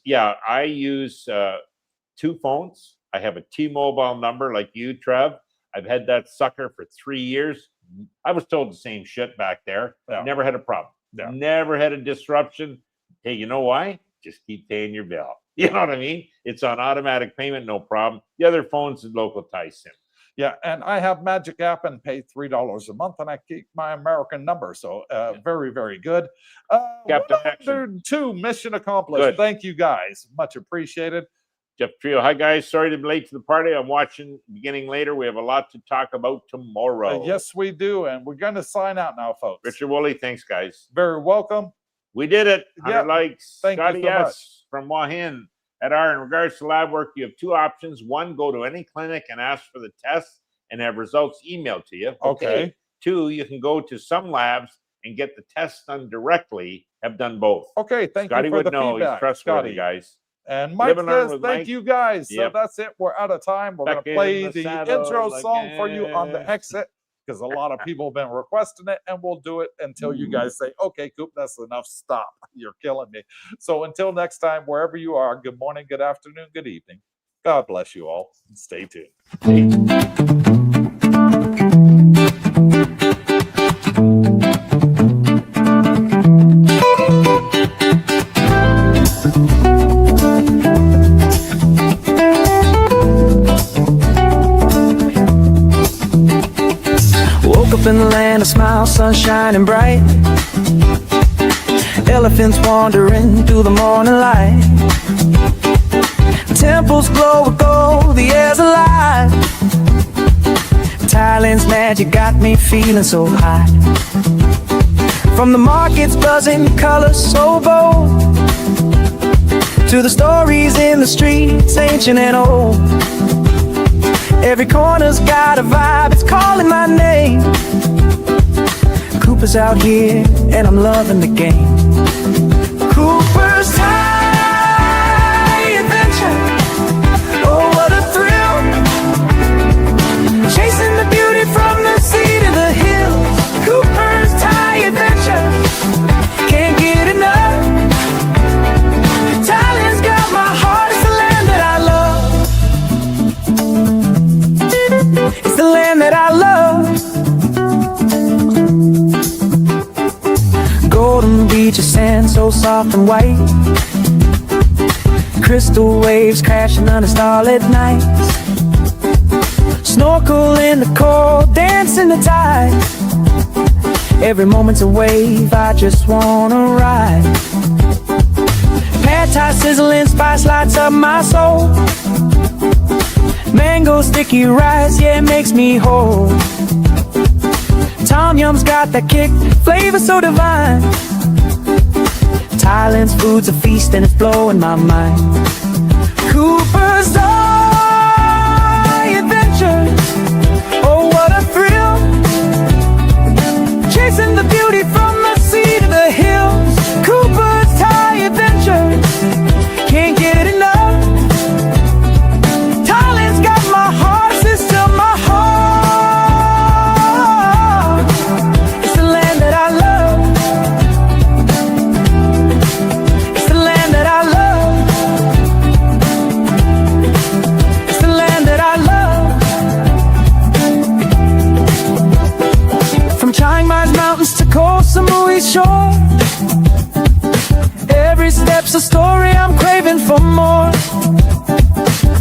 Yeah, I use 2 phones. I have a T-Mobile number like you, Trev. I've had that sucker for 3 years. I was told the same shit back there. Yeah. Never had a problem. Yeah. Never had a disruption. Hey, you know why? Just keep paying your bill. You know what I mean? It's on automatic payment, no problem. The other phone's a local Thai SIM. Yeah, and I have Magic App and pay $3 a month, and I keep my American number. So very, very good. Captain 102, mission accomplished. Good. Thank you, guys. Much appreciated. Jeff Trio, hi, guys. Sorry to be late to the party. I'm watching beginning later. We have a lot to talk about tomorrow. Yes, we do, and we're going to sign out now, folks. Richard Woolley, thanks, guys. Very welcome. We did it. 100 likes. Thank Scotty you so much. from Wahin. In regards to lab work, you have 2 options. 1, go to any clinic and ask for the test and have results emailed to you. Okay. 2, you can go to some labs and get the test done directly. Have done both. Okay, thank Scotty you for would the know. feedback. He's trustworthy, Scotty. guys. And Mike Live and learn says, with thank Mike. you, guys. Yep. So that's it. We're out of time. We're going to play the intro song for you on the exit, because a lot of people have been requesting it, and we'll do it until you guys say, okay, Coop, that's enough. Stop. You're killing me. So until next time, wherever you are, good morning, good afternoon, good evening. God bless you all. Stay tuned. Woke up in the land of smiles, sun shining bright. Elephants wandering through the morning light. Temples glow with gold, the air's alive. Thailand's magic got me feeling so high. From the markets buzzing, colors so bold, to the stories in the streets, ancient and old. Every corner's got a vibe, it's calling my name. Cooper's out here, and I'm loving the game. Coopersthaiadventure, oh what a thrill. Chasing the beauty from the sea to the hills. Coopersthaiadventure, can't get enough. Thailand's got my heart, it's the land that I love. It's the land that I love. Golden beach of sand so soft and white. Crystal waves crashing under starlit nights. Snorkel in the cold, dance in the tide. Every moment's a wave, I just wanna ride. Pad thai sizzling, spice lights up my soul. Mango sticky rice, yeah, it makes me whole. Tom Yum's got that kick, flavor so divine. Thailand's food's a feast and it's blowing my mind. Coopersthaiadventure, oh what a thrill. Chasing the beauty from the sea to the hills. Coopersthaiadventure, can't get enough. Thailand's got my heart, sister, my heart. It's the land that I love. It's the land that I love. It's the land that I love. From Chiang Mai's mountains to Koh Samui's shore, every step's a story, I'm craving for more.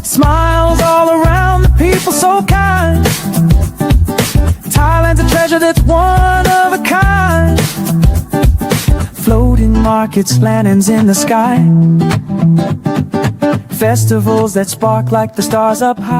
Smiles all around, the people so kind. Thailand's a treasure that's one of a kind. Floating markets, lanterns in the sky. Festivals that spark like the stars up high.